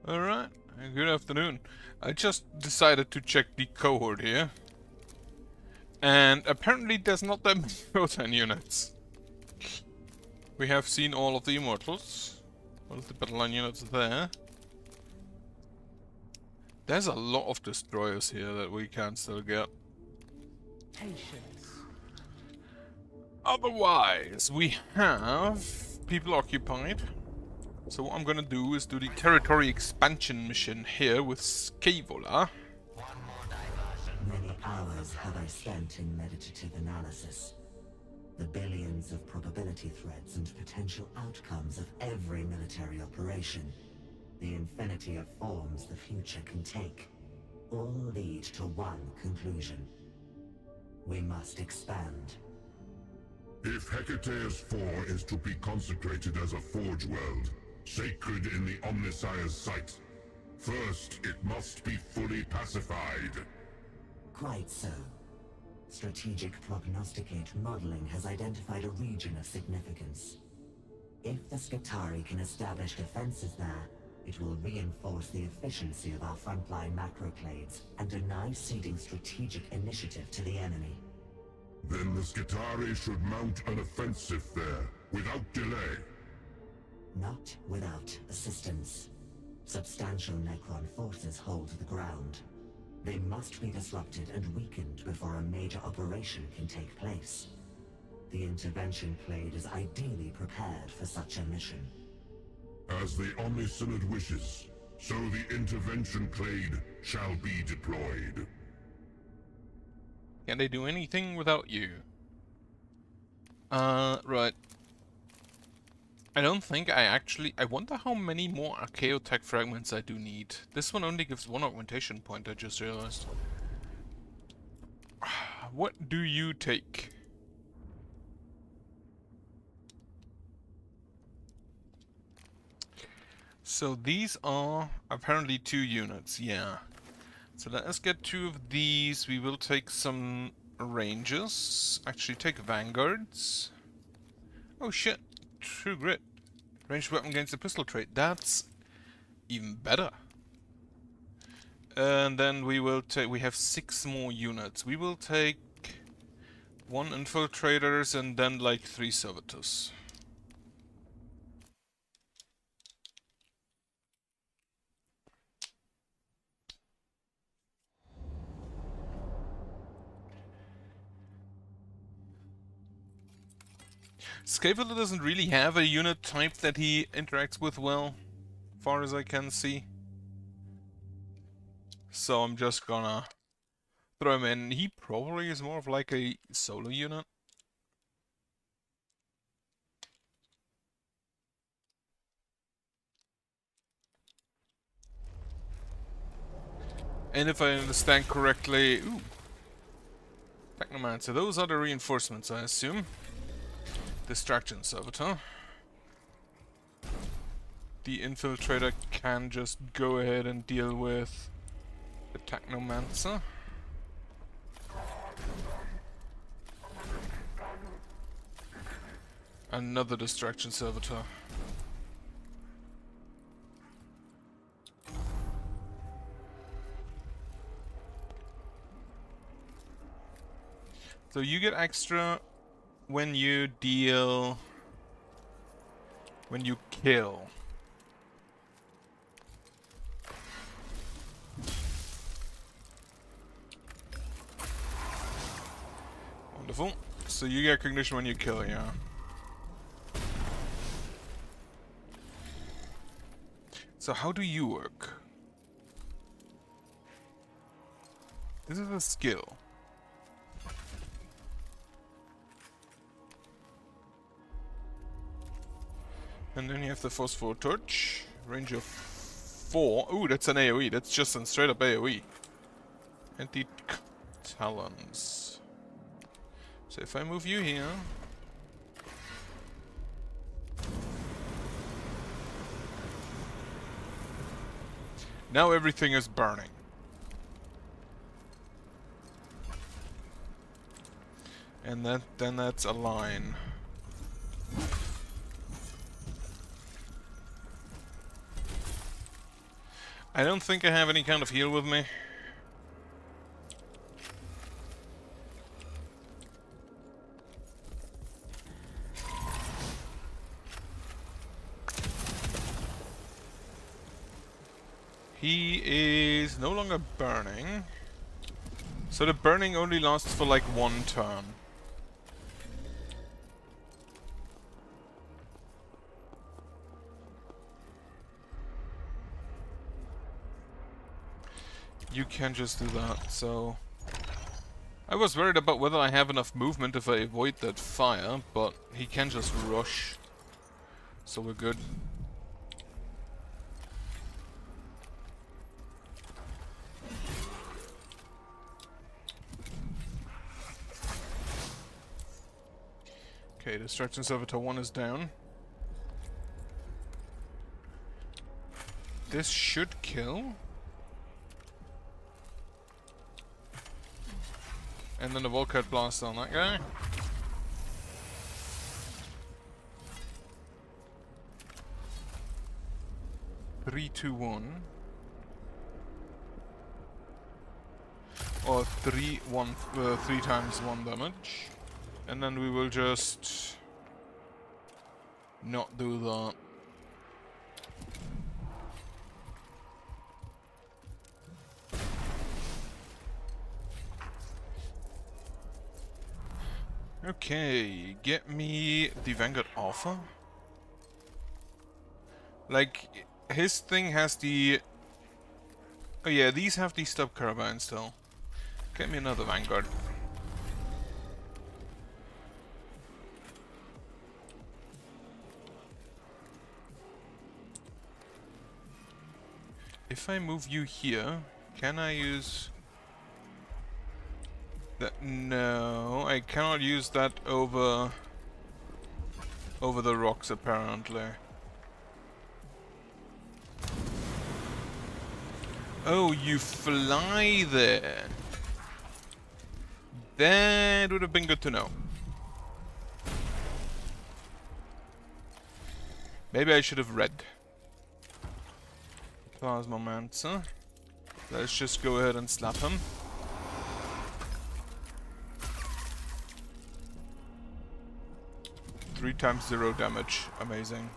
Alright, good afternoon. I just decided to check the cohort here. And apparently there's not that many Votann units. We have seen all of the Immortals. All of the battle line units there. There's a lot of destroyers here that we can still get. Patience. Otherwise, we have people occupied. So what I'm gonna do is do the territory expansion mission here with Scaevola. Many hours have I spent in meditative analysis. The billions of probability threads and potential outcomes of every military operation. The infinity of forms the future can take. All lead to one conclusion. We must expand. If Hecateus IV is to be consecrated as a Forge World, sacred in the Omnissiah's sight, first it must be fully pacified. Quite so. Strategic prognosticate modeling has identified a region of significance. If the Skitarii can establish defenses there, it will reinforce the efficiency of our frontline macroclades and deny ceding strategic initiative to the enemy. Then the Skitarii should mount an offensive there, without delay. Not without assistance. Substantial Necron forces hold the ground. They must be disrupted and weakened before a major operation can take place. The intervention clade is ideally prepared for such a mission. As the Omnisynod wishes, so the intervention clade shall be deployed. Can they do anything without you? Right. I don't think I wonder how many more Archaeotech fragments I do need. This one only gives one augmentation point, I just realized. What do you take? So these are apparently 2 units, yeah. So let us get 2 of these. We will take some Rangers. Actually, take Vanguards. Oh shit, True Grit. Ranged weapon against the pistol trait. That's even better. And then we will take... we have 6 more units. We will take 1 Infiltrators and then like 3 Servitors. Scaevola doesn't really have a unit type that he interacts with well, far as I can see. So I'm just gonna throw him in. He probably is more of like a solo unit. And if I understand correctly... ooh. Technomancer, those are the reinforcements, I assume. Distraction Servitor. The Infiltrator can just go ahead and deal with the Technomancer. Another Distraction Servitor. So you get extra when you deal... when you kill. Wonderful. So you get cognition when you kill, yeah. So how do you work? This is a skill. And then you have the Phosphor Touch. Range of 4. Ooh, that's an AoE. That's just a straight up AoE. And the Talons. So if I move you here... now everything is burning. And then that's a line. I don't think I have any kind of heal with me. He is no longer burning. So the burning only lasts for like 1 turn. You can just do that, so... I was worried about whether I have enough movement if I avoid that fire, but he can just rush. So we're good. Okay, Destruction Servitor 1 is down. This should kill. And then the Volkite Blast on that guy. Three, two, one. Or 3 times 1 damage. And then we will just not do that. Okay, get me the Vanguard Alpha. Like, his thing has the... Oh yeah, these have the stub carbine still. Get me another Vanguard. If I move you here, can I use... that? No, I cannot use that over the rocks apparently. Oh, you fly there. That would have been good to know. Maybe I should have read. Plasma Mancer. Let's just go ahead and slap him. Three times 0 damage. Amazing.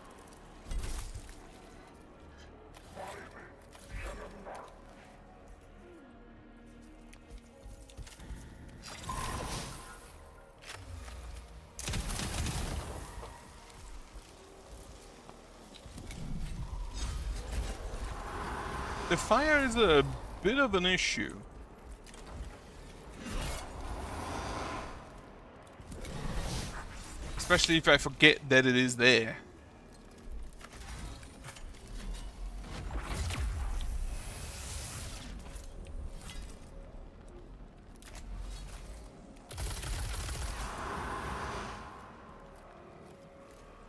The fire is a bit of an issue. Especially if I forget that it is there.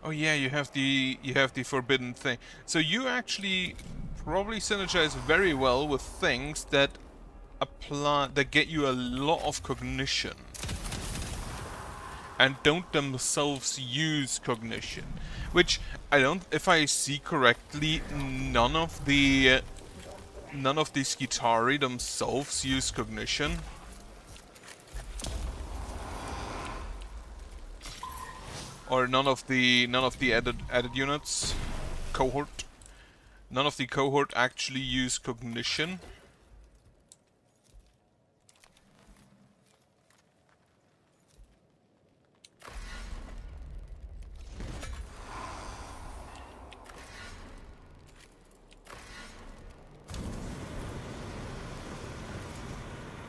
Oh yeah, you have the forbidden thing. So you actually probably synergize very well with things that get you a lot of cognition and don't themselves use cognition, which I don't, if I see correctly, none of the Skitari themselves use cognition. Or none of the added units cohort. None of the cohort actually use cognition.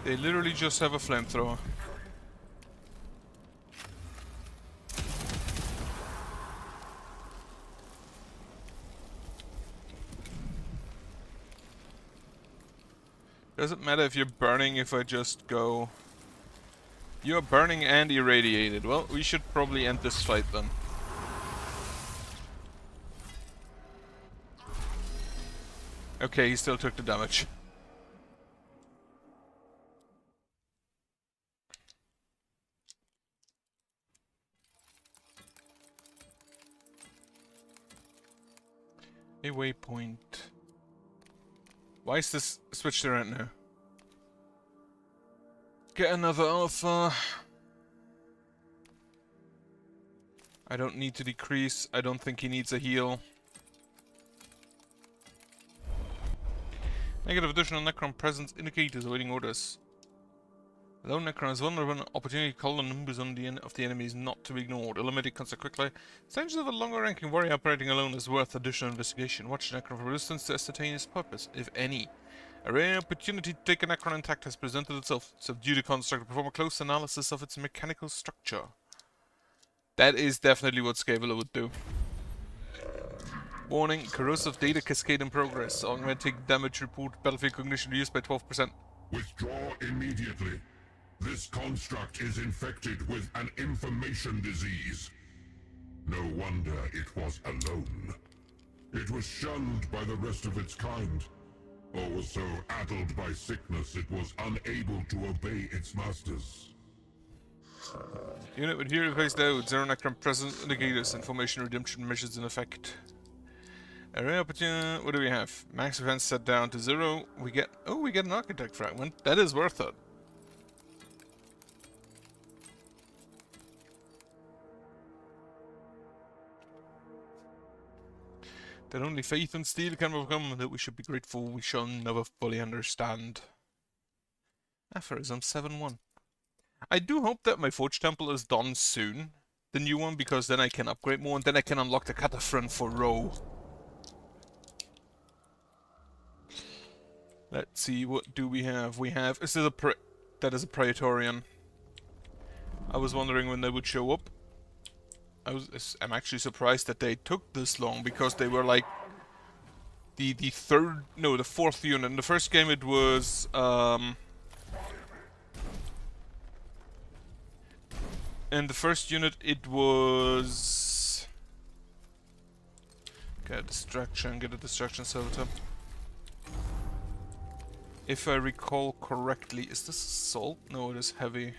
They literally just have a flamethrower. Doesn't matter if you're burning if I just go... You're burning and irradiated. Well, we should probably end this fight then. Okay, he still took the damage. A waypoint. Why is this switched around now? Get another alpha. I don't need to decrease. I don't think he needs a heal. Negative additional Necron presence indicators awaiting orders. Although Necron is vulnerable, an opportunity to call the numbers on the end of the enemy is not to be ignored. Eliminate concept quickly. Signs of a longer ranking warrior operating alone is worth additional investigation. Watch Necron for resistance to ascertain his purpose, if any. A rare opportunity to take a Necron intact has presented itself. Subdue the construct and perform a close analysis of its mechanical structure. That is definitely what Scaveler would do. Warning, corrosive data cascade in progress. Augmenting damage report, battlefield cognition reduced by 12%. Withdraw immediately. This construct is infected with an information disease. No wonder it was alone. It was shunned by the rest of its kind, or was so addled by sickness it was unable to obey its masters. Unit with hero faced out. Zero Necron presence indicators. Information redemption measures in effect. Area opportunity. What do we have? Max defense set down to 0. We get an architect fragment. That is worth it. That only faith and steel can overcome, that we should be grateful we shall never fully understand. Aphorism 7-1. I do hope that my Forge Temple is done soon, the new one, because then I can upgrade more and then I can unlock the Cataphrone for Row. Let's see, what do we have? We have... that is a Praetorian. I was wondering when they would show up. I'm actually surprised that they took this long, because they were like... the fourth unit. In the first game it was... in the first unit it was... get a distraction server. If I recall correctly, is this assault? No, it is heavy.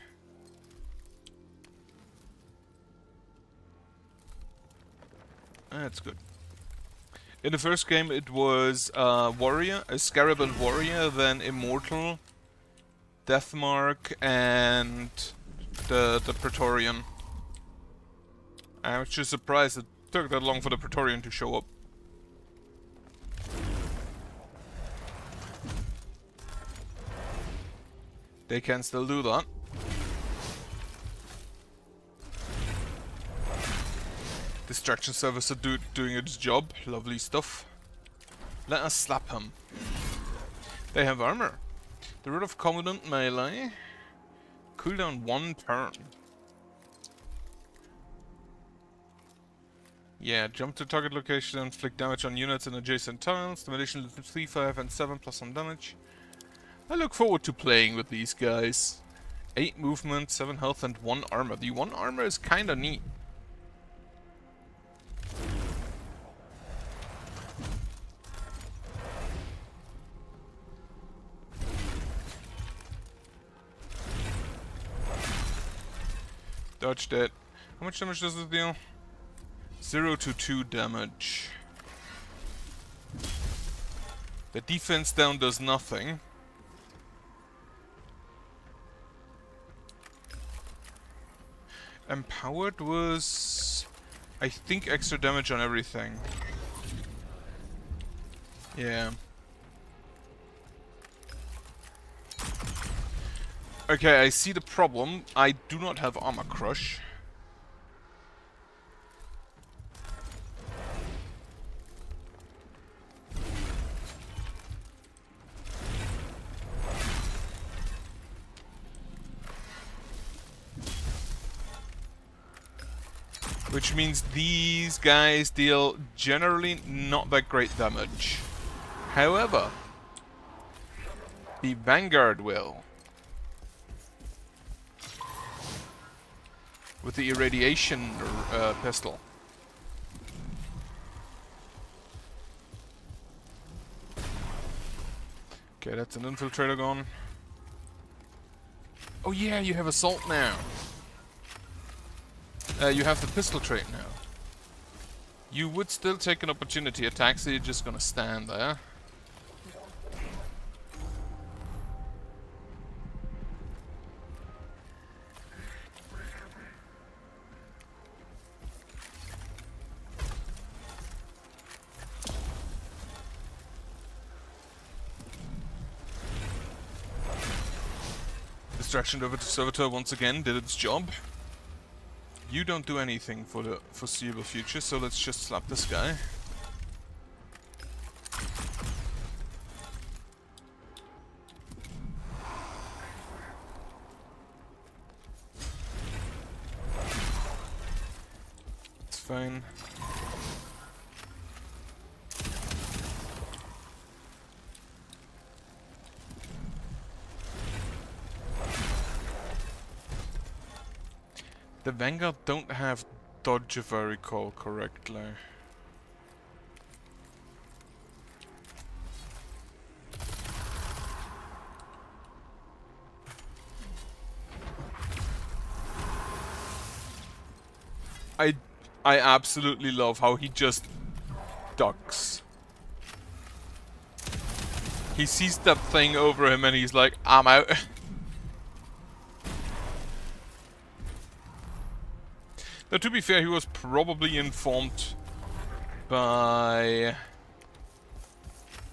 That's good. In the first game it was warrior, a scarab and warrior, then immortal, Deathmark, and the Praetorian. I'm actually surprised it took that long for the Praetorian to show up. They can still do that. Distraction service are doing its job. Lovely stuff. Let us slap him. They have armor. The Rod of Covenant melee. Cooldown 1 turn. Yeah, jump to target location and inflict damage on units and adjacent tiles. The additional 3, 5, and 7 plus some damage. I look forward to playing with these guys. 8 movement, 7 health, and 1 armor. The 1 armor is kinda neat. Dodged it. How much damage does this deal? 0 to 2 damage. The defense down does nothing. Empowered was... I think extra damage on everything. Yeah. Okay, I see the problem. I do not have Armor Crush. Which means these guys deal generally not that great damage. However, the Vanguard will. With the irradiation pistol. Okay, that's an infiltrator gone. Oh yeah, you have assault now. You have the pistol trait now. You would still take an opportunity attack, so you're just gonna stand there. Extraction over to Servitor once again did its job. You don't do anything for the foreseeable future, so let's just slap this guy. It's fine. The Vanguard don't have dodge if I recall correctly. I absolutely love how he just ducks. He sees that thing over him and he's like, I'm out. Now, to be fair, he was probably informed by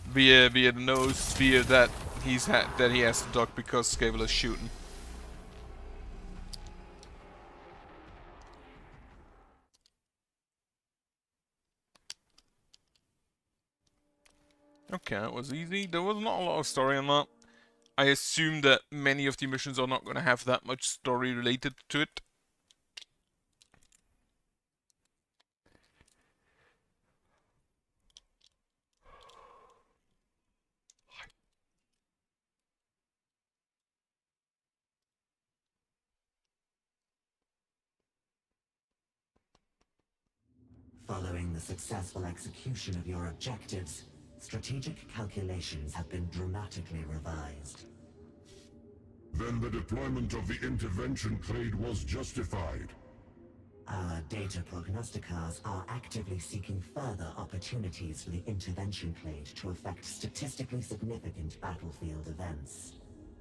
via the nose sphere that he has to duck because Scable is shooting. Okay, that was easy. There was not a lot of story on that. I assume that many of the missions are not going to have that much story related to it. Following the successful execution of your objectives, strategic calculations have been dramatically revised. Then the deployment of the intervention clade was justified. Our data prognosticars are actively seeking further opportunities for the intervention clade to affect statistically significant battlefield events.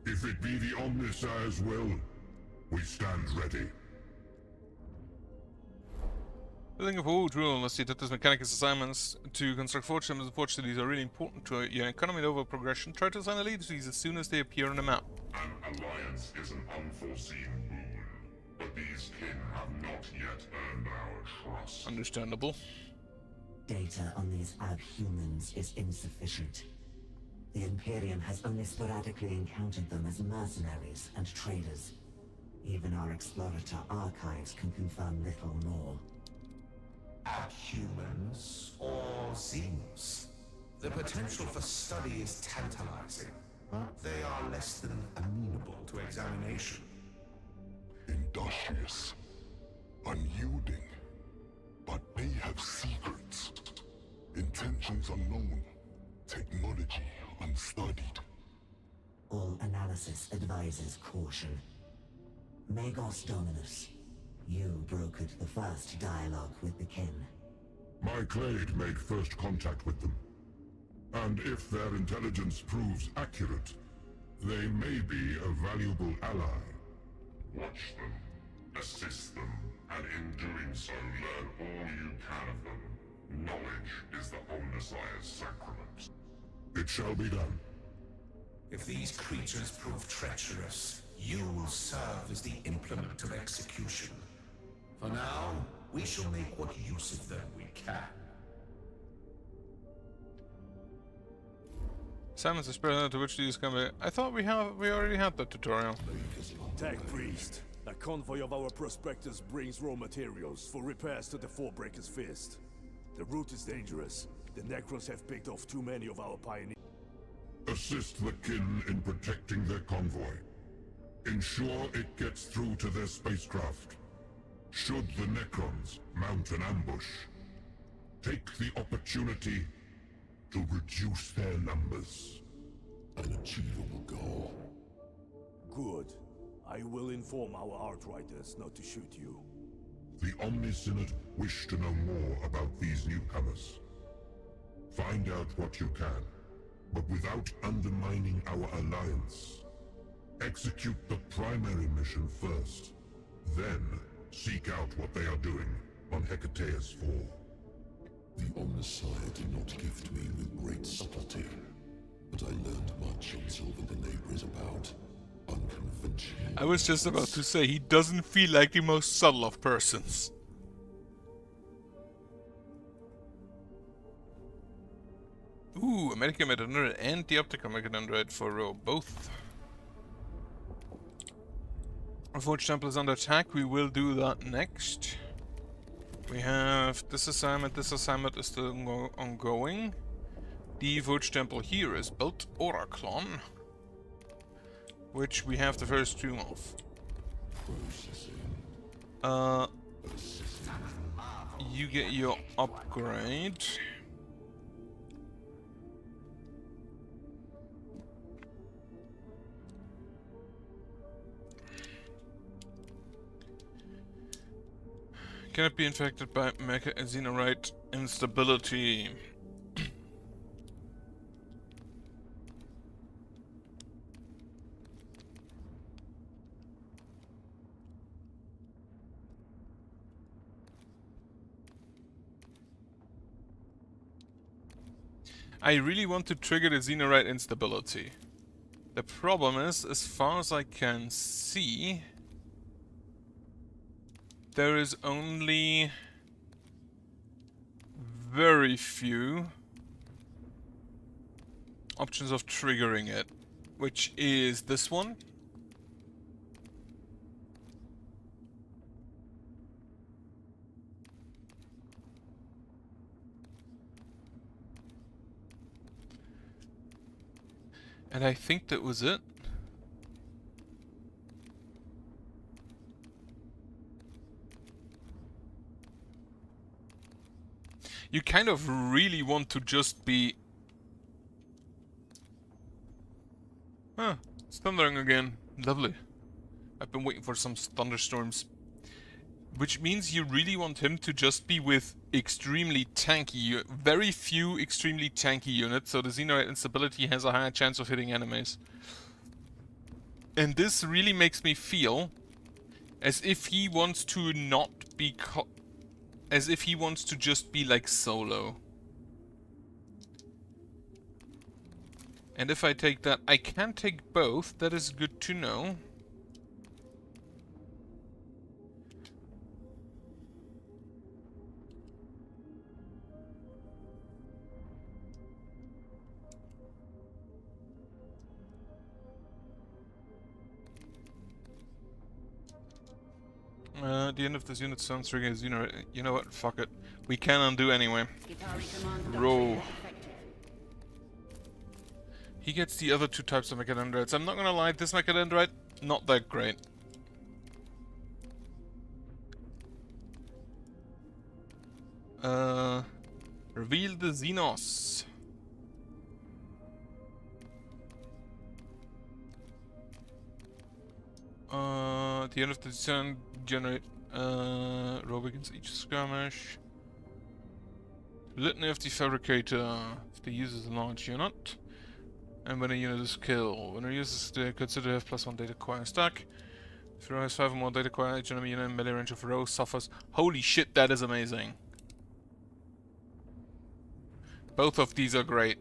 If it be the Omnissire's will, we stand ready. Building of old rule must see that this Mechanicus assignments to construct forge systems and forge cities are really important to your economy and overall progression. Try to assign a leader to these as soon as they appear on the map. An alliance is an unforeseen boon, but these kin have not yet earned our trust. Understandable. Data on these abhumans is insufficient. The Imperium has only sporadically encountered them as mercenaries and traders. Even our Explorator archives can confirm little more. Abhumans or Xenos. The potential for study is tantalizing, but they are less than amenable to examination. Industrious, unyielding, but they have secrets. Intentions unknown, technology unstudied. All analysis advises caution. Magos Dominus, you brokered the first dialogue with the kin. My clade made first contact with them. And if their intelligence proves accurate, they may be a valuable ally. Watch them, assist them, and in doing so learn all you can of them. Knowledge is the Omnissire's sacrament. It shall be done. If these creatures prove treacherous, you will serve as the implement of execution. For now, we shall make what use of them we can. Simon's experiment to which these can be. I thought we already had that tutorial. Tech Priest. A convoy of our prospectors brings raw materials for repairs to the Forebreaker's Fist. The route is dangerous. The Necrons have picked off too many of our pioneers. Assist the kin in protecting their convoy. Ensure it gets through to their spacecraft. Should the Necrons mount an ambush, take the opportunity to reduce their numbers. An achievable goal. Good. I will inform our Outriders not to shoot you. The Omnisynod wish to know more about these newcomers. Find out what you can, but without undermining our alliance. Execute the primary mission first, then seek out what they are doing on Hecateus 4. The Omnissiah did not gift me with great subtlety, but I learned much on Sylvan the Labourer's about. unconventional. I was just about to say, he doesn't feel like the most subtle of persons. Ooh, a medical Mechanicus and the optical Mechanicus for row, both. Our Forge Temple is under attack, we will do that next. We have this assignment is still ongoing. The Forge Temple here is built, Oraclon, which we have the first two of. You get your upgrade. Cannot be infected by Xenorite instability. I really want to trigger the Xenorite instability. The problem is, as far as I can see, there is only very few options of triggering it, which is this one. And I think that was it. You kind of really want to just be... Huh, it's thundering again. Lovely. I've been waiting for some thunderstorms. Which means you really want him to just be with extremely tanky, very few extremely tanky units, so the Xenorite instability has a higher chance of hitting enemies. And this really makes me feel as if he wants to not be as if he wants to just be like solo. And if I take that, I can take both, that is good to know. At the end of this unit sounds triggering a Xenorite. You know what? Fuck it. We can undo anyway. Roll. He gets the other two types of Mechadendrites. I'm not gonna lie, this Mechadendrite, not that great. Reveal the Xenos. At the end of the turn, generate roll begins each skirmish. Litany of the Fabricator. If the uses a large unit. And when a unit is killed. When a user is considered to have +1 data core stack. If Row has 5 or more data core, each enemy unit in melee range of Row suffers. Holy shit, that is amazing. Both of these are great.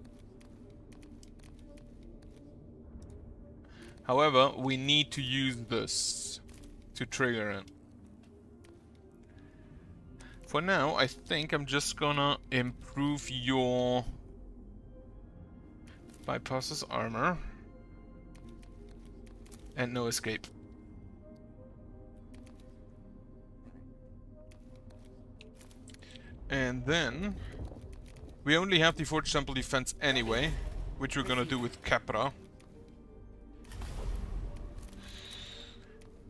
However, we need to use this to trigger it. For now, I think I'm just gonna improve your bypasses armor and no escape. And then we only have the Forge Temple defense anyway, which we're gonna do with Capra.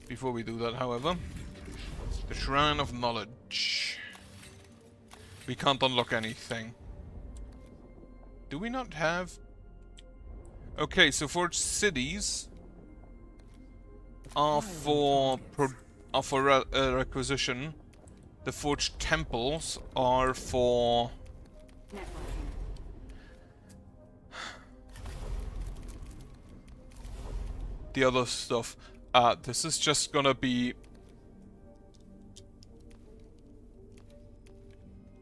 Before we do that, however, the Shrine of Knowledge. We can't unlock anything. Do we not have... Okay, so Forged Cities are for requisition. The Forged Temples are for... the other stuff. This is just gonna be...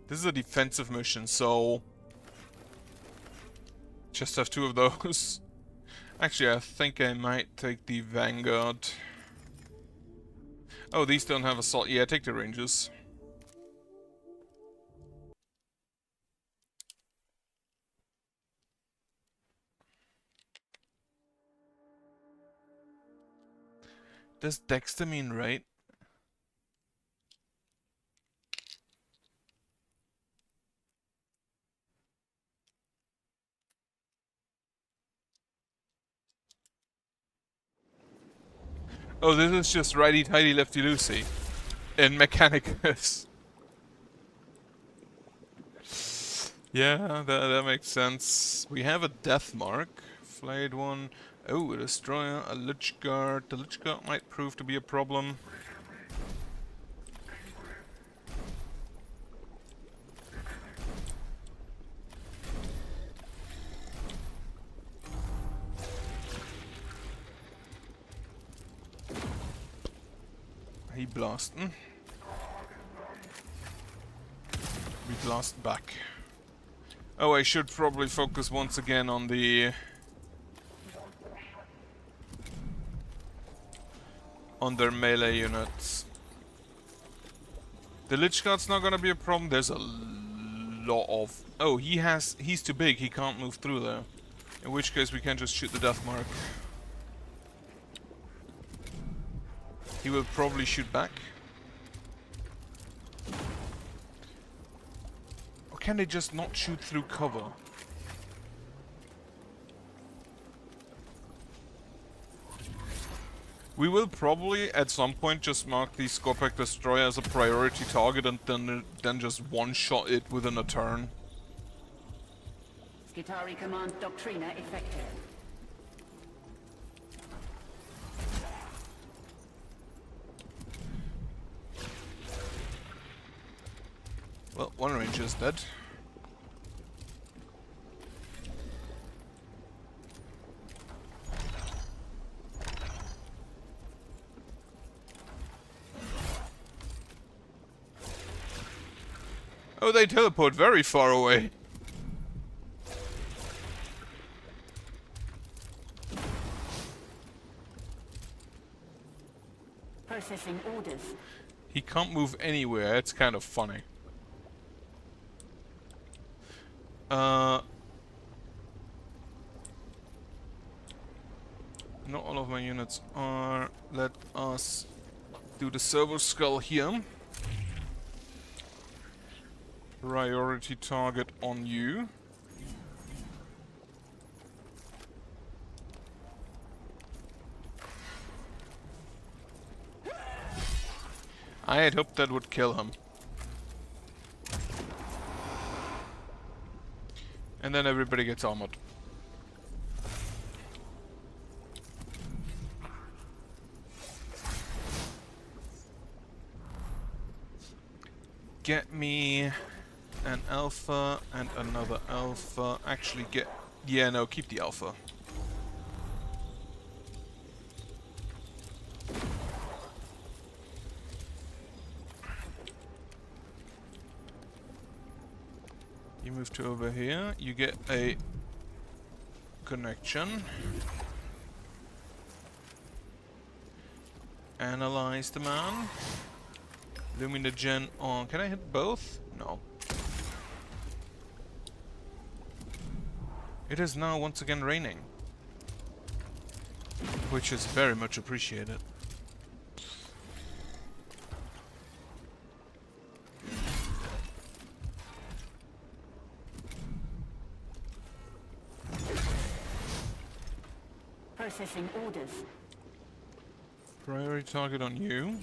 This is a defensive mission, so... just have 2 of those. Actually, I think I might take the Vanguard. Oh, these don't have assault. Yeah, take the Rangers. Does Dexter mean right? Oh, this is just righty-tighty, lefty-loosey. In Mechanicus. Yeah, that makes sense. We have a death mark. Flayed one. Oh, a destroyer, a lich guard. The lich guard might prove to be a problem. He blasting. We blast back. Oh, I should probably focus once again on their melee units. The Lich Guard's not gonna be a problem. There's a lot of... Oh, he's too big. He can't move through there. In which case we can just shoot the death mark. He will probably shoot back. Or can they just not shoot through cover? We will probably at some point just mark the Scorpack Destroyer as a priority target and then just one-shot it within a turn. Skitari Command Doctrina effective. Well, one ranger is dead. Oh, they teleport very far away. Processing orders. He can't move anywhere, it's kind of funny. Not all of my units are. Let us do the servo skull here. Priority target on you. I had hoped that would kill him. And then everybody gets armored. Get me an alpha and another alpha. Actually get... Yeah, no, keep the alpha. You move to over here. You get a connection. Analyze the man. Luminogen on. Can I hit both? No. It is now once again raining. Which is very much appreciated. Processing orders. Priority target on you.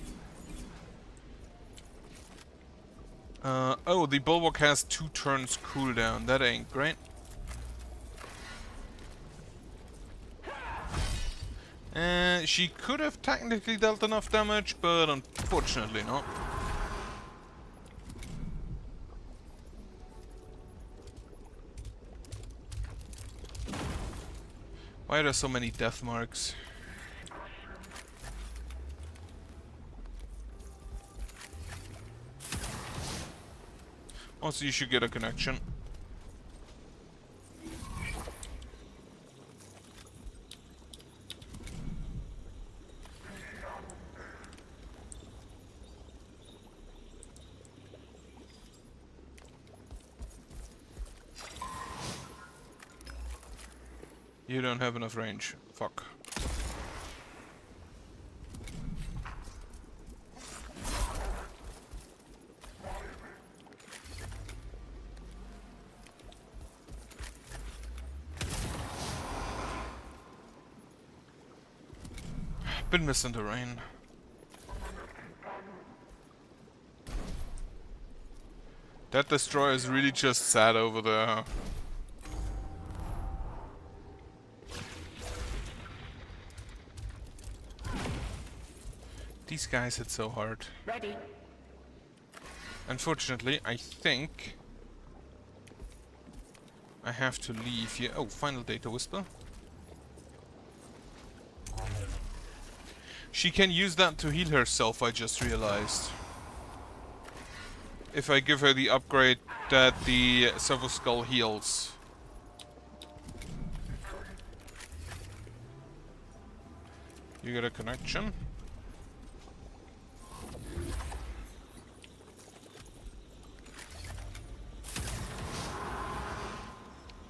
Oh, the Bulwark has 2 turns cooldown. That ain't great. She could have technically dealt enough damage, but unfortunately not. Why are there so many death marks? Also, you should get a connection. You don't have enough range. Fuck. Been missing the rain. That destroyer is really just sad over there. These guys hit so hard. Ready. Unfortunately, I think I have to leave here. Oh, final data whisper. She can use that to heal herself, I just realized. If I give her the upgrade that the Silver Skull heals. You get a connection.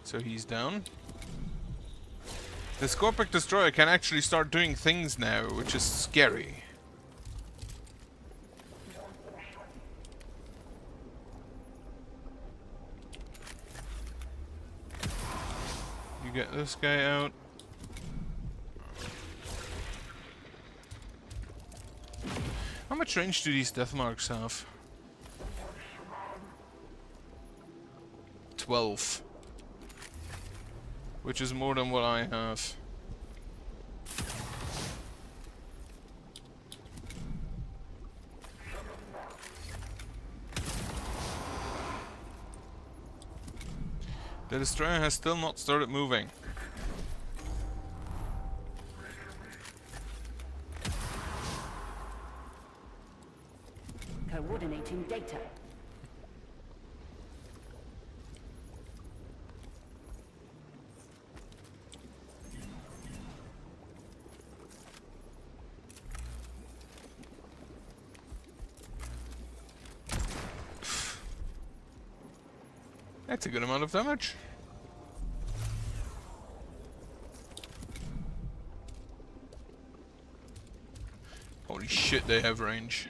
So he's down. The Scorpic Destroyer can actually start doing things now, which is scary. You get this guy out. How much range do these death marks have? 12. Which is more than what I have. The destroyer has still not started moving. Coordinating data. That's a good amount of damage. Holy shit, they have range.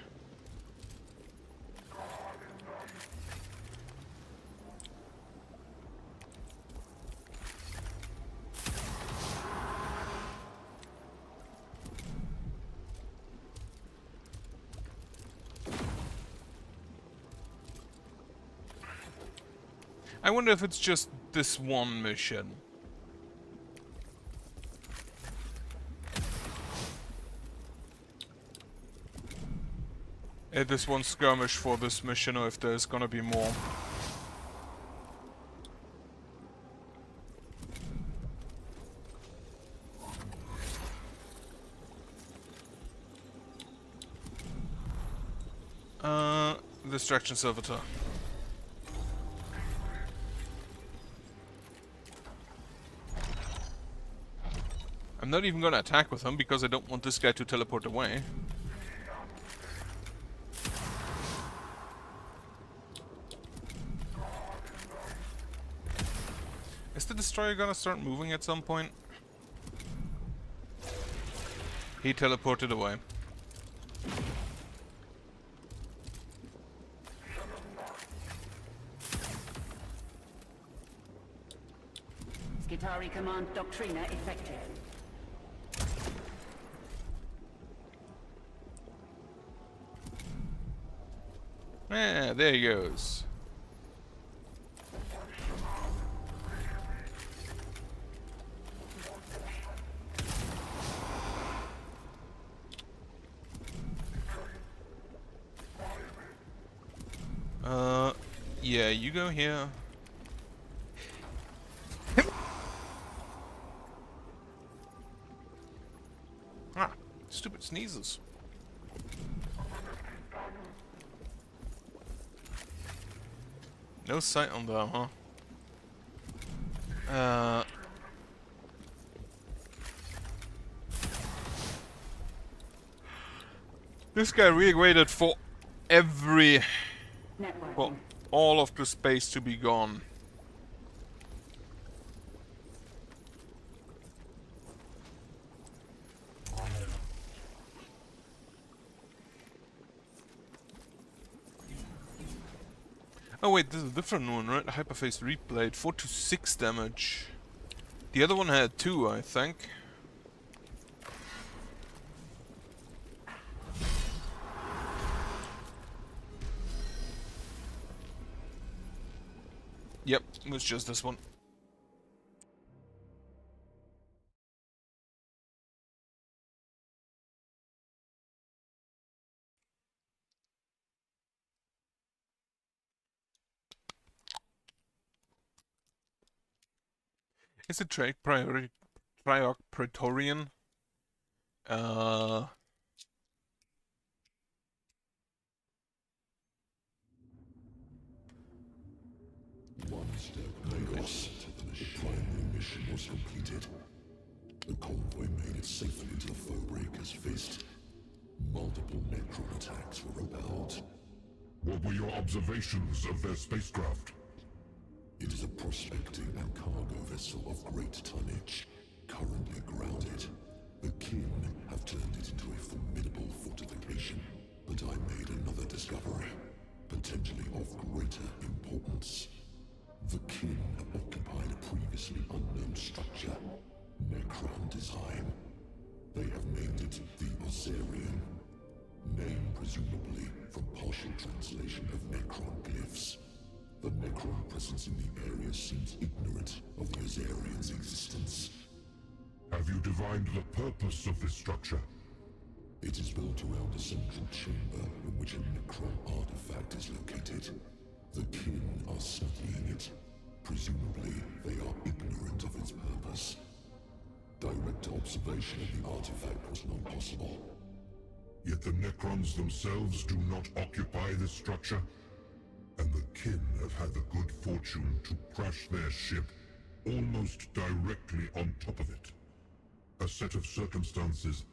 I wonder if it's just this one mission. This one skirmish for this mission, or if there's gonna be more. Distraction Servitor. I'm not even gonna attack with him because I don't want this guy to teleport away. Is the destroyer gonna start moving at some point? He teleported away. Skitari Command Doctrina effective. Yeah, there he goes. Yeah, you go here. Ah, stupid sneezes. No sight on them, huh? This guy really waited for every... Networking. well, all of the space to be gone. Oh wait, this is a different one, right? Hyperphase Reblade, 4 to 6 damage. The other one had 2, I think. Yep, it was just this one. Is it Triarch Praetorian? One step Mechanicus II, the primary mission was completed. The convoy made it safely to the Foebreaker's Fist. Multiple Necron attacks were repelled. What were your observations of their spacecraft? It is a prospecting and cargo vessel of great tonnage, currently grounded. The kin have turned it into a formidable fortification. But I made another discovery, potentially of greater importance. The kin occupied a previously unknown structure, Necron design. They have named it the Ozarian, name presumably from partial translation of Necron glyphs. The Necron presence in the area seems ignorant of the Ozarian's existence. Have you divined the purpose of this structure? It is built around a central chamber in which a Necron artifact is located. The kin are studying it. Presumably, they are ignorant of its purpose. Direct observation of the artifact was not possible. Yet the Necrons themselves do not occupy this structure, and the kin have had the good fortune to crash their ship almost directly on top of it. A set of circumstances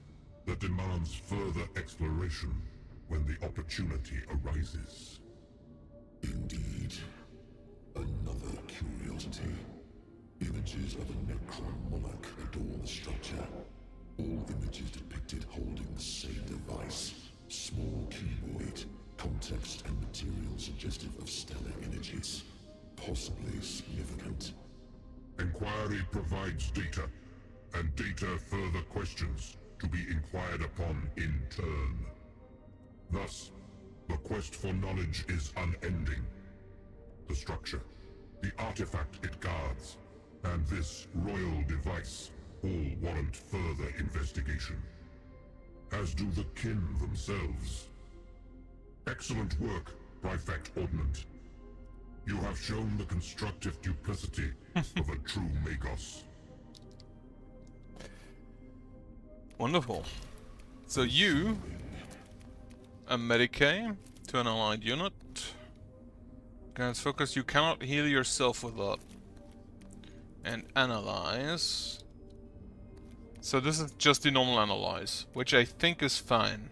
that demands further exploration when the opportunity arises. Indeed. Another curiosity. Images of a Necron monarch adorn the structure. All images depicted holding the same device. Small keyboard, context and material suggestive of stellar energies. Possibly significant. Inquiry provides data, and data further questions to be inquired upon in turn. Thus, the quest for knowledge is unending. The structure, the artifact it guards, and this royal device all warrant further investigation. As do the kin themselves. Excellent work, Prefect Ordnant. You have shown the constructive duplicity of a true Magos. Wonderful. So you, a Medicae to an allied unit. Guys, focus, you cannot heal yourself with that. And analyze. So this is just the normal analyze, which I think is fine.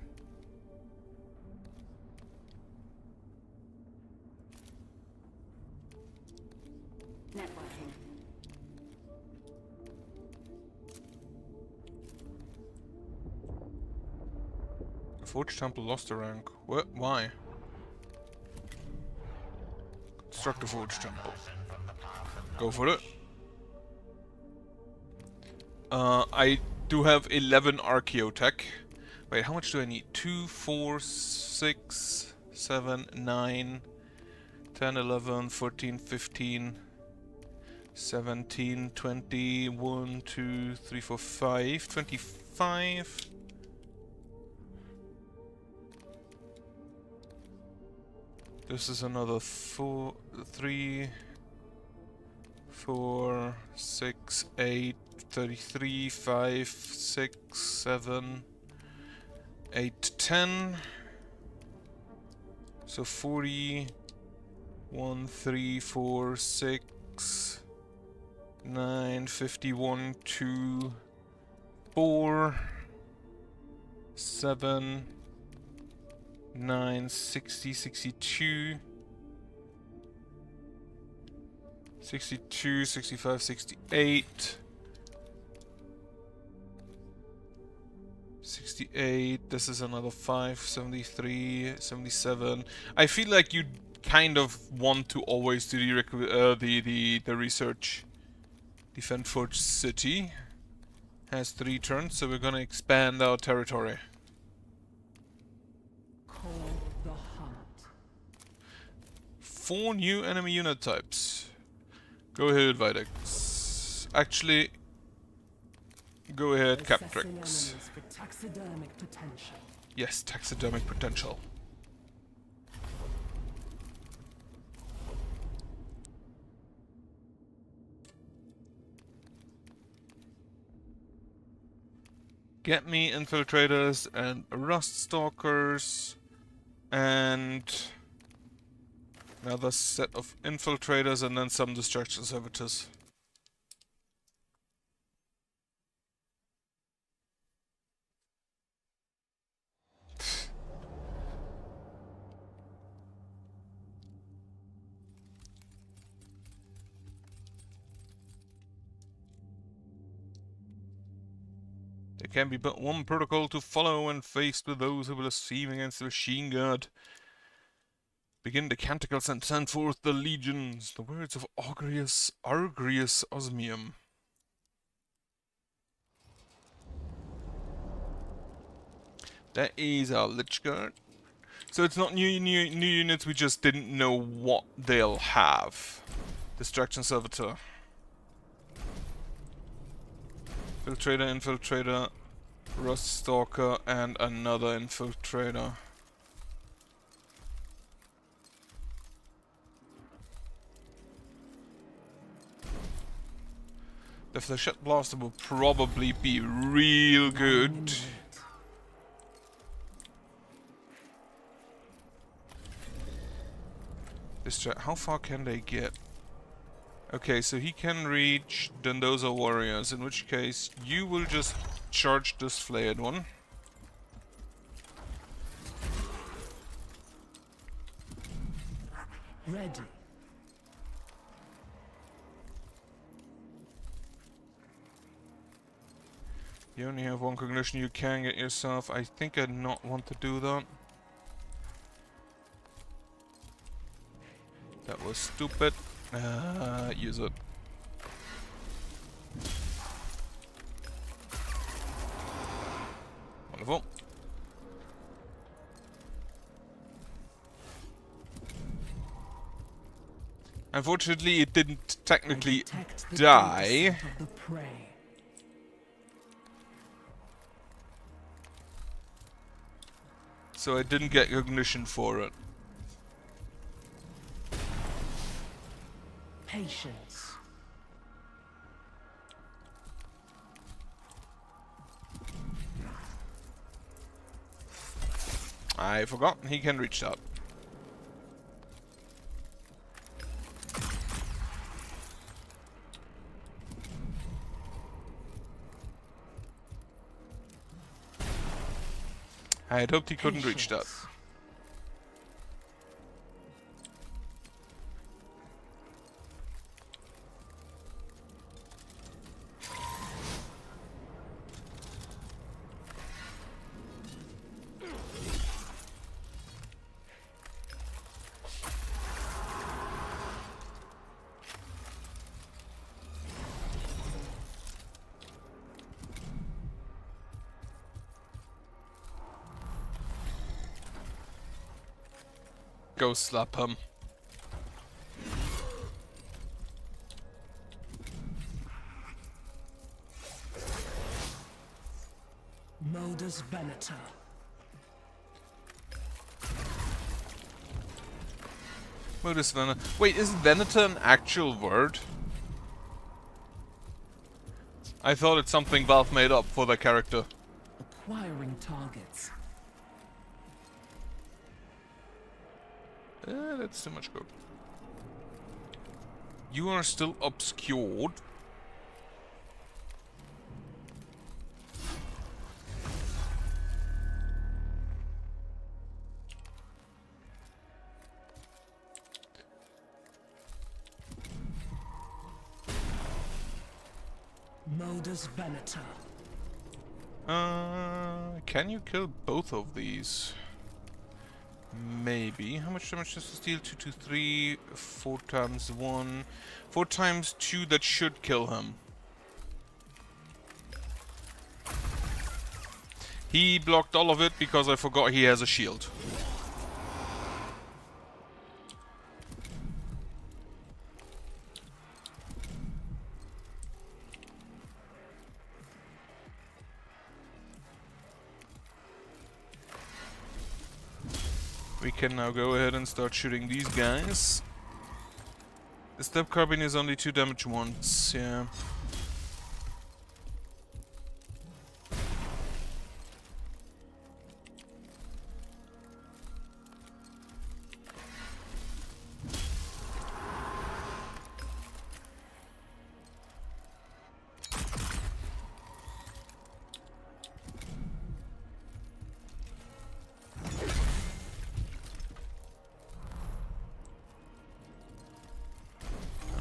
Networking. The Forge Temple lost a rank. What? Why? Construct the Forge Temple. Go for it. I do have 11 Archaeotech. Wait, how much do I need? 2, 4, 6, 7, 9, 10, 11, 14, 15, 17, 20, 1, 2, 3, 4, 5, 25. This is another 4, 3, 4, 6, 8, 33, 5, 6, 7, 8, 10. So 40, 1, 3, 4, 6, 9, 51, 2, 4, 7, 9, 60, 62, 62, 65, 68, 68, this is another 5, 73, 77. I feel like you kind of want to always do the research. Defend Forge City has 3 turns, so we're gonna expand our territory. Call the hunt. 4 new enemy unit types. Go ahead, Videx. Actually, go ahead, Assessing Caprix. enemies for taxidermic potential. Yes, taxidermic potential. Get me infiltrators and rust stalkers and another set of infiltrators and then some destruction servitors. There can be but one protocol to follow when faced with those who blaspheme against the machine god. Begin the canticles and send forth the legions, the words of Argrius Osmium. That is our Lich Guard. So it's not new units, we just didn't know what they'll have. Distraction Servitor. Infiltrator, Rust Stalker, and another Infiltrator. The Flechette Blaster will probably be real good. How far can they get? Okay, so he can reach, then those are warriors, in which case you will just charge this flayed one. Ready. You only have 1 cognition, you can get yourself. I think I'd not want to do that. That was stupid. Use it. Wonderful. Unfortunately, it didn't technically die. Of the prey. So I didn't get cognition for it. Patience. I forgot he can reach that. I had hoped he couldn't reach that. Go slap him. Modus Venator. Modus Venator. Wait, is Venator an actual word? I thought it's something Valve made up for their character. Acquiring targets. That's too much code. You are still obscured. Modus Venator. Can you kill both of these? Maybe. How much damage does this deal? 2, 2, 3, 4 times 1. 4 times 2, that should kill him. He blocked all of it because I forgot he has a shield. We can now go ahead and start shooting these guys. The step carbine is only 2 damage once, yeah.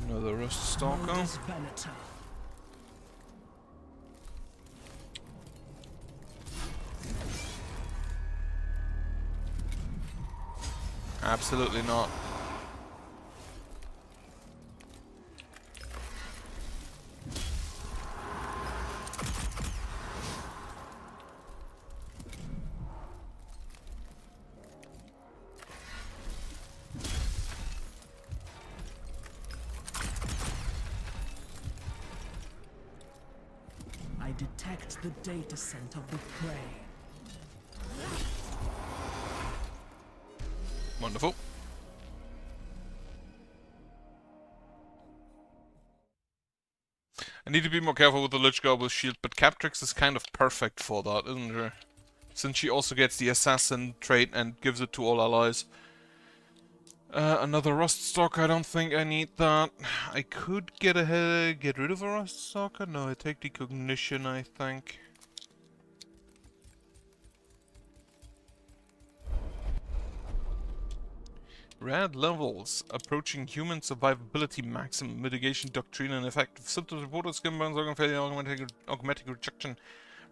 Another Rust Stalker. Modus Venator. Absolutely not. I detect the data scent of the prey. Wonderful. I need to be more careful with the Lich Gobbler's shield, but Captrix is kind of perfect for that, isn't her? Since she also gets the Assassin trait and gives it to all allies. Another Rust Stalker, I don't think I need that. I could get rid of a Rust Stalker? No, I take the Cognition, I think. Rad levels. Approaching human survivability maximum. Mitigation doctrine and effective. Symptoms reported: skin burns, organ failure, augmetic rejection.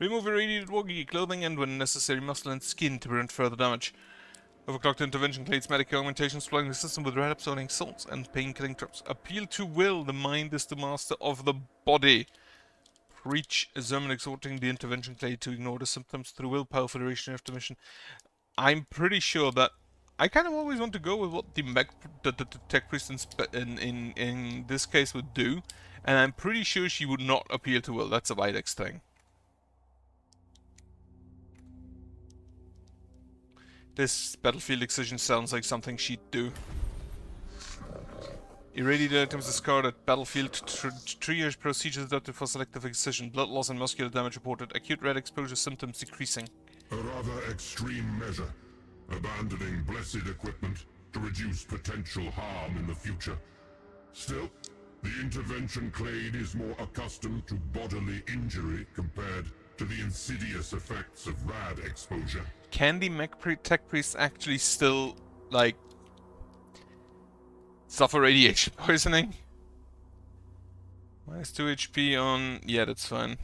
Remove irradiated woggy clothing and, when necessary, muscle and skin to prevent further damage. Overclocked intervention clades medical augmentation, supplying the system with red absorbing salts and pain-killing drops. Appeal to will. The mind is the master of the body. Preach Zerman, exhorting the intervention clade to ignore the symptoms through willpower for the duration of the mission. I'm pretty sure that I kind of always want to go with what the tech priest in this case would do, and I'm pretty sure she would not appeal to will. That's a Videx thing. This battlefield excision sounds like something she'd do. Irradiated items discarded at battlefield. Triage procedures adapted for selective excision. Blood loss and muscular damage reported. Acute red exposure symptoms decreasing. A rather extreme measure, abandoning blessed equipment to reduce potential harm in the future. Still, the intervention clade is more accustomed to bodily injury compared to the insidious effects of rad exposure. Can the tech priest actually still, like, suffer radiation poisoning? Minus 2 HP on... yeah, that's fine.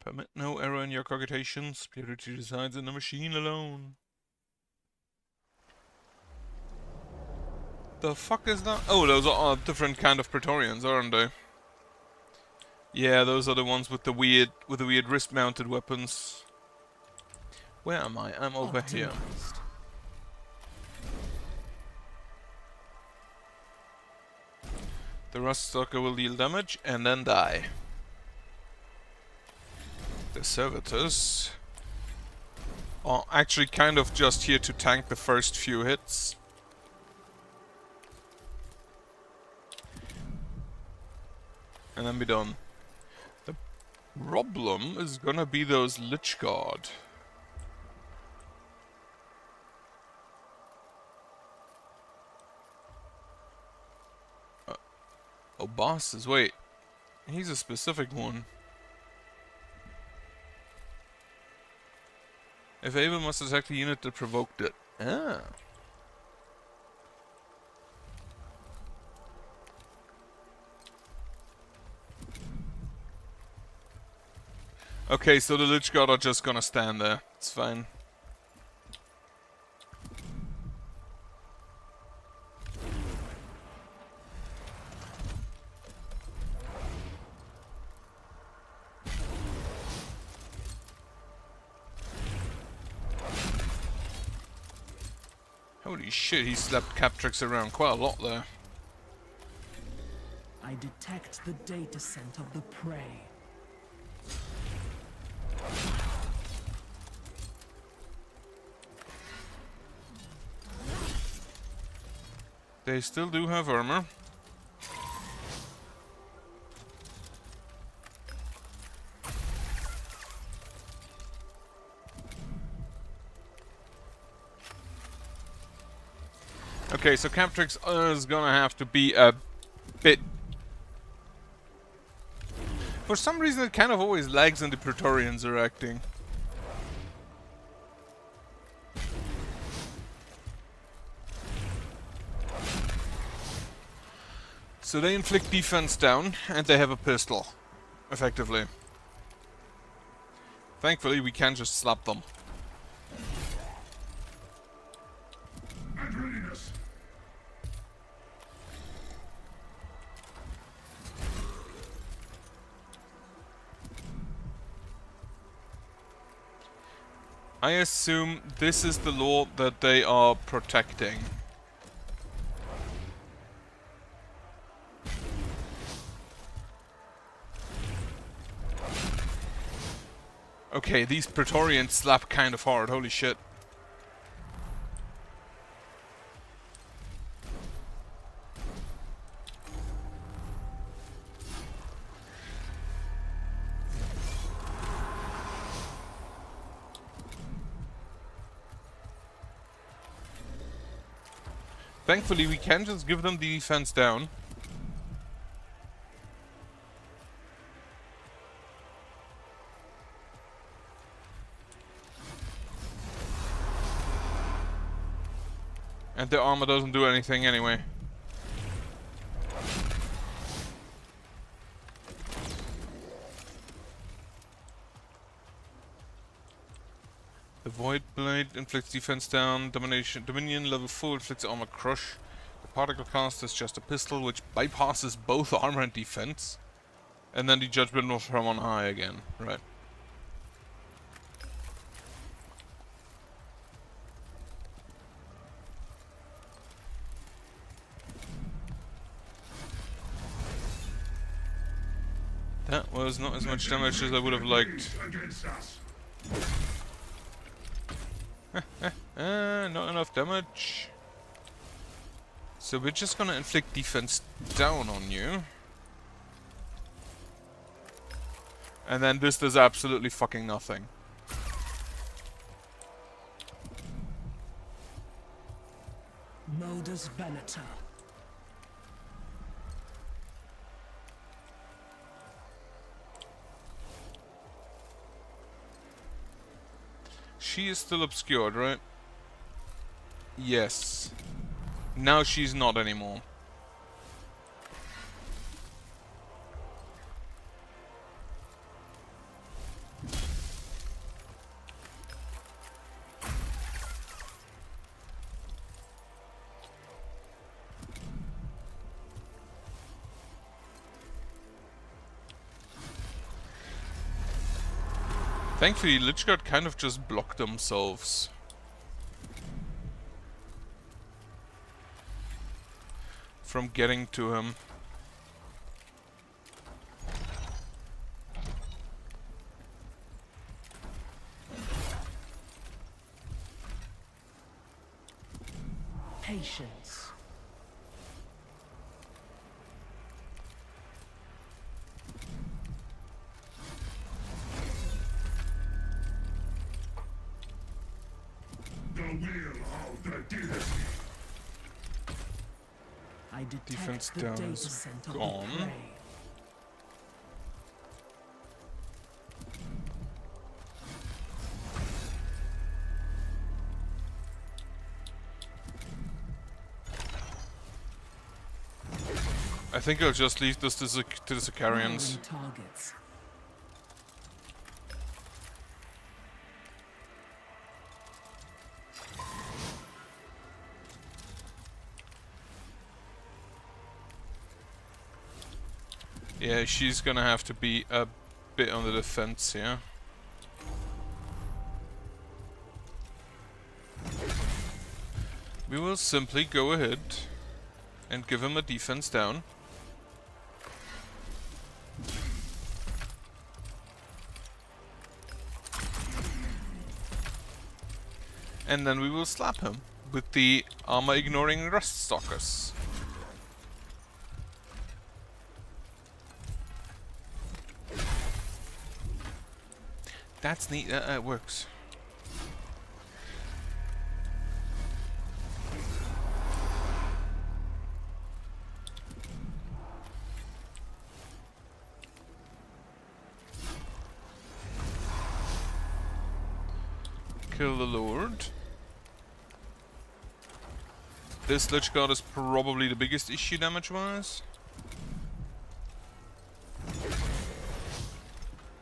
Permit no error in your cogitations. Purity resides in the machine alone. The fuck is that? Oh, those are different kind of Praetorians, aren't they? Yeah, those are the ones with the weird wrist-mounted weapons. Where am I? I'm over here. The Rust Stalker will deal damage and then die. The Servitors are actually kind of just here to tank the first few hits. And then be done. The problem is gonna be those Lich Guard. Oh, bosses, wait. He's a specific one. If able, must attack the unit that provoked it. Ah. Okay, so the Lich God are just gonna stand there. It's fine. Holy shit, he slapped Captrix around quite a lot there. I detect the data scent of the prey. They still do have armor. Okay, so Captrix is gonna have to be a bit... For some reason it kind of always lags when the Praetorians are acting. So they inflict defense down, and they have a pistol, effectively. Thankfully, we can just slap them. At readiness. I assume this is the law that they are protecting. Okay, these Praetorians slap kind of hard, holy shit. Thankfully, we can just give them the defense down. And their armor doesn't do anything anyway. The Void Blade inflicts defense down. Dominion level 4 inflicts armor crush. The Particle Cast is just a pistol which bypasses both armor and defense. And then the Judgment was from on high again. Right. That was not as much damage as I would have liked. Against us. Not enough damage. So we're just gonna inflict defense down on you. And then this does absolutely fucking nothing. Modus Venator. She is still obscured, right? Yes. Now she's not anymore. Thankfully, Lich God kind of just blocked themselves. From getting to him. Patience. The will of the dynasty. I detect Defense the down data is scent of gone. the prey. I think I'll just leave this to the Sicarians. Firing targets. Yeah, she's gonna have to be a bit on the defense here. We will simply go ahead and give him a defense down. And then we will slap him with the armor ignoring rust stalkers. That's neat, it works. Kill the Lord. This Lich God is probably the biggest issue damage-wise.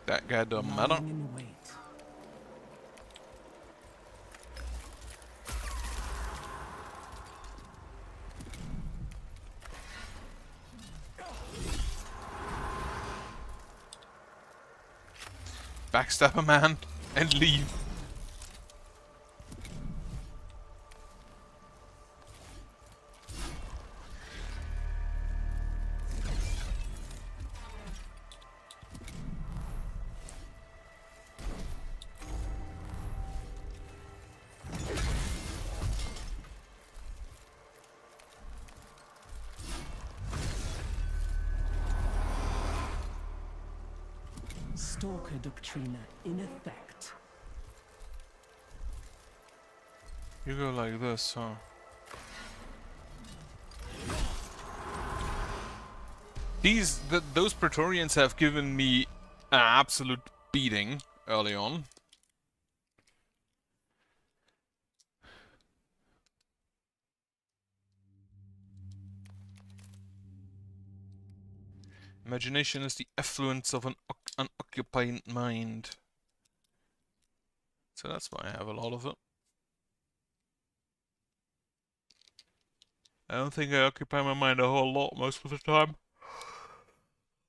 That guy doesn't matter. Lying in wait. Backstab a man and leave. Stalker Doctrina in effect. You go like this, huh? Those Praetorians have given me an absolute beating early on. Imagination is the effluence of an unoccupied mind. So that's why I have a lot of it. I don't think I occupy my mind a whole lot most of the time.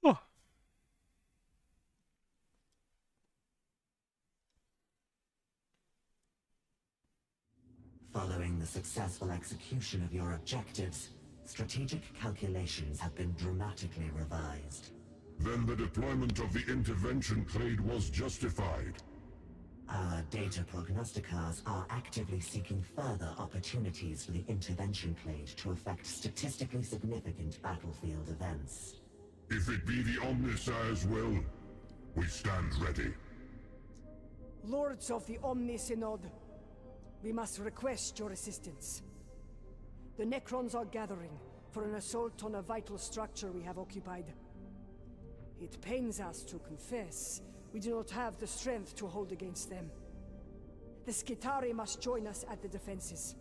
Oh. Following the successful execution of your objectives, strategic calculations have been dramatically revised. Then the deployment of the intervention clade was justified. Our data prognosticars are actively seeking further opportunities for the intervention clade to affect statistically significant battlefield events. If it be the Omnissiah's will, we stand ready. Lords of the Omni-Synod, we must request your assistance. The Necrons are gathering for an assault on a vital structure we have occupied. It pains us to confess, we do not have the strength to hold against them. The Skitari must join us at the defenses.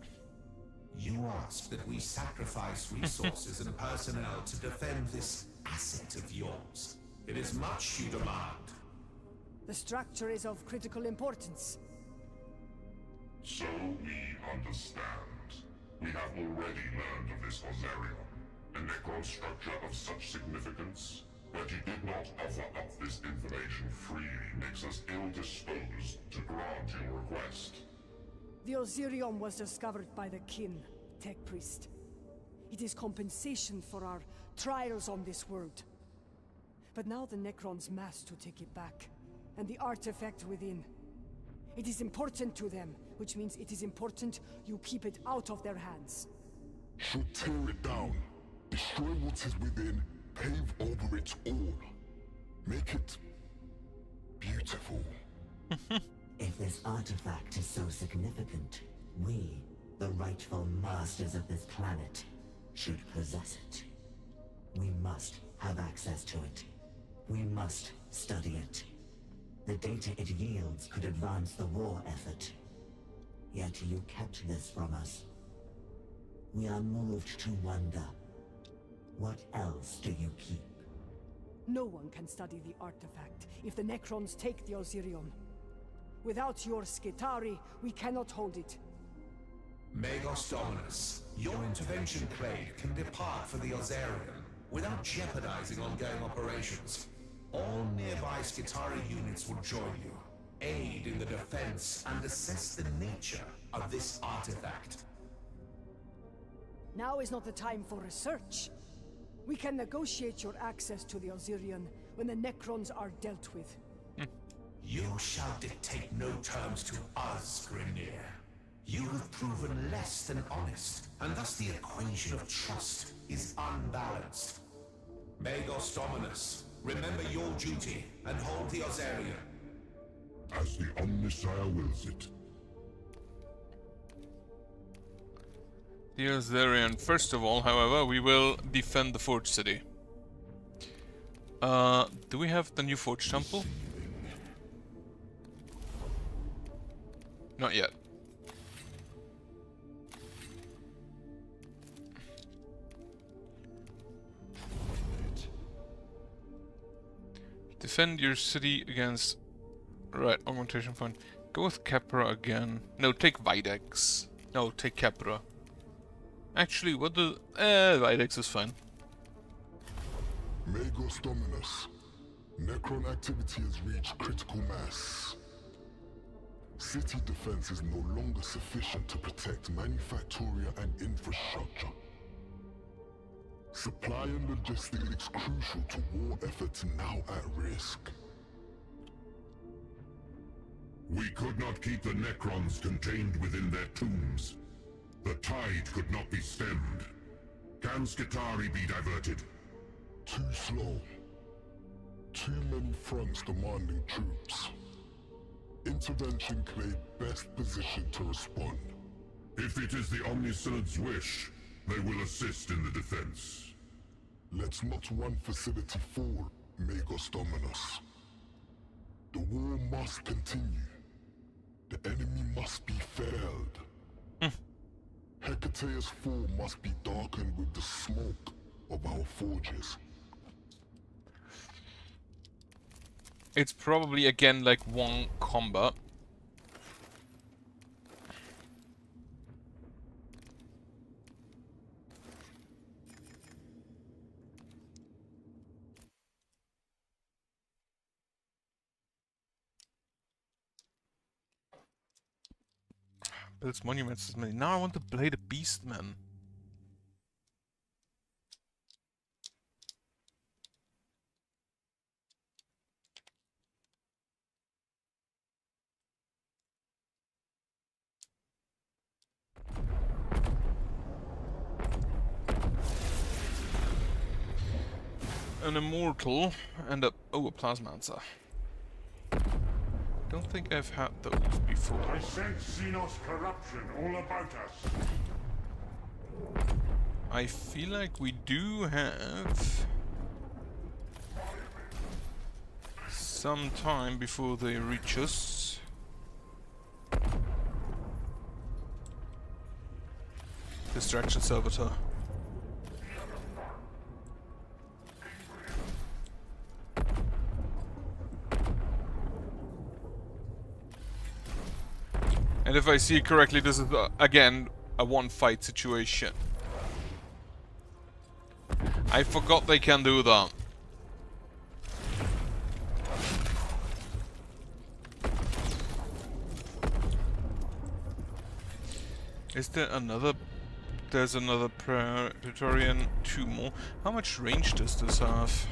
You ask that we sacrifice resources and personnel to defend this asset of yours. It is much you demand. The structure is of critical importance. So we understand. We have already learned of this Ozarion, a Necron structure of such significance. That you did not offer up this information freely makes us ill-disposed to grant your request. The Ozirion was discovered by the Kin, Tech Priest. It is compensation for our trials on this world. But now the Necrons mass to take it back, and the artifact within. It is important to them, which means it is important you keep it out of their hands. Should tear it down, destroy what is within, pave over it all. Make it beautiful. If this artifact is so significant, we, the rightful masters of this planet, should possess it. We must have access to it. We must study it. The data it yields could advance the war effort. Yet you kept this from us. We are moved to wonder. What else do you keep? No one can study the artifact if the Necrons take the Osirion. Without your Skitari, we cannot hold it. Magos Dominus, your intervention clade can depart for the Ozarian without jeopardizing ongoing operations. All nearby Skitari units will join you, aid in the defense, and assess the nature of this artifact. Now is not the time for research. We can negotiate your access to the Osirion when the Necrons are dealt with. You shall dictate no terms to us, Grimnir. You have proven less than honest, and thus the equation of trust is unbalanced. Magos Dominus, remember your duty and hold the Ozarian. As the Omnissiah wills it. The Ozarian. First of all, however, we will defend the Forge City. Do we have the new Forge Temple? Not yet. Defend your city against... Right, augmentation point. Go with Capra again. No, take Videx. No, take Capra. Actually, what the... Videx is fine. Magos Dominus. Necron activity has reached critical mass. City defense is no longer sufficient to protect manufactoria and infrastructure. Supply and logistics crucial to war efforts now at risk. We could not keep the Necrons contained within their tombs. The tide could not be stemmed. Can Skitari be diverted? Too slow. Too many fronts demanding troops. Intervention clade best positioned to respond. If it is the Omnisynod's wish, they will assist in the defense. Let's not one facility fall, Magos Dominus. The war must continue. The enemy must be felled. Hecatea's fall must be darkened with the smoke of our forges. It's probably again like one combat. Builds monuments as many. Now I want to play the Beastman. An immortal and a a plasmancer. Don't think I've had those before. I sense Xenos corruption all about us. I feel like we do have some time before they reach us. Distraction Servitor. And if I see it correctly, this is again a one-fight situation. I forgot they can do that. Is there another? There's another Praetorian. 2 more. How much range does this have?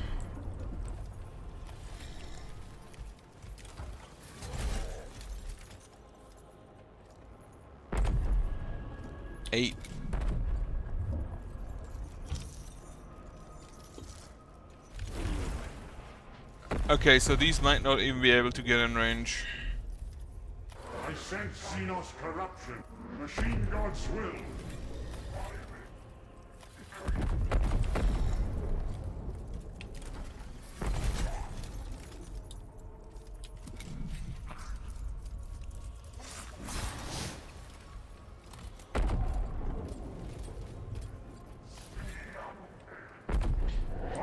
8. Okay, so these might not even be able to get in range. I sense Xenos corruption. Machine God's will.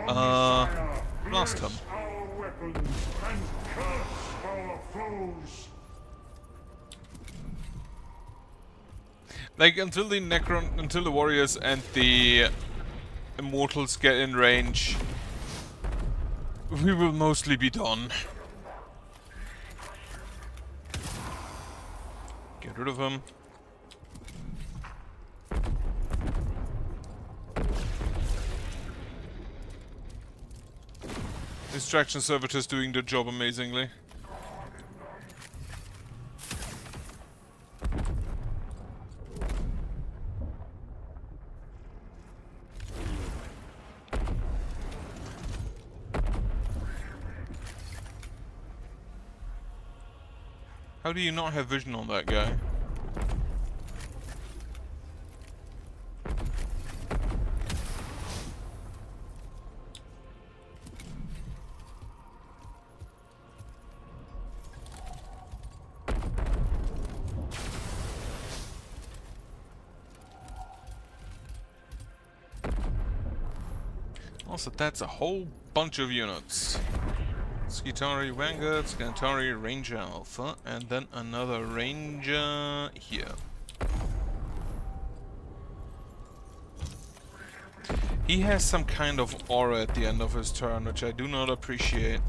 Blast him. Our weapons and curse our foes. Like, until the warriors and the immortals get in range, we will mostly be done. Get rid of him. Distraction servitors doing their job amazingly. How do you not have vision on that guy? Also, that's a whole bunch of units. Skitari Vanguard, Skitari Ranger Alpha, and then another Ranger here. He has some kind of aura at the end of his turn, which I do not appreciate.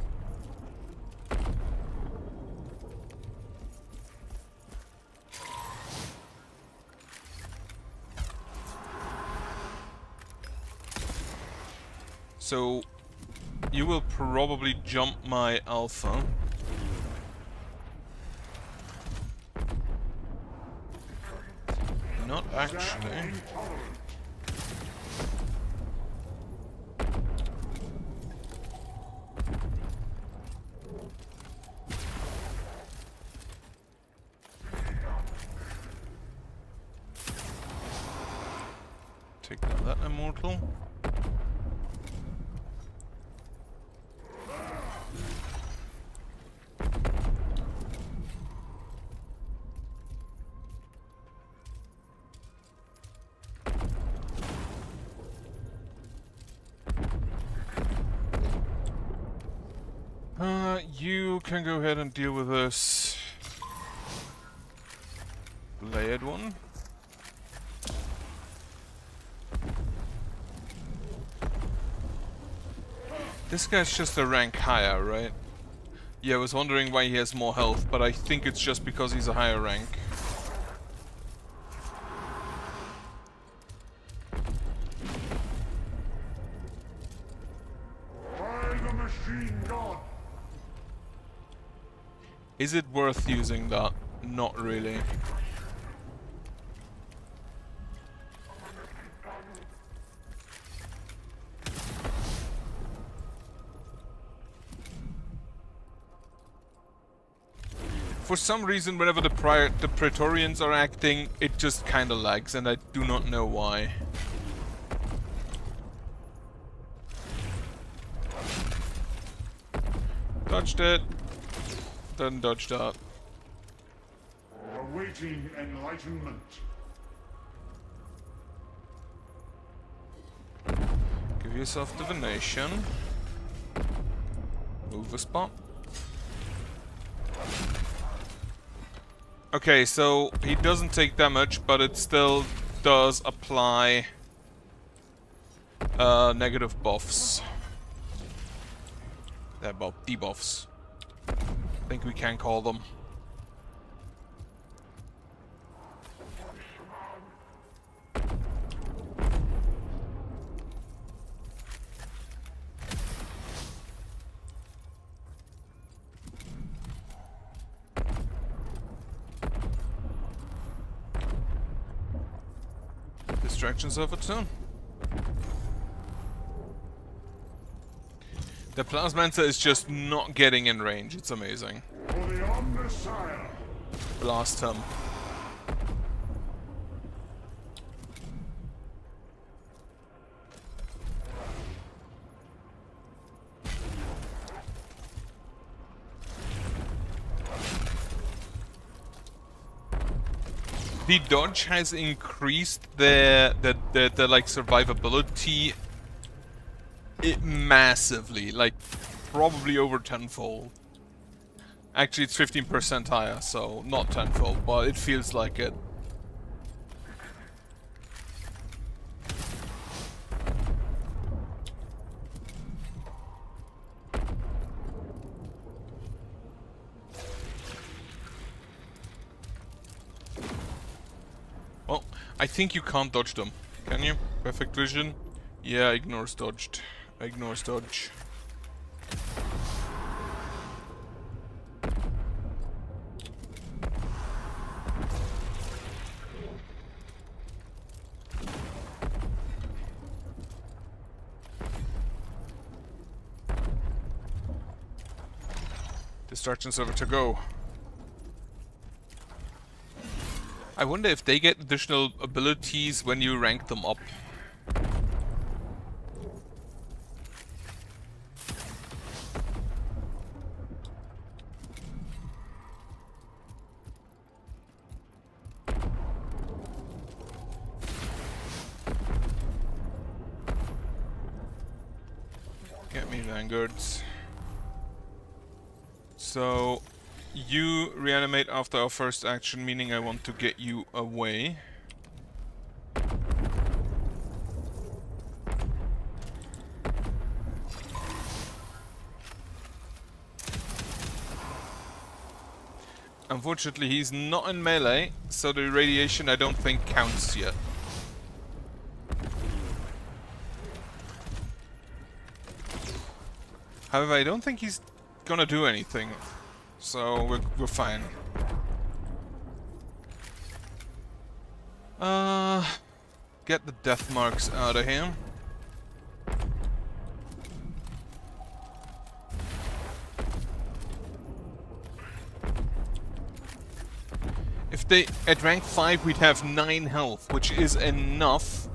So, you will probably jump my alpha. Not actually. Take down that immortal. You can go ahead and deal with this layered one. This guy's just a rank higher, right? Yeah, I was wondering why he has more health, but I think it's just because he's a higher rank. By the machine god. Is it worth using that? Not really. For some reason, whenever the Praetorians are acting, it just kinda lags, and I do not know why. Dodged it. Then dodged that. Awaiting enlightenment. Give yourself divination. Move a spot. Okay, so he doesn't take damage, but it still does apply negative buffs. Well, debuffs. I think we can call them. Distractions of its own. The Plasmancer is just not getting in range. It's amazing. For the Omnissiah. Blast him. The dodge has increased the like survivability it massively, like probably over tenfold. Actually, it's 15% higher, so not tenfold, but it feels like it. Well, I think you can't dodge them, can you? Perfect vision? Yeah, ignores dodged. Ignores dodge. Destruction server to go. I wonder if they get additional abilities when you rank them up. Get me vanguards. So, you reanimate after our first action, meaning I want to get you away. Unfortunately, he's not in melee, so the radiation I don't think counts yet. However, I don't think he's gonna do anything, so we're fine. Get the death marks out of here. If they at rank 5 we'd have 9 health, which is enough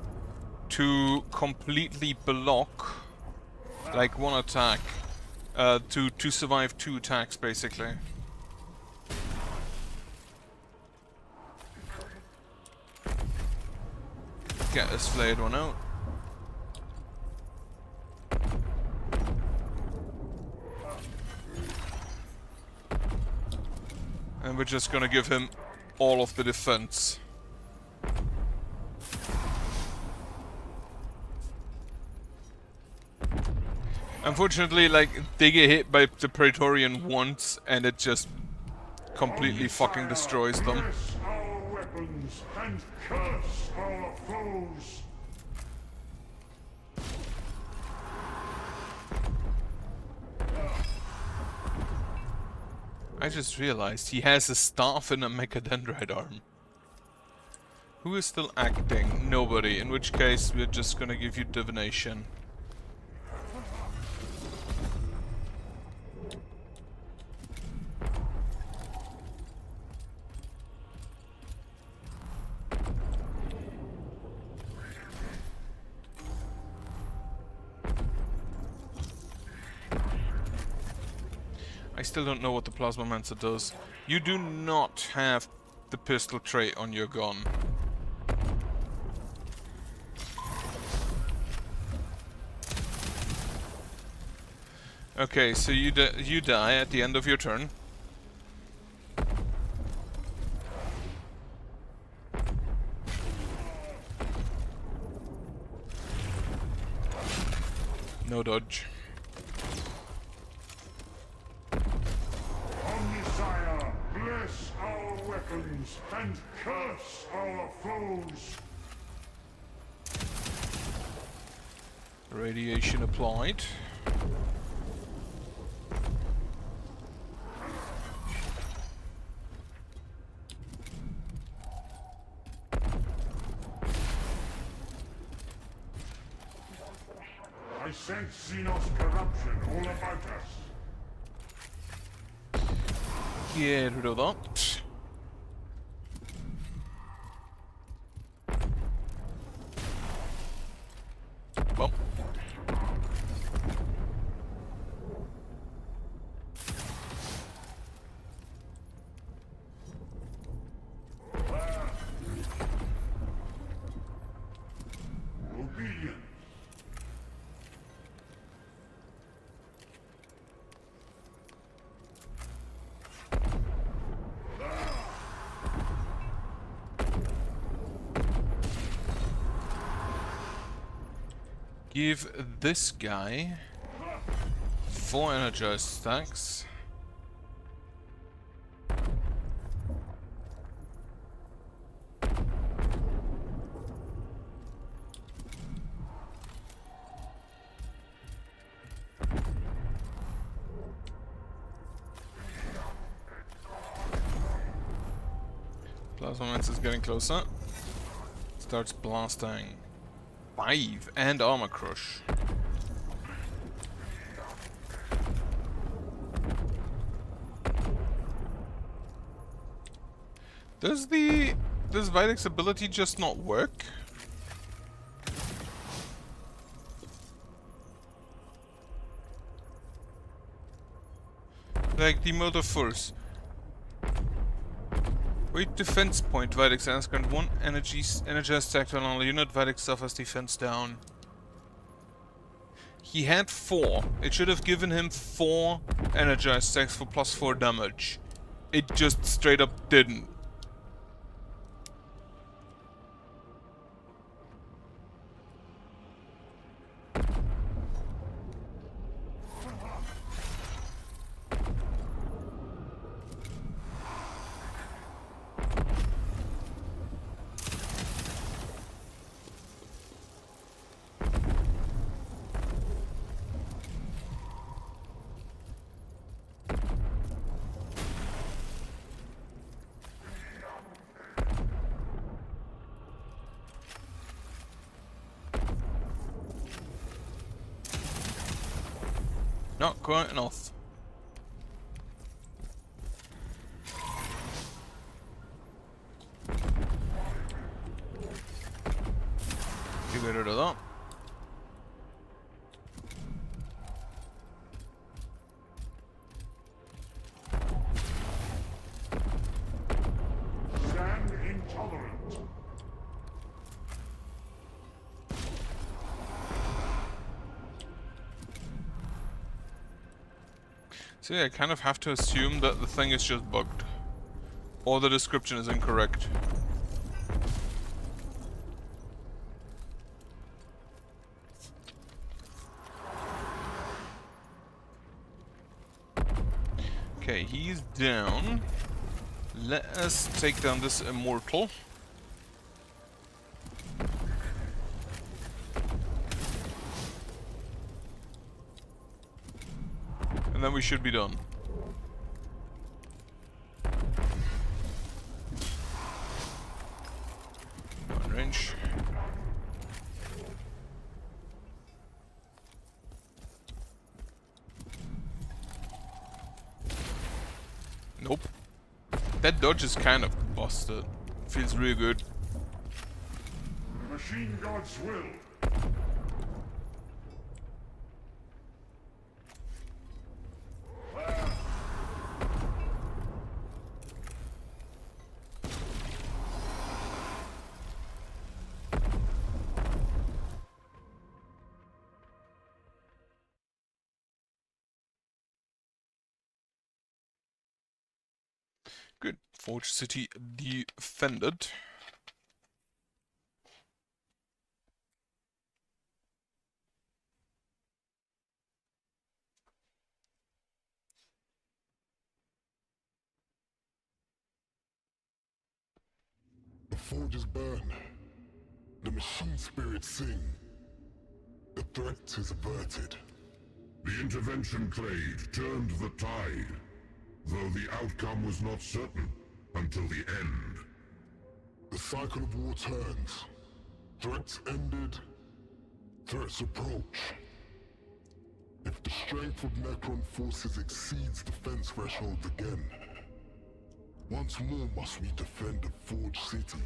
to completely block like one attack. To survive 2 attacks basically. Get this flayed one out. And we're just gonna give him all of the defense. Unfortunately, like, they get hit by the Praetorian once and it just completely fucking destroys them. Bless our weapons and curse our foes. I just realized he has a staff and a mechadendrite arm. Who is still acting? Nobody, in which case we're just gonna give you divination. I still don't know what the Plasmamancer does. You do not have the pistol trait on your gun. Okay, so you die at the end of your turn. No dodge. Omnisire, bless our weapons and curse our foes. Radiation applied. I sense Xenos corruption all about us. Get rid of that. Well. Obedience. Give this guy 4 energized stacks. Plasma Mance is getting closer. Starts blasting. 5 and Armor Crush. Does Videk's ability just not work? Like the Mode of Force. Wait, defense point. Videk's has grant 1 energized stack to another unit. Videk suffers defense down. He had 4. It should have given him 4 energized stacks for +4 damage. It just straight up didn't. Not quite enough. Get rid of that. Stand intolerant. See, I kind of have to assume that the thing is just bugged. Or the description is incorrect. Okay, he's down. Let us take down this immortal. And then we should be done. One range. Nope. That dodge is kind of busted. Feels really good. The machine god's will. Good. Forge City defended. The forges burn. The machine spirits sing. The threat is averted. The intervention clade turned the tide, though the outcome was not certain until the end. The cycle of war turns. Threats ended. Threats approach. If the strength of Necron forces exceeds defense thresholds again, once more must we defend the Forge City.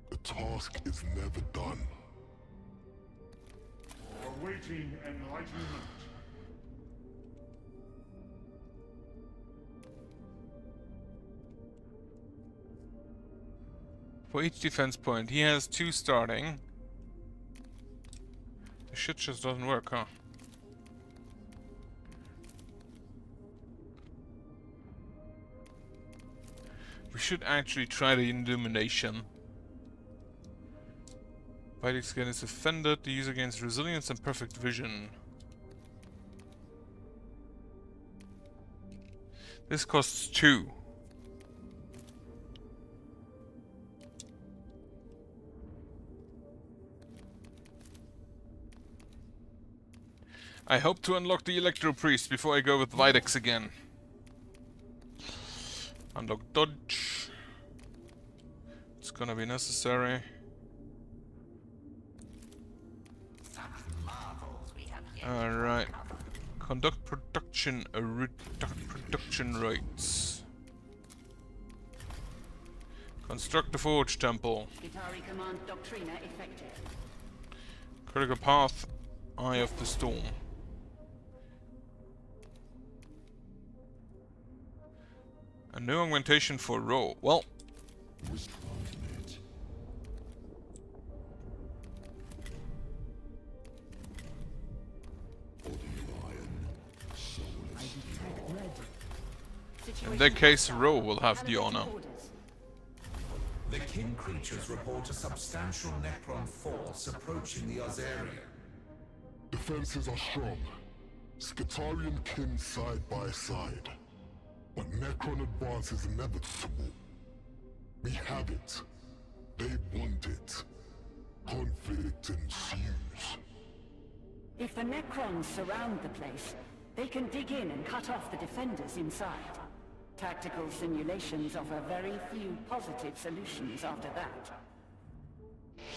The task is never done. Awaiting enlightenment. For each defense point, he has 2 starting. The shit just doesn't work, huh? We should actually try the illumination. Fighting skin is offended. The user gains resilience and perfect vision. This costs 2. I hope to unlock the Electro Priest before I go with Videx again. Unlock dodge. It's gonna be necessary. Alright. Conduct production production rates. Construct the Forge Temple. Skitarii command Doctrina effective. Critical path, Eye of the Storm. A new augmentation for Row. Well, in that case, Row will have the honor. The kin creatures report a substantial Necron force approaching the Ozarian. Defenses are strong. Skitari and kin side by side. But Necron advance is inevitable. We have it. They want it. Conflict ensues. If the Necrons surround the place, they can dig in and cut off the defenders inside. Tactical simulations offer very few positive solutions after that.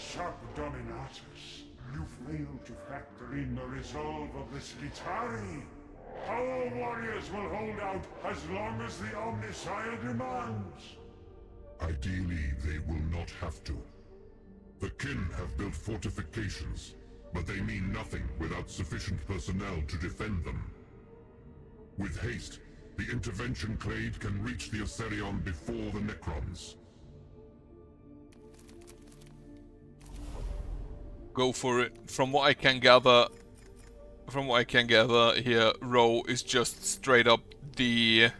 Subdominatus, you failed to factor in the resolve of the Skitari. Our warriors will hold out as long as the Omnissiah demands. Ideally, they will not have to. The kin have built fortifications, but they mean nothing without sufficient personnel to defend them. With haste, the intervention clade can reach the Oserion before the Necrons. Go for it. From what I can gather here, Row is just straight up the...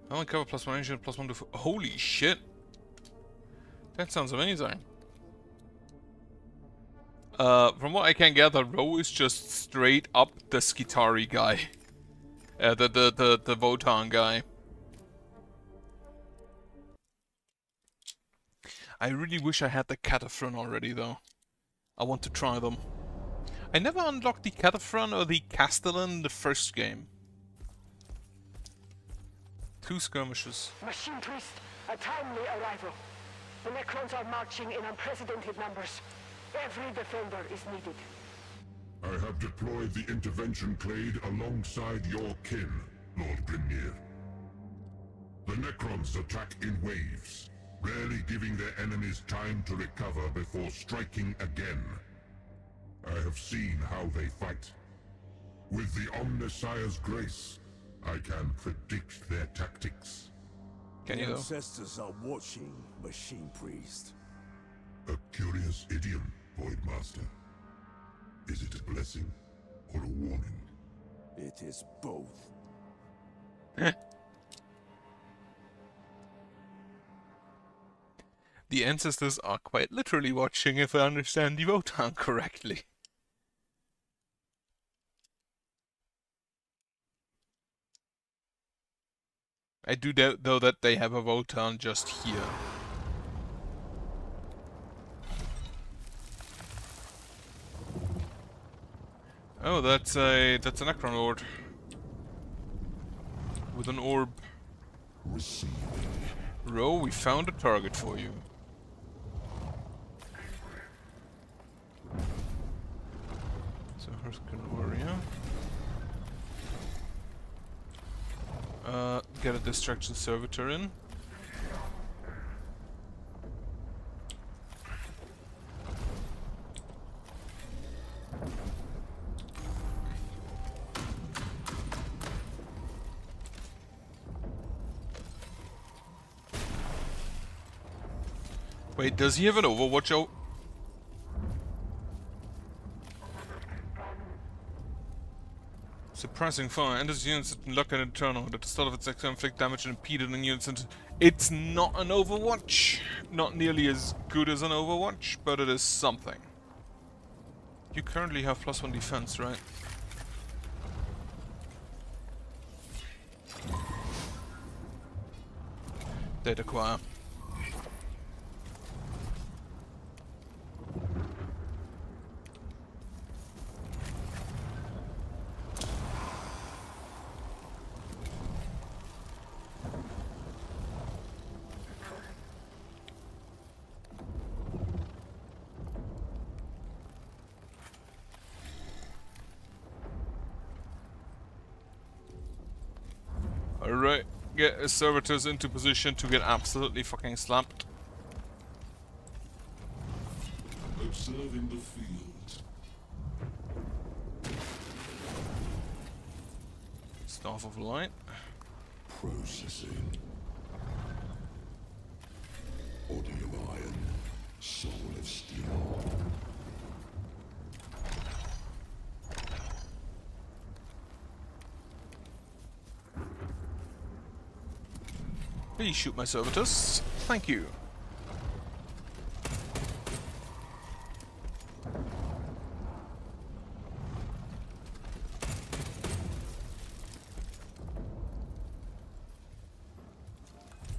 Only cover +1 engine, +1 to... Holy shit! That sounds amazing. From what I can gather, Row is just straight up the Skitari guy. The Votann guy. I really wish I had the Cataphron already, though. I want to try them. I never unlocked the Cataphron or the Castellan in the first game. 2 skirmishes. Machine Priest, a timely arrival. The Necrons are marching in unprecedented numbers. Every defender is needed. I have deployed the intervention clade alongside your kin, Lord Grimnir. The Necrons attack in waves, rarely giving their enemies time to recover before striking again. I have seen how they fight. With the Omnissiah's grace, I can predict their tactics. Can you The though? ancestors are watching, Machine Priest. A curious idiom, Voidmaster. Is it a blessing or a warning? It is both. The ancestors are quite literally watching, if I understand the Votann correctly. I do doubt, though, that they have a Votann just here. Oh, that's a Necron Lord. With an orb. Ro, we found a target for you. So Hurricane Warrior. Get a Distraction Servitor in. Wait, does he have an Overwatch out? Suppressing fire enters units that lock in a turnout at the start of its action, inflict damage and impede it in units. And it's not an Overwatch. Not nearly as good as an Overwatch, but it is something. You currently have +1 defense, right? Data acquire. Alright, get servitors into position to get absolutely fucking slapped. Observing the field. Staff of Light. Processing. Body of iron. Soul of steel. Please shoot my servitors. Thank you.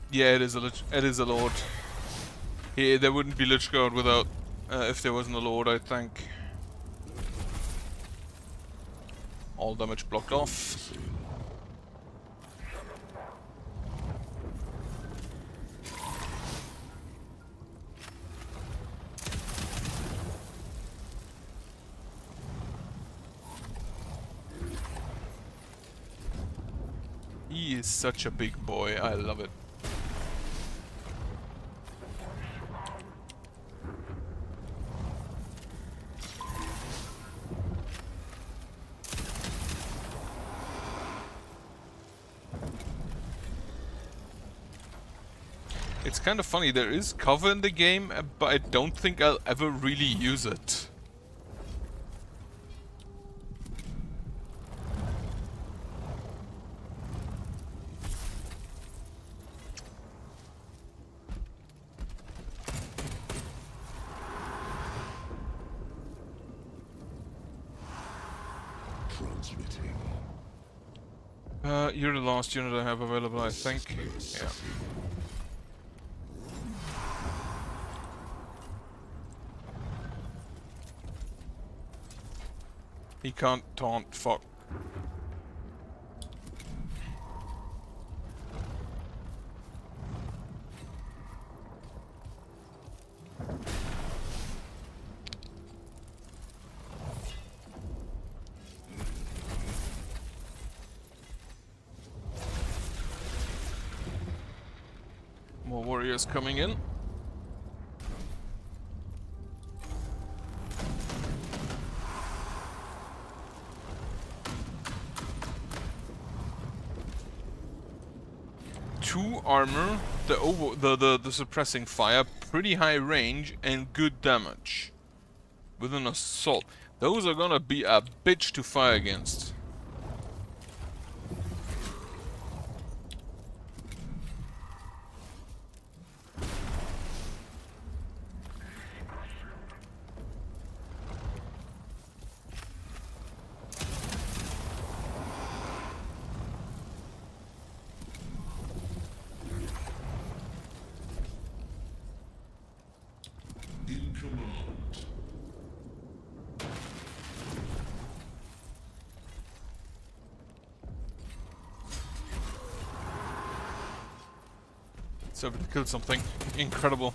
Yeah, it is a lord. Yeah, there wouldn't be Lich Guard without if there wasn't a lord, I think. All damage blocked off. He is such a big boy, I love it. It's kind of funny, there is cover in the game, but I don't think I'll ever really use it. Transmitting. You're the last unit I have available, I think. Yeah. He can't taunt, fuck. More warriors coming in. Two armor, the suppressing fire, pretty high range and good damage. With an assault. Those are gonna be a bitch to fight against. In command. So we killed something incredible.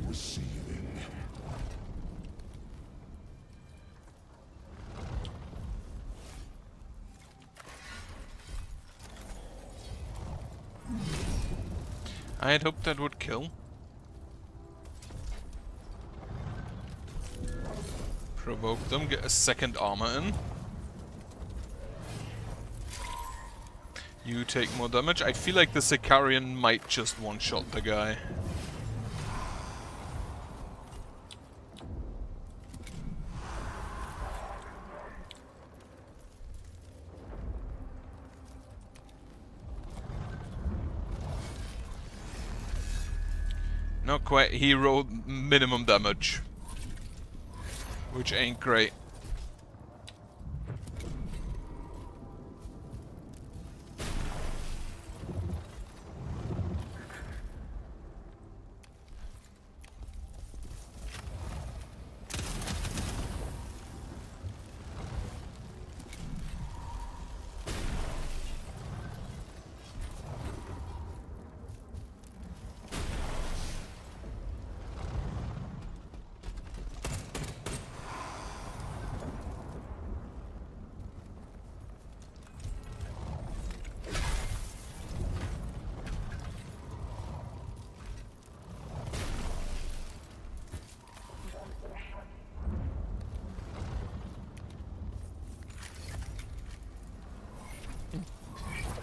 Receiving. I had hoped that would kill. Provoke them, get a second armor in. You take more damage. I feel like the Sicarian might just one-shot the guy. Not quite. He rolled minimum damage, which ain't great.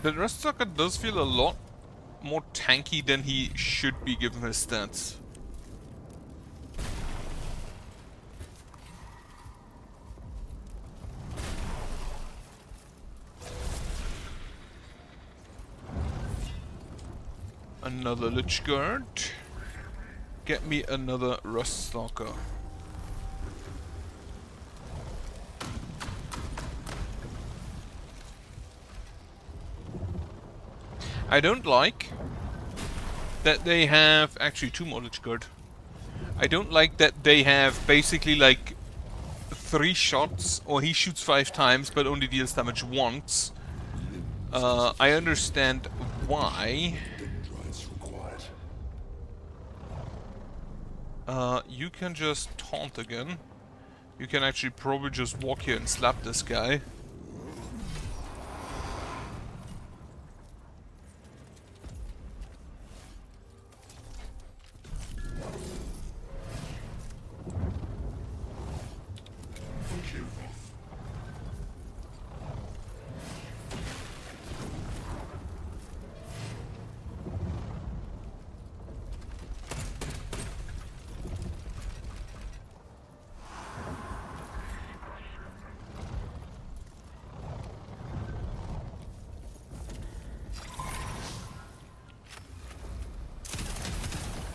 The Rustsucker does feel a lot more tanky than he should be given his stats. Another Lich Guard. Get me another Ruststalker. I don't like that they have actually 2 more Lich Guard. I don't like that they have basically like 3 shots, or he shoots 5 times but only deals damage once. I understand why. You can just taunt again. You can actually probably just walk here and slap this guy.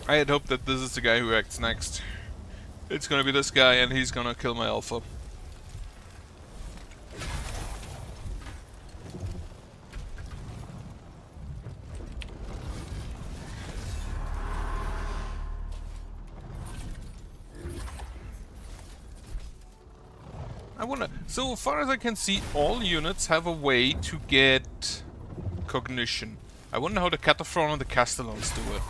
I had hoped that this is the guy who acts next. It's gonna be this guy and he's gonna kill my alpha. I wanna... So far as I can see, all units have a way to get cognition. I wonder how the Cataphron and the Castellans do it.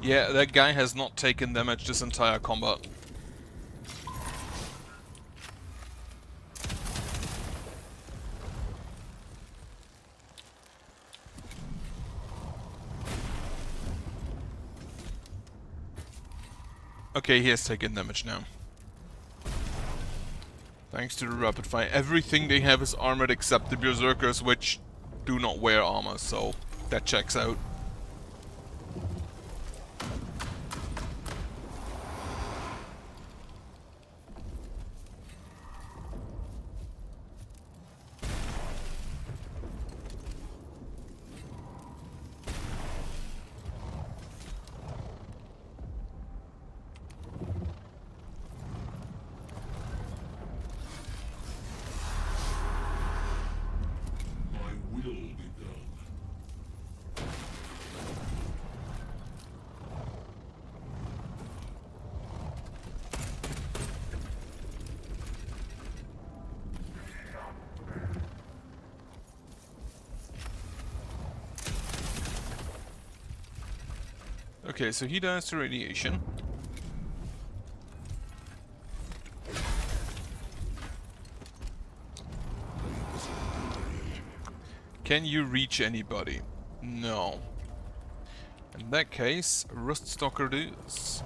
Yeah, that guy has not taken damage this entire combat. Okay, he has taken damage now. Thanks to the rapid fire. Everything they have is armored except the Berserkers, which do not wear armor, so that checks out. Okay, so he dies to radiation. Can you reach anybody? No. In that case, Ruststalker does.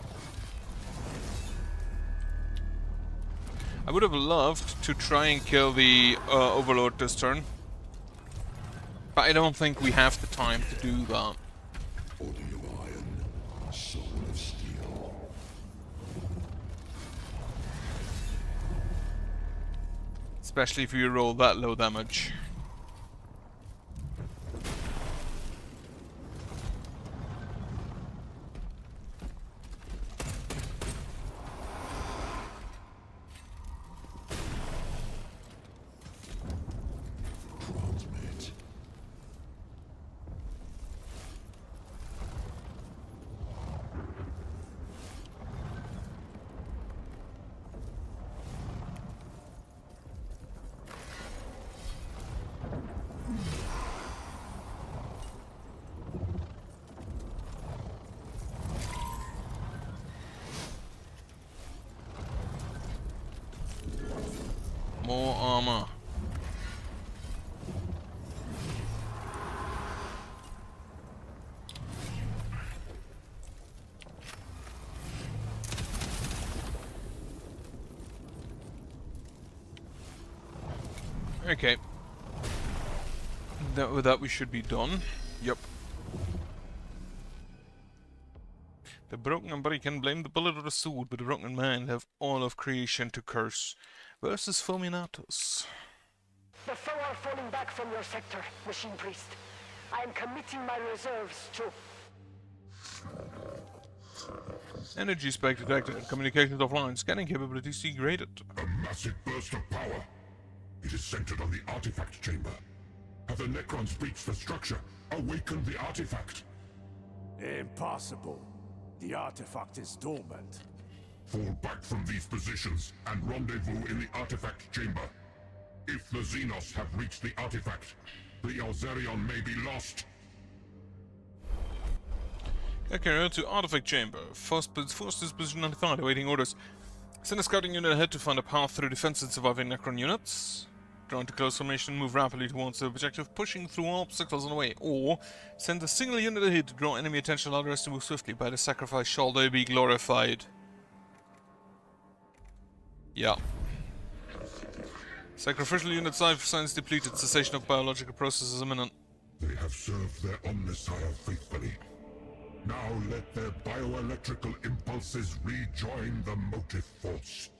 I would have loved to try and kill the Overlord this turn. But I don't think we have the time to do that. Body of iron, soul of steel. Especially if you roll that low damage. Transmit. More armor. Okay. With that we should be done. Yep. The broken body can blame the bullet or the sword, but the broken mind have all of creation to curse. Versus Fulminatus. The foe are falling back from your sector, Machine Priest. I am committing my reserves to... Energy spike detected. Communications offline. Scanning capabilities degraded. A massive burst of power. It is centered on the artifact chamber. Have the Necrons breached the structure? Awakened the artifact? Impossible. The artifact is dormant. Fall back from these positions and rendezvous in the artifact chamber. If the Xenos have reached the artifact, the Elzerion may be lost. Okay, to artifact chamber. Forces position 95, awaiting orders. Send a scouting unit ahead to find a path through defense and surviving Necron units. Draw into close formation, move rapidly towards the objective, pushing through all obstacles on the way. Or send a single unit ahead to draw enemy attention, allow the rest to move swiftly. By the sacrifice shall they be glorified. Yeah. Sacrificial unit science depleted. Cessation of biological processes imminent. They have served their Omnissiah faithfully. Now let their bioelectrical impulses rejoin the motive force.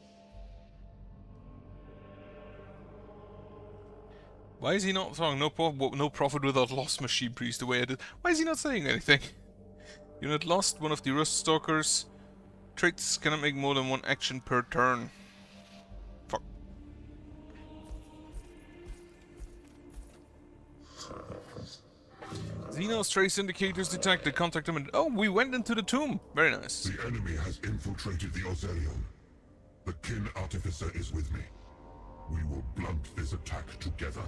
Why is he not throwing no profit without loss, Machine Priest, the way I did? Why is he not saying anything? Unit lost, one of the Ruststalkers. Traits cannot make more than one action per turn. Fuck. Xenos trace indicators detected. Contact them. Oh, we went into the tomb. Very nice. The enemy has infiltrated the Ozerion. The Kin Artificer is with me. We will blunt this attack together.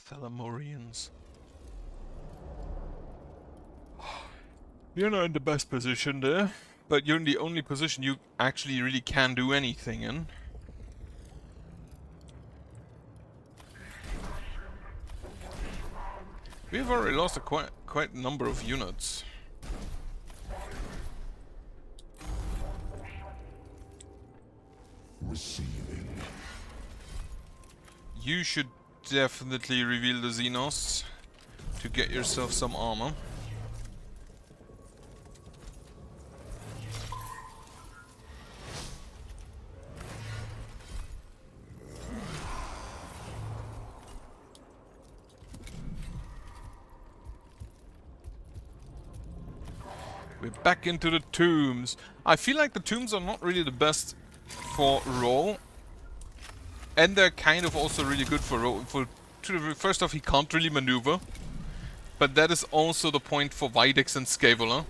Cathalamorians. You're not in the best position there, but you're in the only position you actually really can do anything in. We've already lost a quite number of units. Receiving. You should definitely reveal the Xenos to get yourself some armor. We're back into the tombs. I feel like the tombs are not really the best for roll. And they're kind of also really good for roll. First off, he can't really maneuver. But that is also the point for Videx and Scaevola.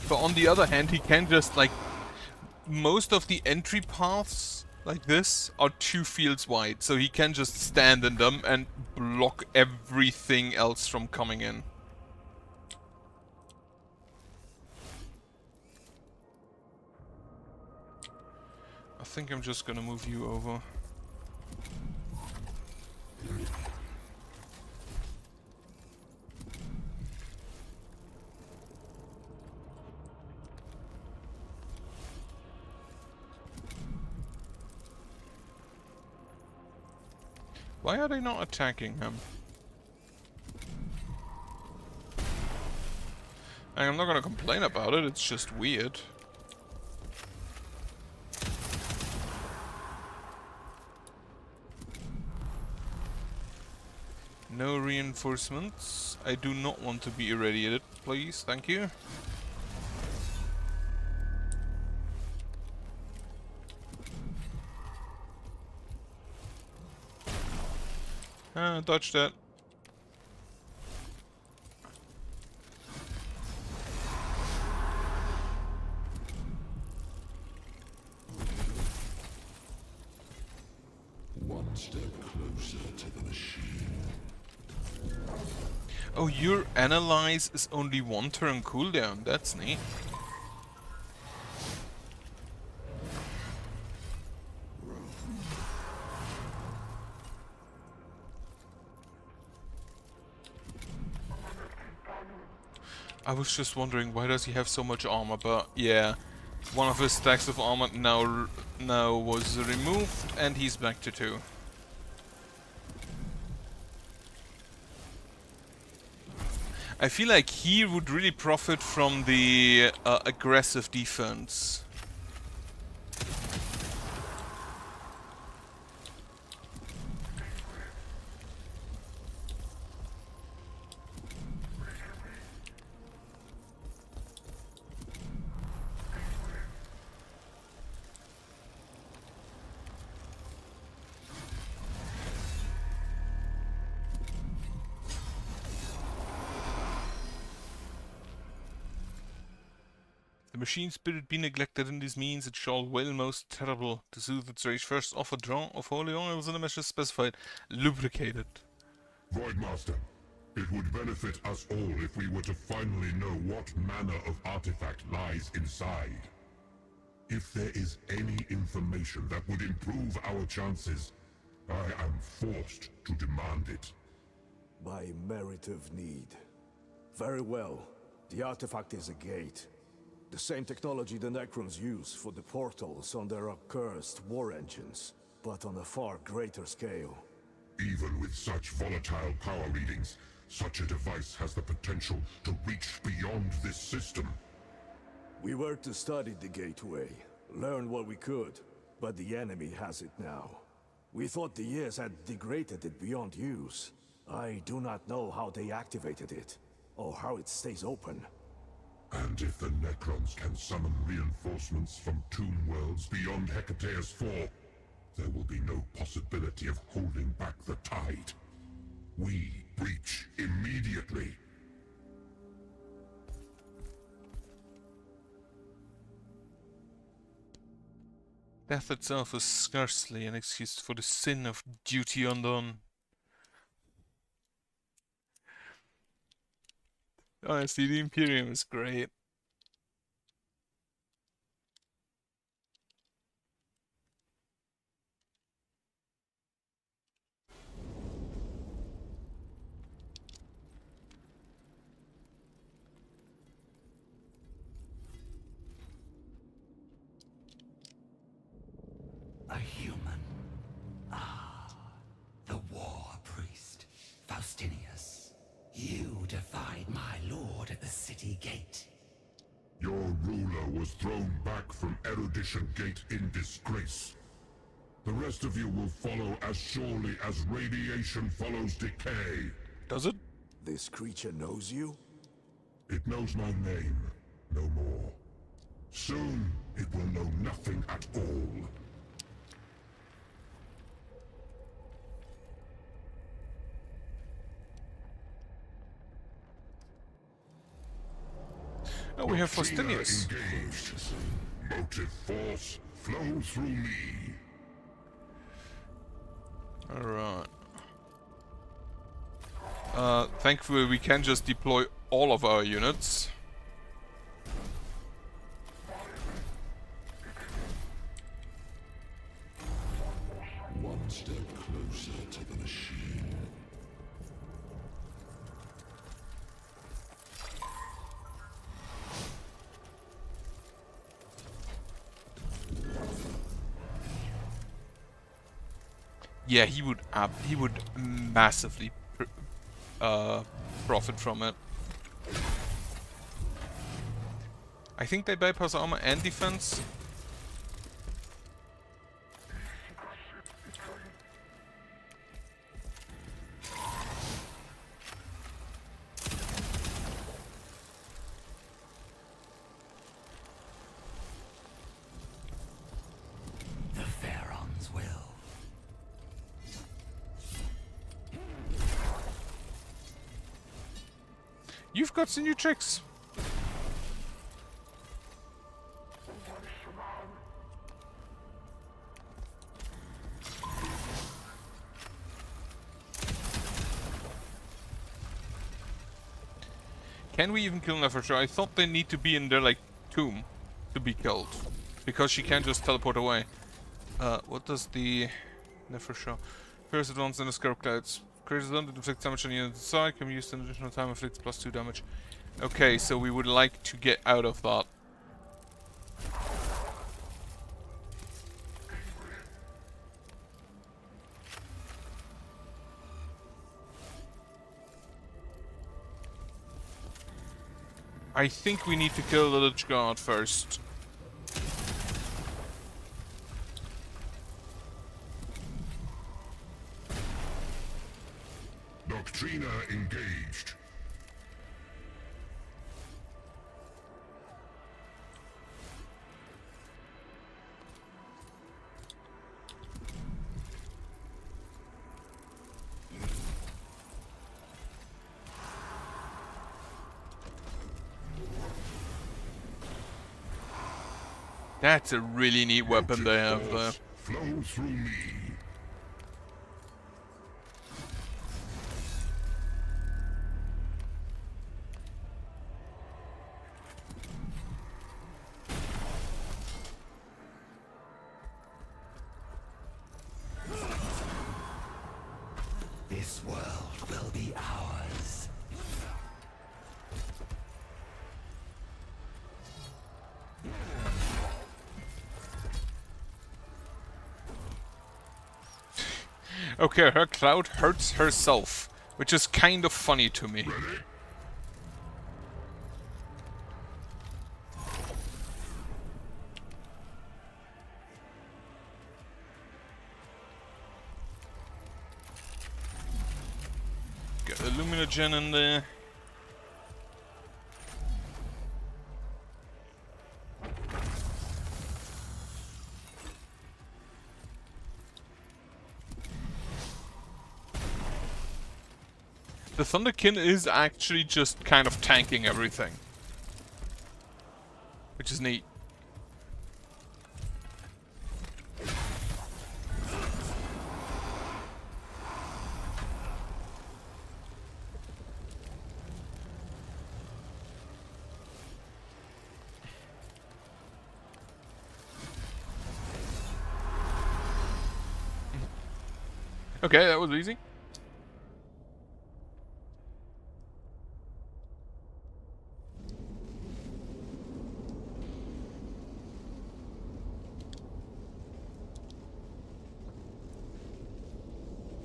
But on the other hand, he can just, like, most of the entry paths like this are 2 fields wide, so he can just stand in them and block everything else from coming in. I think I'm just gonna move you over. Why are they not attacking him? I'm not gonna complain about it, it's just weird. No reinforcements. I do not want to be irradiated, please, thank you. Dodge that. One step closer to the machine. Oh, your analyze is only 1 turn cooldown. That's neat. I was just wondering, why does he have so much armor? But yeah, one of his stacks of armor now was removed, and he's back to 2. I feel like he would really profit from the aggressive defense. The machine spirit be neglected in these means, it shall wail most terrible. To soothe its rage, first off a draw of holy oils in the measure specified. Lubricated. Voidmaster, it would benefit us all if we were to finally know what manner of artifact lies inside. If there is any information that would improve our chances, I am forced to demand it. By merit of need. Very well. The artifact is a gate. The same technology the Necrons use for the portals on their accursed war engines, but on a far greater scale. Even with such volatile power readings, such a device has the potential to reach beyond this system. We were to study the gateway, learn what we could, but the enemy has it now. We thought the years had degraded it beyond use. I do not know how they activated it, or how it stays open. And if the Necrons can summon reinforcements from tomb worlds beyond Hecateus 4, there will be no possibility of holding back the tide. We breach immediately. Death itself is scarcely an excuse for the sin of duty undone. Honestly, the Imperium is great. A human. Ah, the war priest, Faustinius. You defied my lord at the city gate. Your ruler was thrown back from Erudition Gate in disgrace. The rest of you will follow as surely as radiation follows decay. Does it? This creature knows you? It knows my name, no more. Soon, it will know nothing at all. we have Doctrina Faustinius. engaged. Motive force flow through me. Alright. Thankfully we can just deploy all of our units. One step closer to the machine. Yeah, he would massively profit from it. I think they bypass armor and defense. The Pharaons will. You've got some new tricks. Can we even kill Nefersha? I thought they need to be in their, like, tomb to be killed. Because she can't just teleport away. What does the Nefersha? First advance in the Scarab Clouds. Creates them to inflict damage on units inside. Can be used an additional time, inflicts +2 damage. Okay, so we would like to get out of that. I think we need to kill the Lich Guard first. Doctrina engaged. That's a really neat weapon they have there. Flow through me. This world will be ours. Okay, her cloud hurts herself, which is kind of funny to me. Ready? Got a Luminogen in there. The Thunderkin is actually just kind of tanking everything. Which is neat. Okay, that was easy.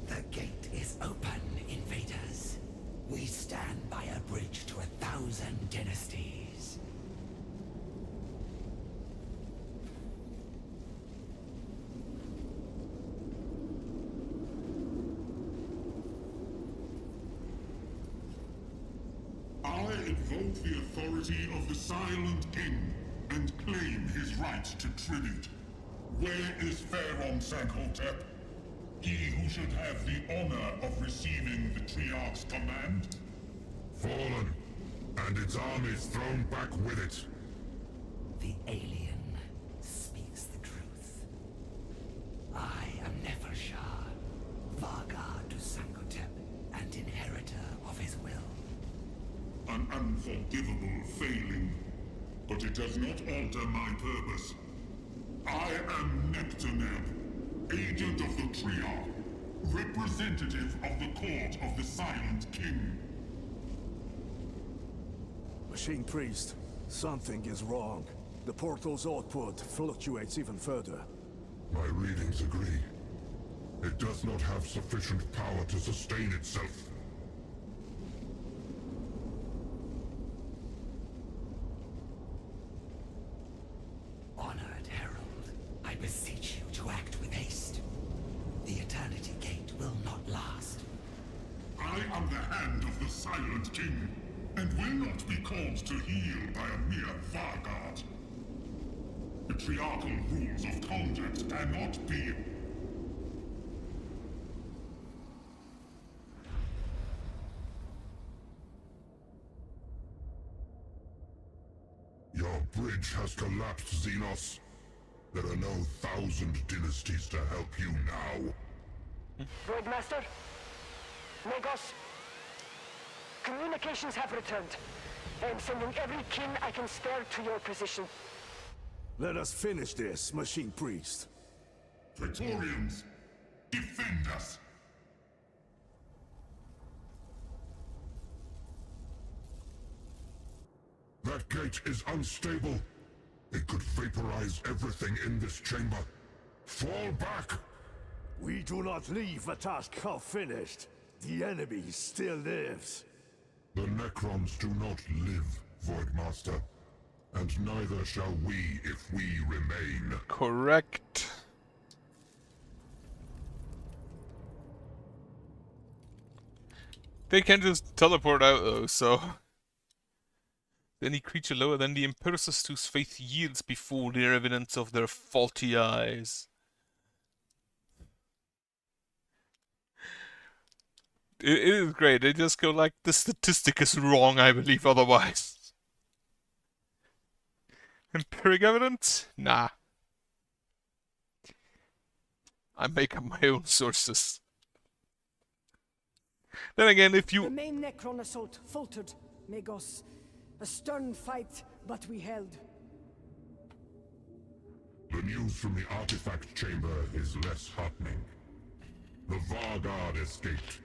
The gate is open, invaders. We stand by a bridge to 1,000 dynasties. I invoke the authority of the Silent King and claim his right to tribute. Where is Pharaon Saghotep? He who should have the honor of receiving the Triarch's command? Fallen. and its armies thrown back with it. The alien speaks the truth. I am Nefershah, Vargar to Sankotep, and inheritor of his will. An unforgivable failing, but it does not alter my purpose. I am Nectaneb, agent of the Triarch, representative of the court of the Silent King. Machine Priest, something is wrong. The portal's output fluctuates even further. My readings agree. It does not have sufficient power to sustain itself. Honored Herald, I beseech you to act with haste. The Eternity Gate will not last. I am the hand of the Silent King, and will not be called to heel by a mere Vargard. The Triarchal rules of conduct cannot be... Your bridge has collapsed, Xenos. There are no 1,000 dynasties to help you now. Voidmaster? Magos? Communications have returned. I am sending every kin I can spare to your position. Let us finish this, Machine Priest. Praetorians, defend us! That gate is unstable. It could vaporize everything in this chamber. Fall back! We do not leave a task half finished. The enemy still lives. The Necrons do not live, Voidmaster. And neither shall we if we remain. Correct. They can just teleport out though, so... Any creature lower than the Empiricist whose faith yields before the evidence of their faulty eyes. It is great, they just go like, the statistic is wrong, I believe otherwise. Empiric evidence? Nah. I make up my own sources. Then again, if you... The main Necron assault faltered, Magos. A stern fight, but we held. The news from the artifact chamber is less heartening. The Vargard escaped,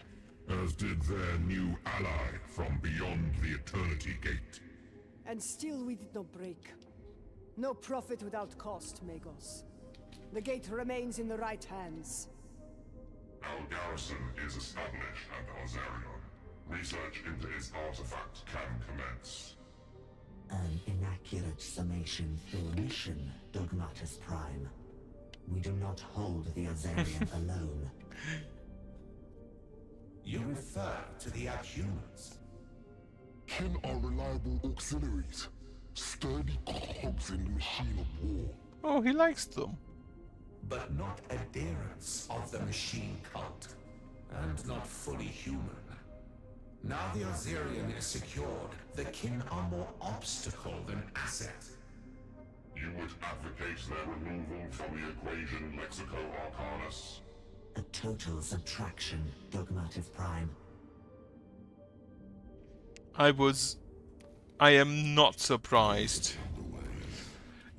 as did their new ally from beyond the Eternity Gate. And still we did not break. No profit without cost, Magos. The gate remains in the right hands. Our garrison is established at Ozarion. Research into its artifact can commence. An inaccurate summation through omission, Dogmatus Prime. We do not hold the Ozarian alone. You refer to the Abhumans. Kin are reliable auxiliaries, sturdy cogs in the machine of war. Oh, he likes them. But not adherents of the machine cult, and not fully human. Now the Ozarian is secured, the kin are more obstacle than asset. You would advocate their removal from the equation Lexico Arcanus? A total subtraction, Dogmatus Prime. I am not surprised.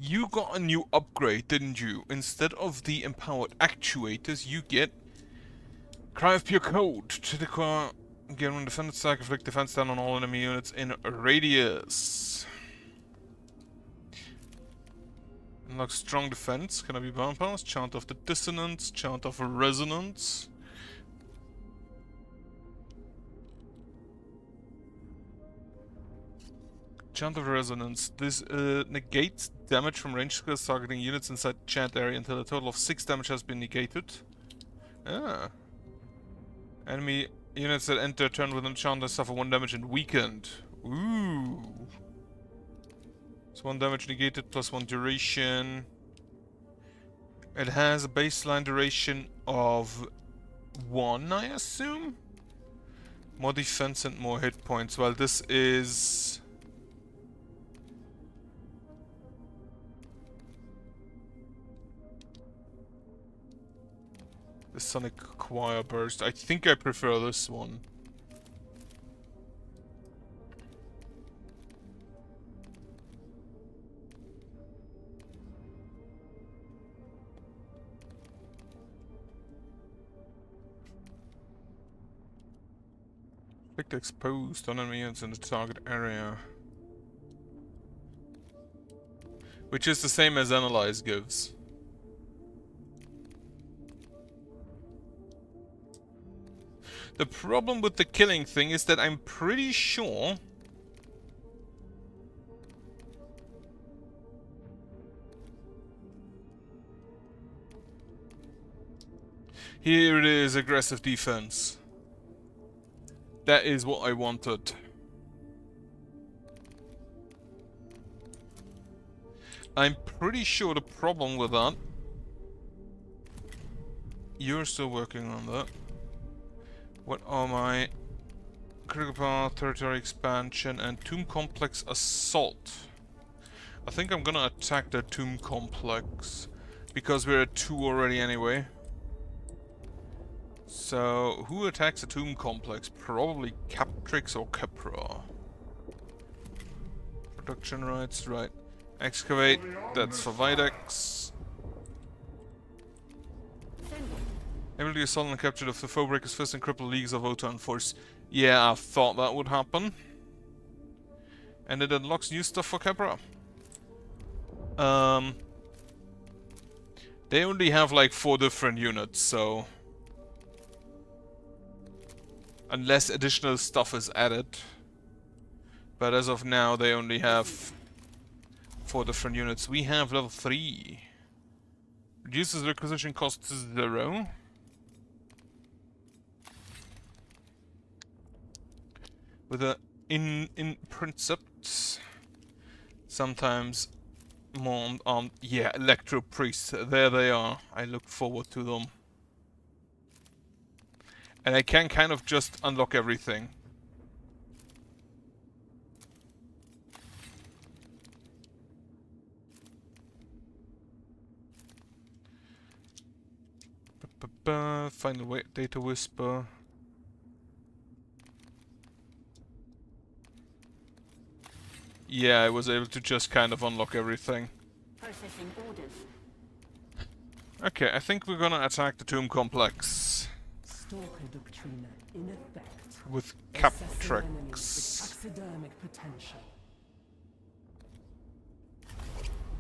You got a new upgrade, didn't you? Instead of the empowered actuators, you get Cry of Pure Code to declare again when defended stack, inflict defense down on all enemy units in a radius. Unlock strong defense. Can I be bound pass? Chant of the dissonance, chant of resonance. Chant of Resonance. This negates damage from ranged skills targeting units inside the chant area until a total of 6 damage has been negated. Ah. Enemy units that enter turn within chant suffer 1 damage and weakened. Ooh. It's 1 damage negated plus 1 duration. It has a baseline duration of 1, I assume? More defense and more hit points. Well, this is... the Sonic Choir Burst. I think I prefer this one. Inflict exposed on enemies in the target area. Which is the same as Analyze gives. The problem with the killing thing is that I'm pretty sure here it is, aggressive defense. That is what I wanted. I'm pretty sure the problem with that... You're still working on that. What are my... critical power, territory expansion, and tomb complex assault? I think I'm gonna attack the tomb complex. Because we're at 2 already anyway. So, who attacks the tomb complex? Probably Captrix or Capra. Production rights, right. Excavate, that's for Videx. Ability assault and capture of the Foebreaker's Fist and cripple leagues of Votann force. Yeah, I thought that would happen. And it unlocks new stuff for Capra. They only have like 4 different units, so... unless additional stuff is added. But as of now, they only have 4 different units. We have level 3. Reduces requisition cost to 0. With a in Princeps. Sometimes more on yeah, Electro Priests. There they are. I look forward to them. And I can kind of just unlock everything. Find the way data whisper. Yeah, I was able to just kind of unlock everything. Processing orders. Okay, I think we're gonna attack the tomb complex. Stalker Doctrina in effect. With Assessing enemies with Captrix. taxidermic potential.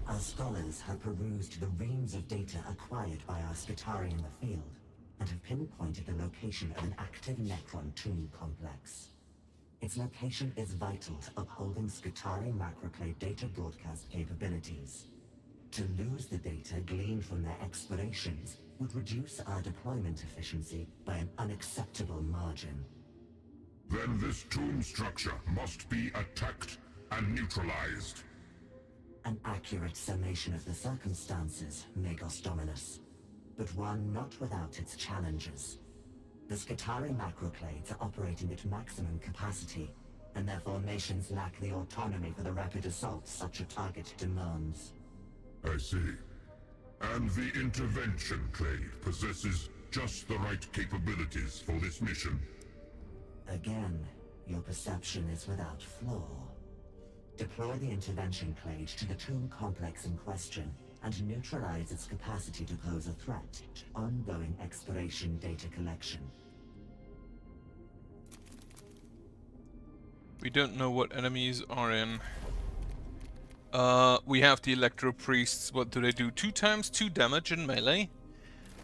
Our scholars have perused the reams of data acquired by our Skitari in the field, and have pinpointed the location of an active Necron tomb complex. Its location is vital to upholding Skitari macroclave data broadcast capabilities. To lose the data gleaned from their explorations would reduce our deployment efficiency by an unacceptable margin. Then this tomb structure must be attacked and neutralized. An accurate summation of the circumstances, Magos Dominus, but one not without its challenges. The Skitari macroclades are operating at maximum capacity, and their formations lack the autonomy for the rapid assault such a target demands. I see. And the intervention clade possesses just the right capabilities for this mission. Again, your perception is without flaw. Deploy the intervention clade to the tomb complex in question, and neutralize its capacity to pose a threat to ongoing exploration data collection. We don't know what enemies are in. We have the Electro Priests. What do they do? 2 times 2 damage in melee.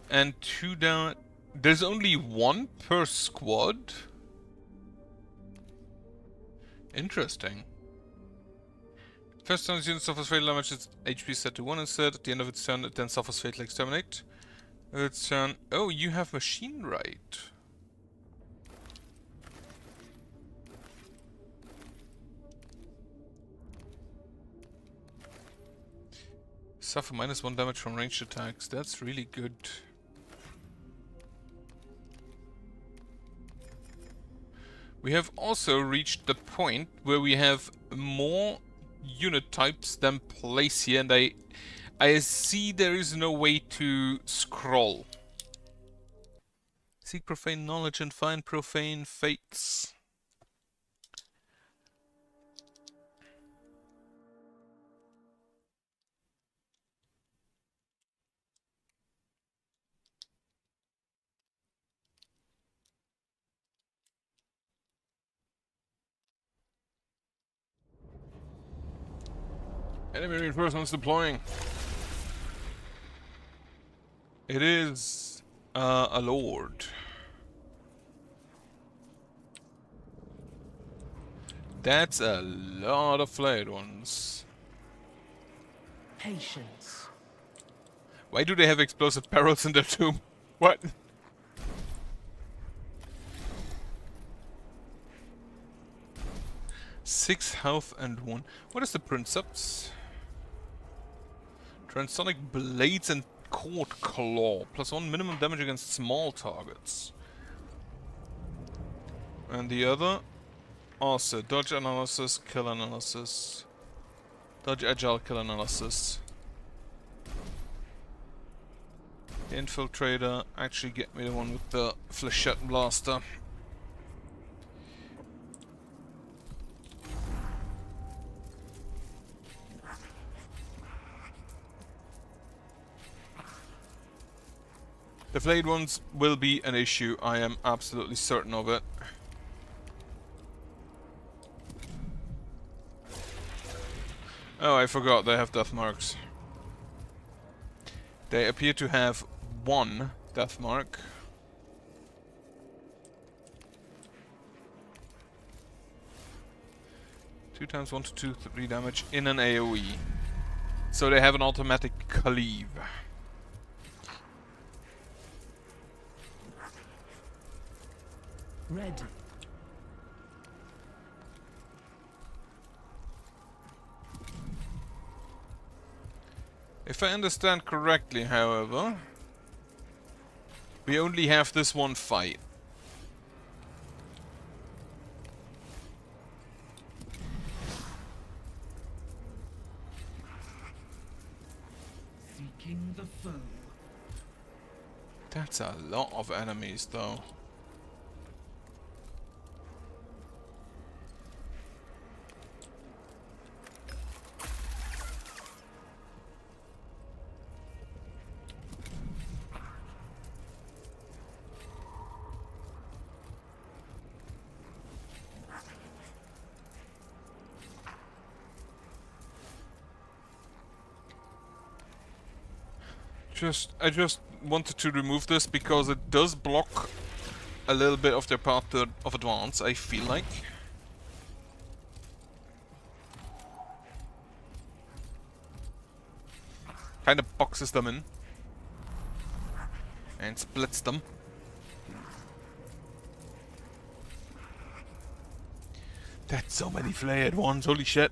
And 2 down. There's only 1 per squad? Interesting. First time the unit suffers fatal damage, its HP is set to 1 instead. At the end of its turn, it then suffers fatal exterminate. Its turn. Oh, you have machine right. Suffer -1 damage from ranged attacks. That's really good. We have also reached the point where we have more unit types than place here, and I see there is no way to scroll. Seek profane knowledge and find profane fates. Enemy reinforcements deploying. It is a lord. That's a lot of flayed ones. Patience. Why do they have explosive barrels in their tomb? What? Six health and one. What is the Princeps? Transonic blades and cord claw. +1 minimum damage against small targets. And the other? Also, dodge analysis, kill analysis. Dodge agile, kill analysis. The infiltrator, actually get me the one with the flechette blaster. The flayed ones will be an issue, I am absolutely certain of it. Oh, I forgot, they have death marks. They appear to have one death mark. Two times 1 to 2, 3 damage in an AoE. So they have an automatic cleave. Ready. If I understand correctly, however, we only have this one fight. Seeking the foe. That's a lot of enemies, though. I just wanted to remove this because it does block a little bit of their path of advance, I feel like. Kind of boxes them in. And splits them. That's so many flayed ones, holy shit.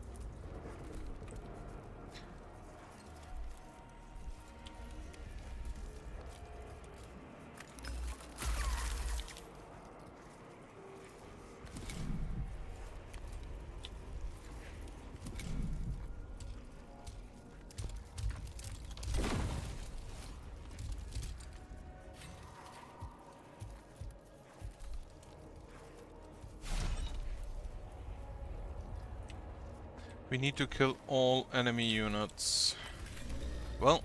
We need to kill all enemy units. Well.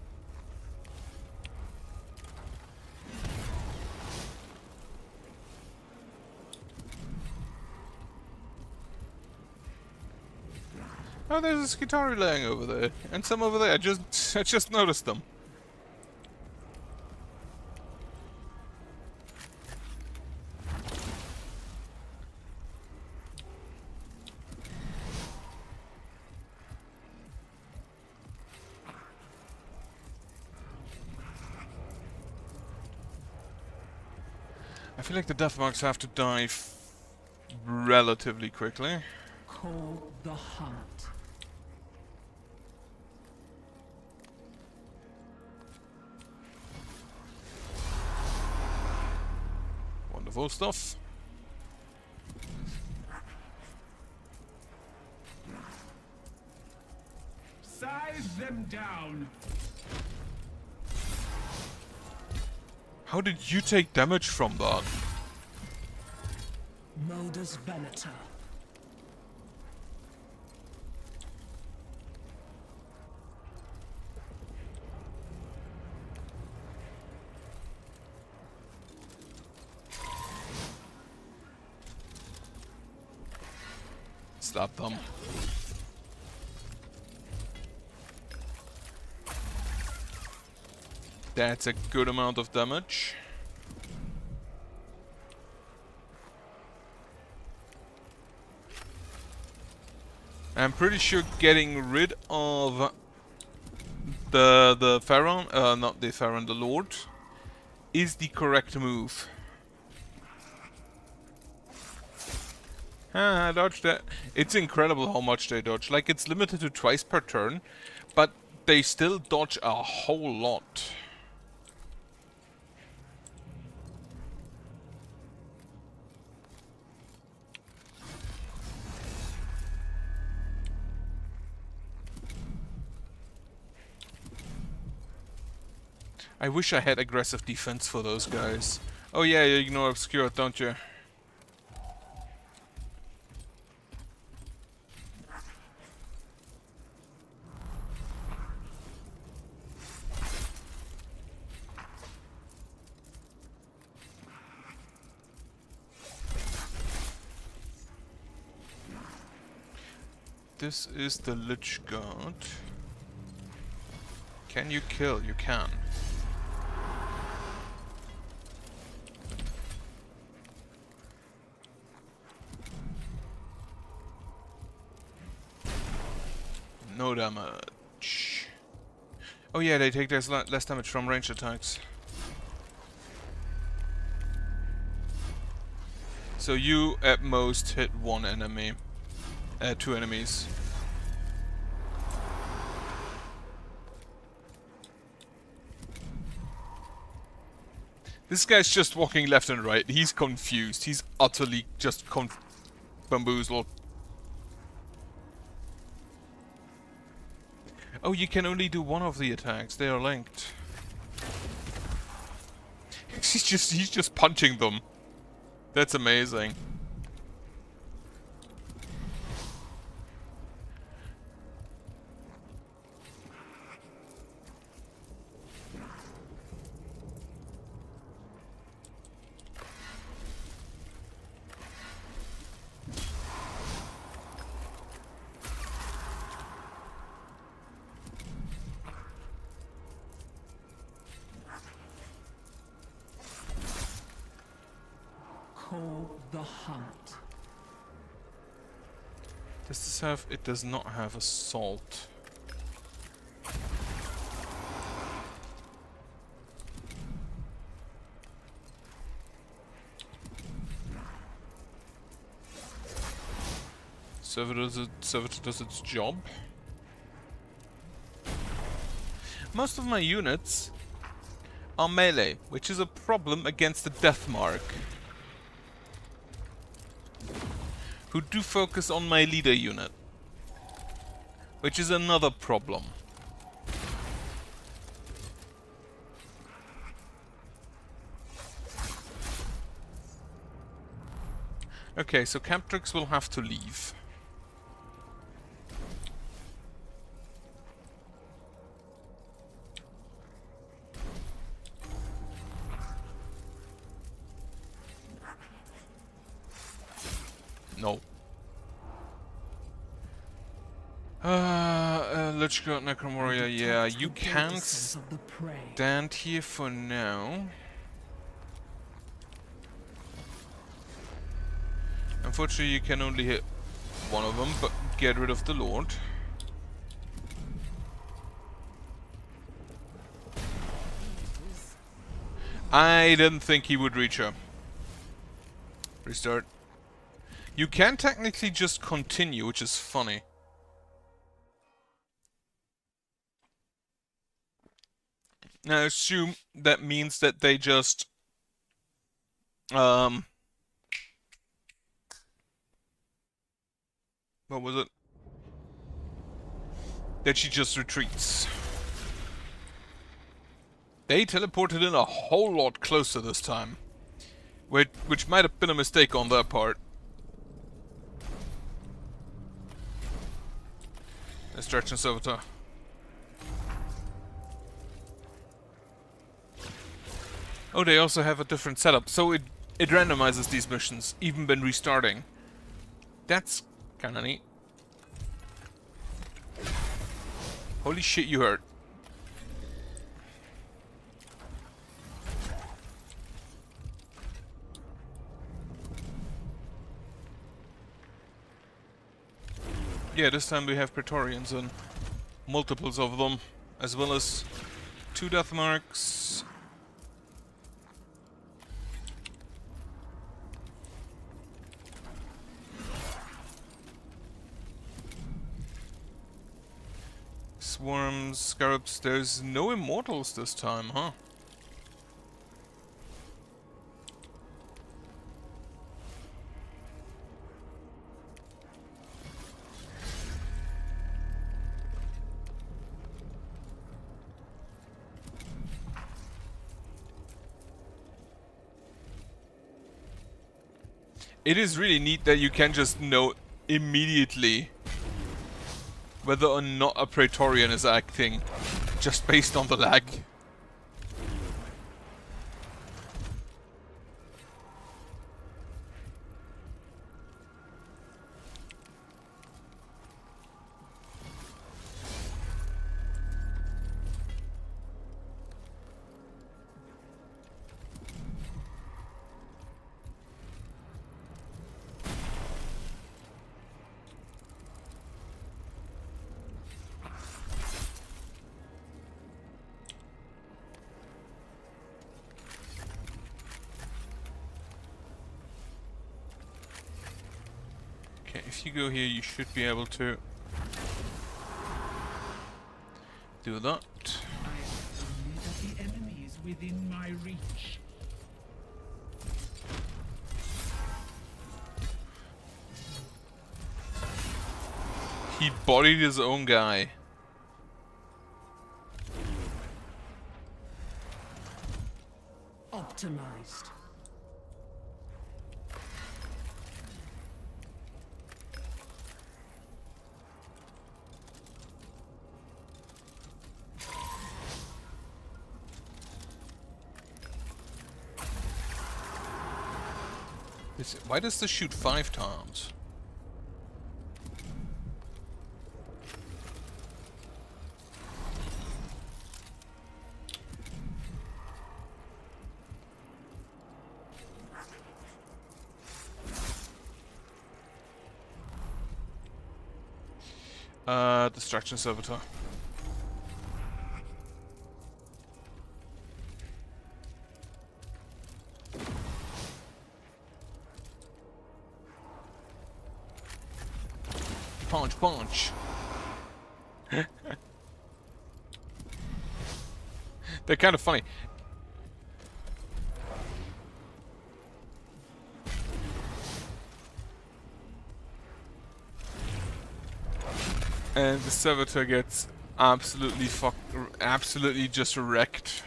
Oh, there's a Skitari laying over there. And some over there. I just noticed them. I feel like the death marks have to die relatively quickly. Call the hunt. Wonderful stuff. Scythe them down. How did you take damage from that? Modus Venator. Slap them. That's a good amount of damage. I'm pretty sure getting rid of the Pharaoh, not the Pharaoh, the Lord, is the correct move. Ah, I dodged that. It's incredible how much they dodge. Like, it's limited to twice per turn, but they still dodge a whole lot. I wish I had aggressive defense for those guys. Oh yeah, you ignore obscure, don't you? This is the Lich God. Can you kill? You can. No damage. Oh yeah, they take less damage from ranged attacks. So you at most hit one enemy. Two enemies. This guy's just walking left and right. He's confused. He's utterly just bamboozled. Oh, you can only do one of the attacks. They are linked. he's just punching them. That's amazing. Call the hunt. Does this have... It does not have assault. Servitor does its job. Most of my units are melee, which is a problem against the Death Mark, who do focus on my leader unit, which is another problem. Okay, so Captrix will have to leave. No. Lich God, Necromoria, yeah, you can stand here for now. Unfortunately, you can only hit one of them, but get rid of the Lord. I didn't think he would reach her. Restart. You can technically just continue, which is funny. Now, I assume that means that they just... what was it? that she just retreats. They teleported in a whole lot closer this time. Which might have been a mistake on their part. Distraction Servitor. Oh, they also have a different setup, so it randomizes these missions, even when restarting. That's kinda neat. Holy shit, you hurt. Yeah, this time we have Praetorians and multiples of them, as well as 2 death marks. Swarms, scarabs. There's no immortals this time, huh? It is really neat that you can just know immediately whether or not a Praetorian is acting, just based on the lag. Okay, if you go here, you should be able to do that. I assume that the enemy is within my reach. He bodied his own guy. Optimized. Why does this shoot 5 times? Distraction Servitor. Punch, punch. They're kind of funny. And the Servitor gets absolutely just wrecked.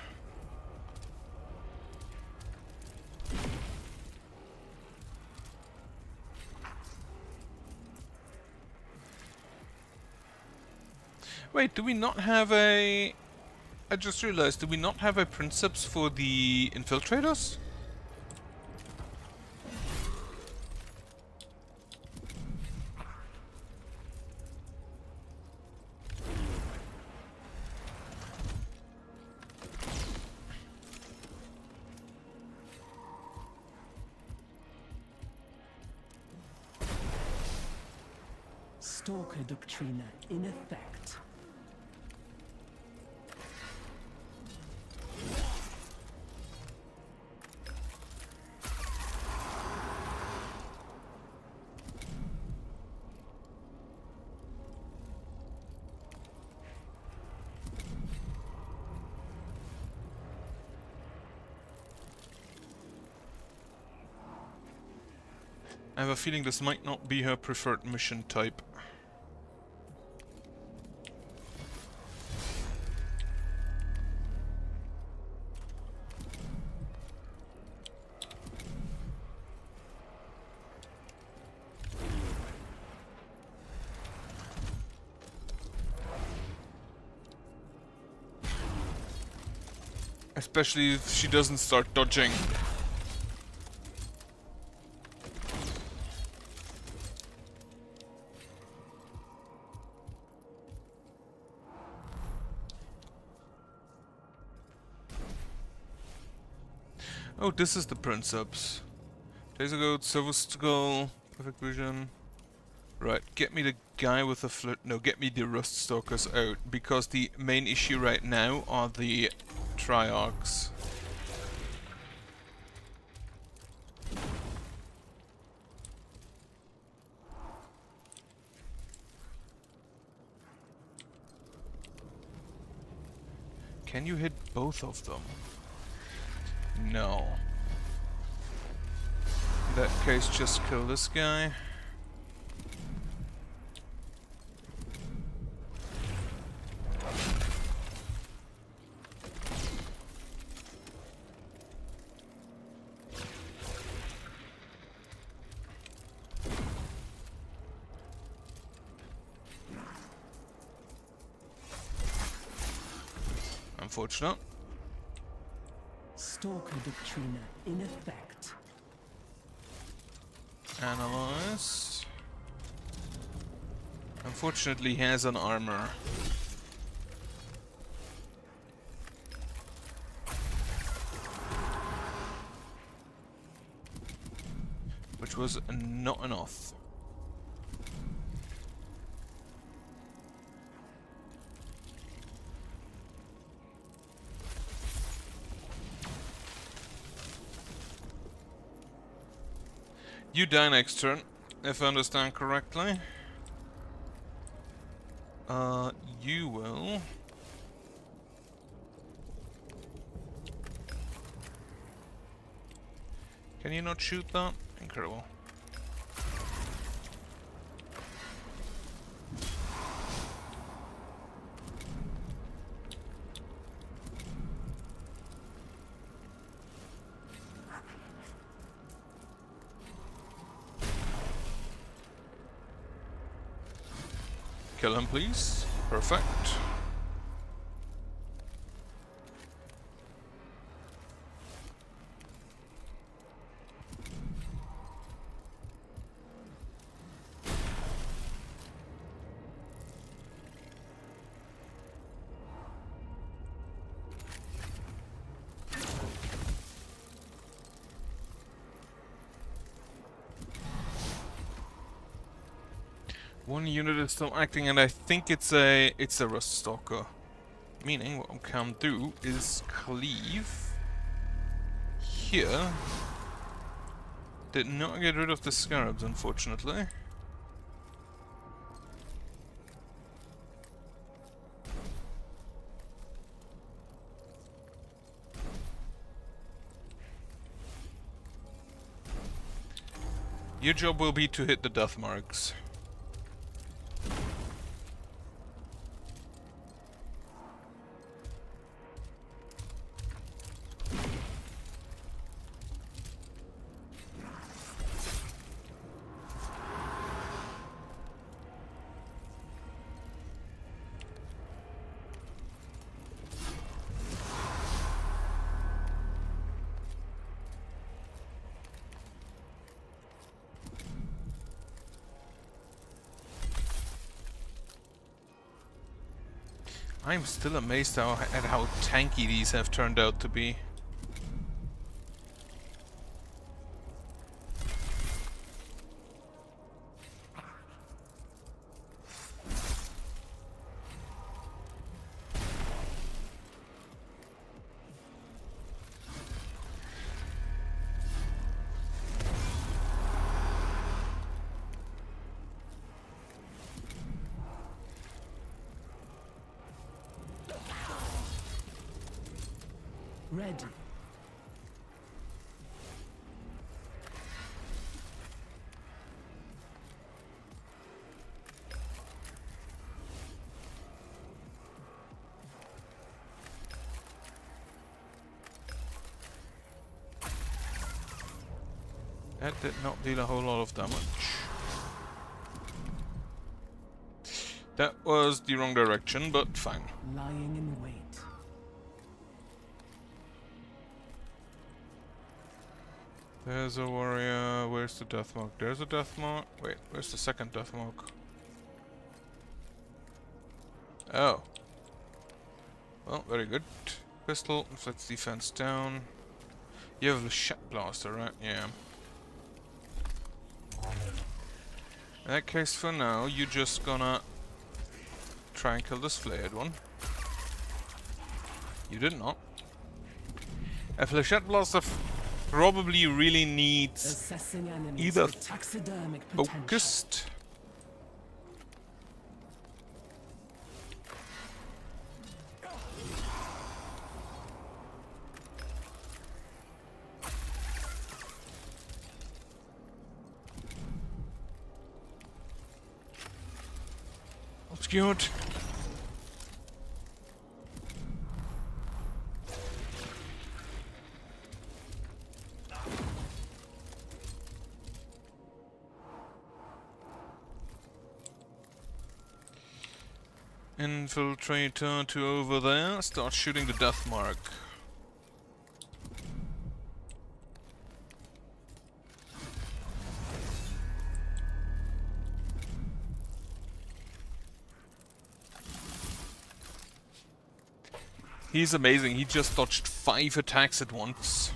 Wait, do we not have a... I just realized, do we not have a Princeps for the Infiltrators? Stalker Doctrina in effect. I have a feeling this might not be her preferred mission type. Especially if she doesn't start dodging. Oh, this is the Princeps. Taser Goat, Silver Skull, Perfect Vision. Right, get me the guy with the flirt. No, get me the Rust Stalkers out, because the main issue right now are the Triarchs. Can you hit both of them? No. In that case, just kill this guy. Unfortunate. Stalker Doctrina in effect. Analyze. Unfortunately, he has an armor. Which was not enough. You die next turn, if I understand correctly. You will. Can you not shoot that? Incredible. Kill him, please. Perfect. One unit is still acting, and I think it's a Rust Stalker. Meaning, what we can do is cleave here. Did not get rid of the scarabs, unfortunately. Your job will be to hit the death marks. I'm still amazed at how tanky these have turned out to be. Ready. That did not deal a whole lot of damage. That was the wrong direction, but fine. Lying in wait. There's a warrior. Where's the death mark? There's a death mark. Wait, where's the second death mark? Oh. Well, very good. Pistol. Let's defense down. You have a shot blaster, right? Yeah. In that case, for now, you're just gonna try and kill this flayed one. You did not. A flechette blaster probably really needs Assessing enemies either with taxidermic potential. focused obscured. Infiltrator to over there. Start shooting the death mark. He's amazing. He just dodged 5 attacks at once.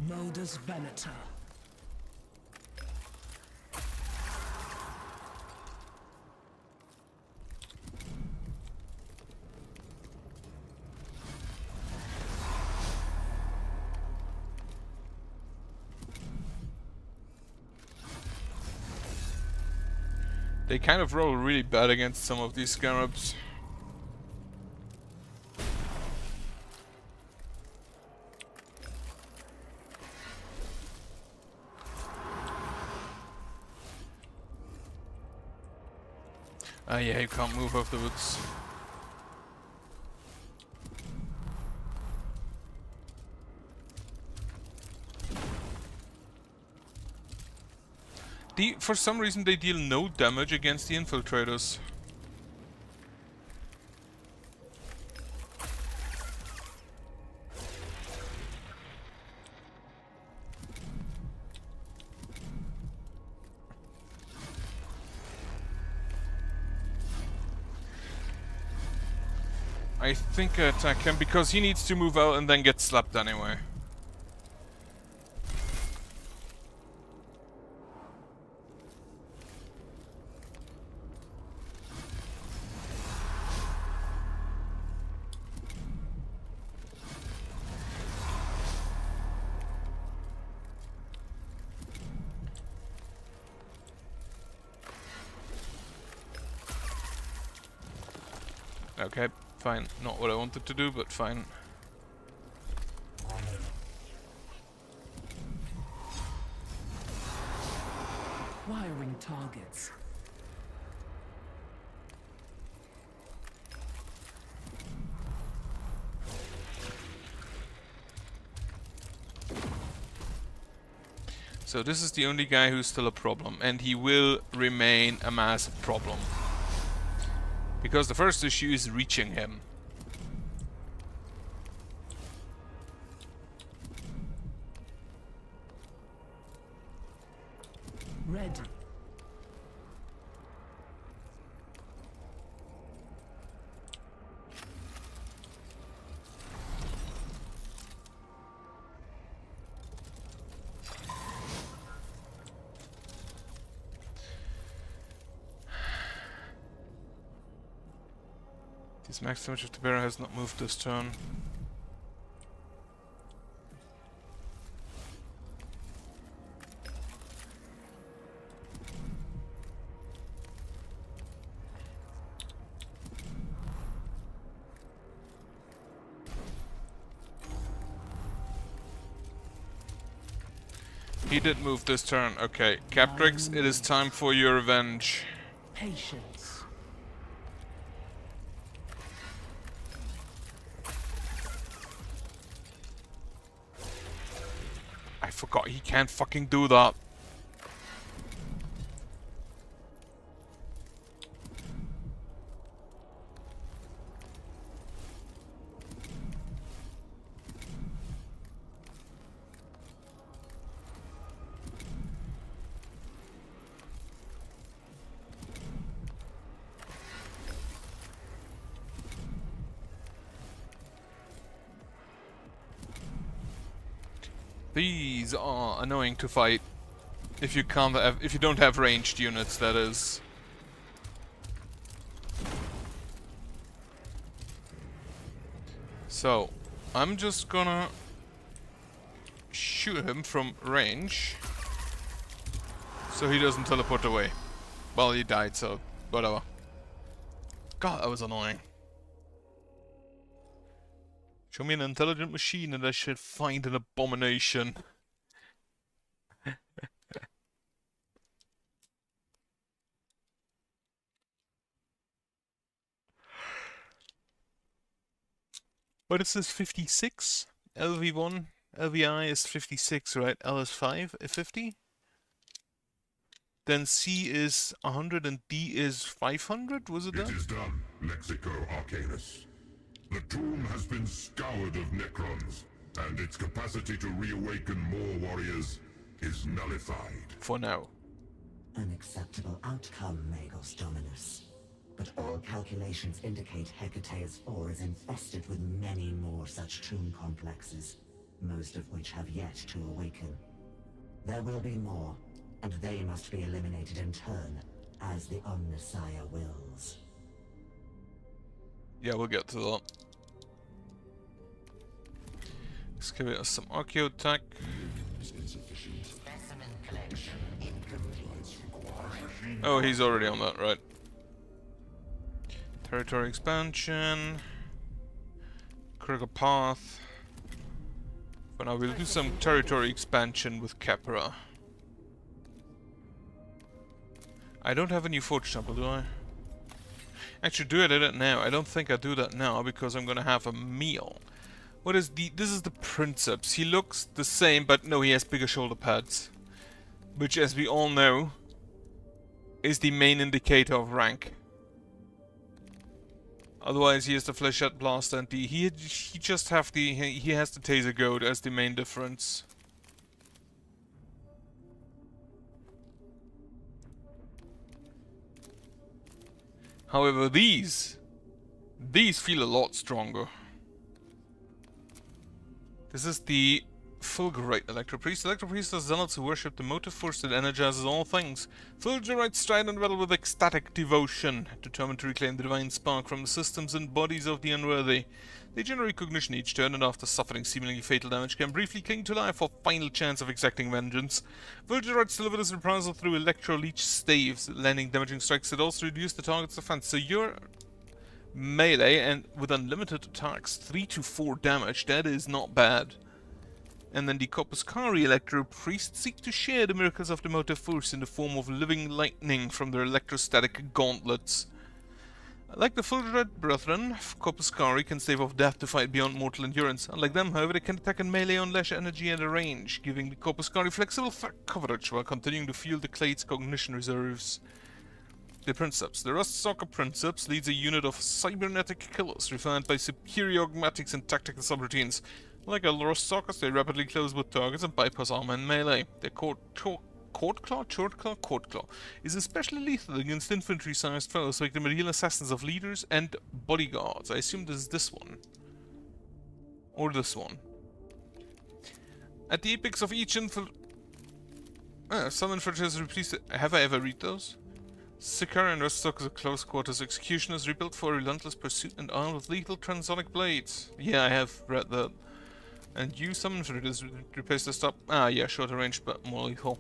Modus Venator. They kind of roll really bad against some of these scarabs. Ah yeah, you can't move afterwards. For some reason they deal no damage against the infiltrators. I think I attack him because he needs to move out and then get slapped anyway. Okay, fine. Not what I wanted to do, but fine. Wiring targets. So this is the only guy who's still a problem, and he will remain a massive problem. Because the first issue is reaching him. Ready. This max damage of the bearer has not moved this turn. He did move this turn. Okay, Captrix, it is time for your revenge. Patience. I forgot he can't fucking do that. These are annoying to fight if you can't have, if you don't have ranged units, that is. So, I'm just gonna shoot him from range so he doesn't teleport away. Well, he died, so whatever. God, that was annoying. Show me an intelligent machine and I should find an abomination. What is this, 56? LV1, LVI is 56, right? L is 5, 50? Then C is 100 and D is 500, was it It that? is done, Lexico Arcanus. The tomb has been scoured of Necrons, and its capacity to reawaken more warriors is nullified. For now. An acceptable outcome, Magos Dominus. But all calculations indicate Hecate's 4 is infested with many more such tomb complexes, most of which have yet to awaken. There will be more, and they must be eliminated in turn, as the Omnissiah wills. Yeah, we'll get to that. Let's give it some Archeo attack. Oh, he's already on that, right. Territory expansion. Critical path. For now, we'll do some territory expansion with Capra. I don't have a new Forge Temple, do I? Actually, do I do that now? I don't think I do that now because I'm gonna have a meal. What is the... This is the Princeps. He looks the same, but no, he has bigger shoulder pads. Which, as we all know, is the main indicator of rank. Otherwise, he has the Flechette Blaster and the... He just have the... He has the Taser Goat as the main difference. However, these feel a lot stronger. This is the Fulgurite Electropriest. Electropriest are zealots who worship the motive force that energizes all things. Fulgurites stride and battle with ecstatic devotion, determined to reclaim the divine spark from the systems and bodies of the unworthy. They generate recognition each turn, and after suffering seemingly fatal damage, can briefly cling to life for final chance of exacting vengeance. Fulgurites deliver this reprisal through electro-leech staves, landing damaging strikes that also reduce the target's defense. So you're melee and with unlimited attacks, 3 to 4 damage, that is not bad. And then the Corpuscari Electro-Priests seek to share the miracles of the motive force in the form of living lightning from their electrostatic gauntlets. Like the Fulgurite Brethren, Corpuscari can stave off death to fight beyond mortal endurance. Unlike them, however, they can attack in melee on less energy and range, giving the Corpuscari flexible coverage while continuing to fuel the Clade's cognition reserves. The Princeps. The Ruststalker Princeps leads a unit of cybernetic killers refined by superior augmatics and tactical subroutines. Like other Ruststalkers, they rapidly close with targets and bypass armor and melee. Their Court Claw is especially lethal against infantry-sized foes, like the medieval assassins of leaders and bodyguards. I assume this is this one. Or this one. At the apex of each some infantry replaced. Have I ever read those? Sicarian Ruststalkers are close quarters executioners rebuilt for relentless pursuit and armed with lethal transonic blades. Yeah, I have read that. And you some infantry replace the stop. Ah, yeah, shorter range but more lethal.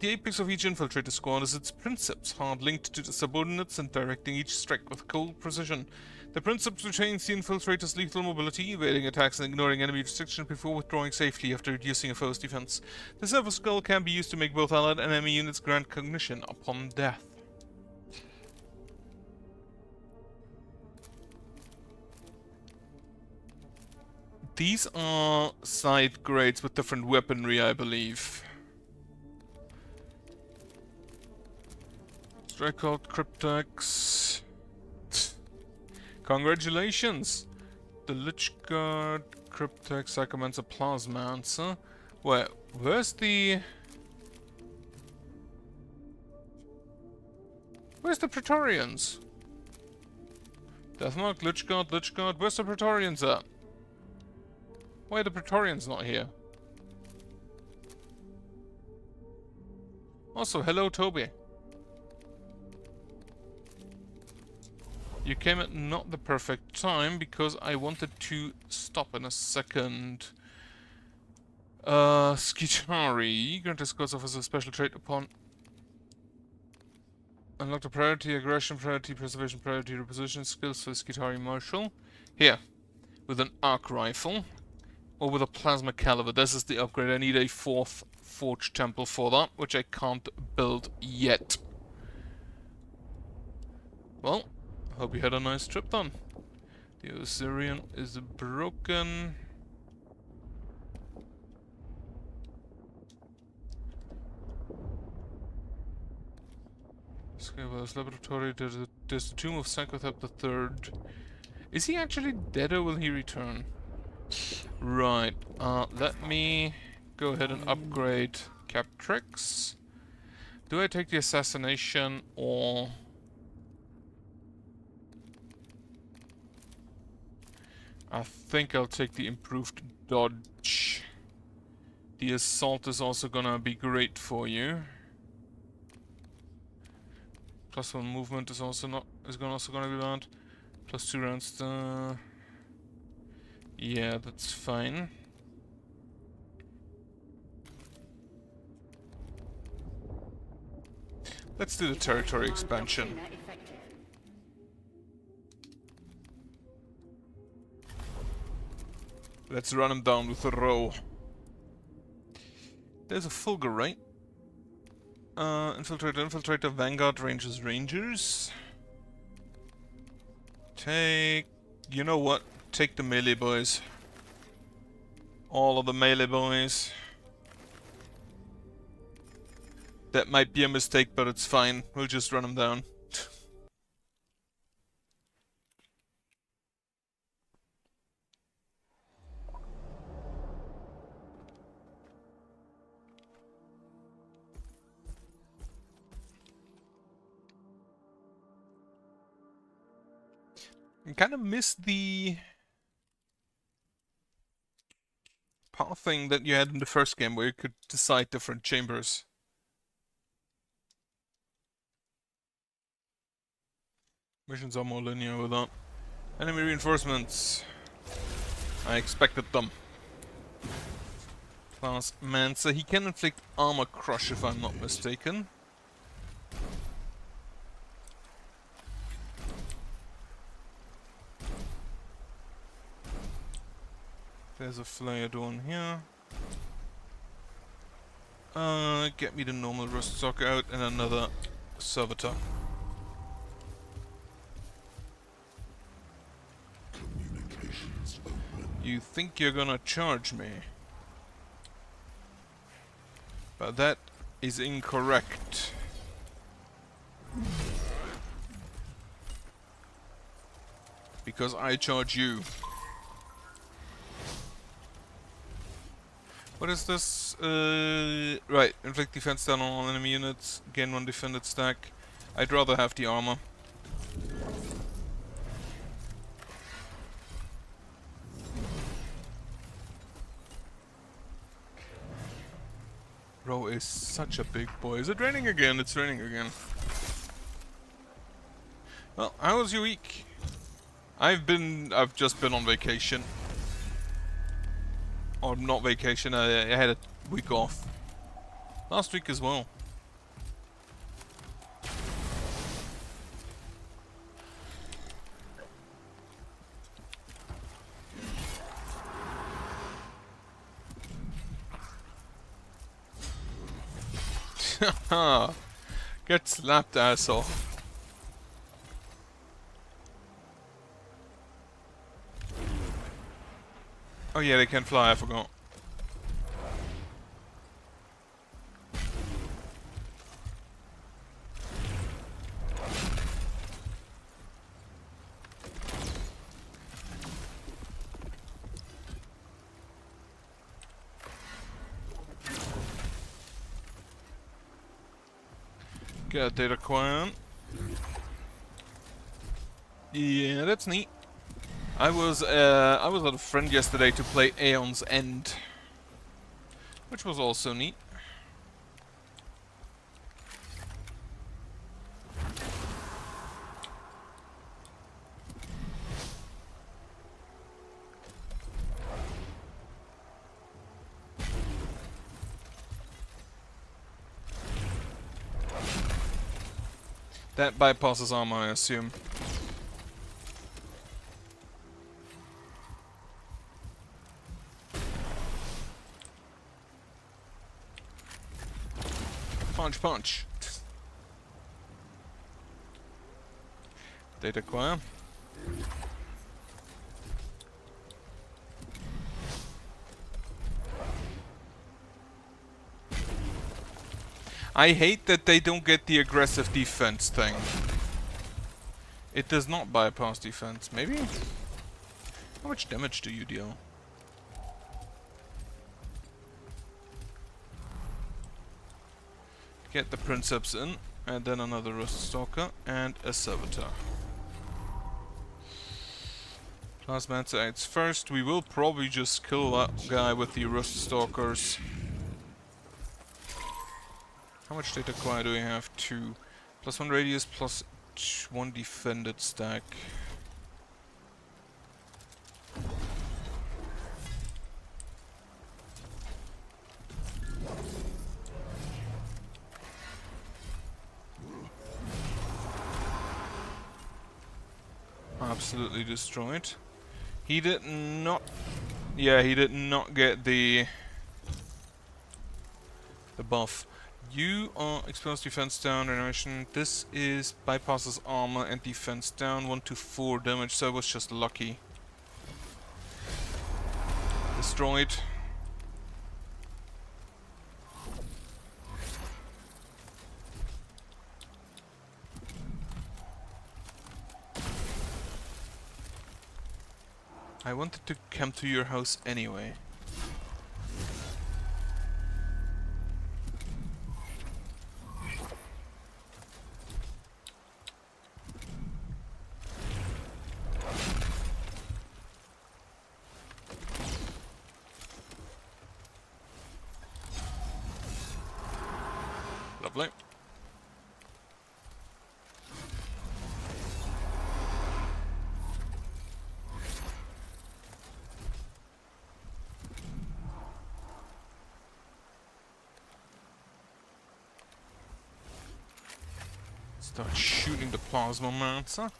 The apex of each infiltrator squad is its Princeps, hard linked to the subordinates and directing each strike with cold precision. The Princeps retains the infiltrator's lethal mobility, evading attacks and ignoring enemy restriction before withdrawing safely after reducing a foe's defense. The Silver Skull can be used to make both allied and enemy units grant cognition upon death. These are side grades with different weaponry, I believe. Strikeout Cryptex. Congratulations! The Lich Guard, Cryptex, Psychomancer, Plasmancer. Where's the... Where's the Praetorians? Deathmark, Lich Guard, where's the Praetorians at? Why are the Praetorians not here? Also, hello, Toby. You came at not the perfect time, because I wanted to stop in a second. Skitari. Grant escorts offers a special trait upon... Unlock the priority, aggression, priority, preservation, priority, reposition skills for the Skitari Marshal. Here. With an arc rifle. Or with a plasma caliber. This is the upgrade. I need a 4th Forge Temple for that, which I can't build yet. Well, hope you had a nice trip then. The Osirian is broken. Scabell's laboratory. There's the tomb of Sankothep III. Is he actually dead or will he return? Right, let me go ahead and upgrade Captrix. Do I take the assassination or... I think I'll take the improved dodge. The assault is also gonna be great for you. +1 movement is also gonna be bad. +2 rounds. Yeah, that's fine. Let's do the territory expansion. Let's run him down with a row. There's a Fulgur, right? Infiltrator, Vanguard, Rangers. Take... You know what? Take the melee boys. All of the melee boys. That might be a mistake, but it's fine. We'll just run them down. I kind of miss the path thing that you had in the first game where you could decide different chambers. Missions are more linear with that. Enemy reinforcements. I expected them. Class Mancer. He can inflict armor crush if I'm not mistaken. There's a flare down here. Get me the normal rust sock out and another servitor. Communications open. You think you're gonna charge me? But that is incorrect. Because I charge you. What is this? Right, inflict defense down on all enemy units, gain 1 defended stack. I'd rather have the armor. Bro is such a big boy. Is it raining again? It's raining again. Well, how was your week? I've just been on vacation. Or not vacation, I had a week off. Last week as well. Get slapped, asshole. Oh yeah, they can fly, I forgot. Get a data coin. Yeah, that's neat. I was at a friend yesterday to play Aeon's End, which was also neat. That bypasses armor, I assume. Punch, punch. Data acquire. I hate that they don't get the aggressive defense thing. It does not bypass defense. Maybe? How much damage do you deal? Get the Princeps in, and then another Rust Stalker, and a Servitor. Plasmancer acts first. We will probably just kill that guy with the Rust Stalkers. How much data acquire do we have? 2. +1 radius, +1 defended stack. Absolutely destroyed. He did not... Yeah, he did not get the buff. You are exposed defense down, animation. This is bypasses armor and defense down, 1 to 4 damage, so I was just lucky. Destroyed. I wanted to come to your house anyway. Lovely. Start shooting the Plasmamancer.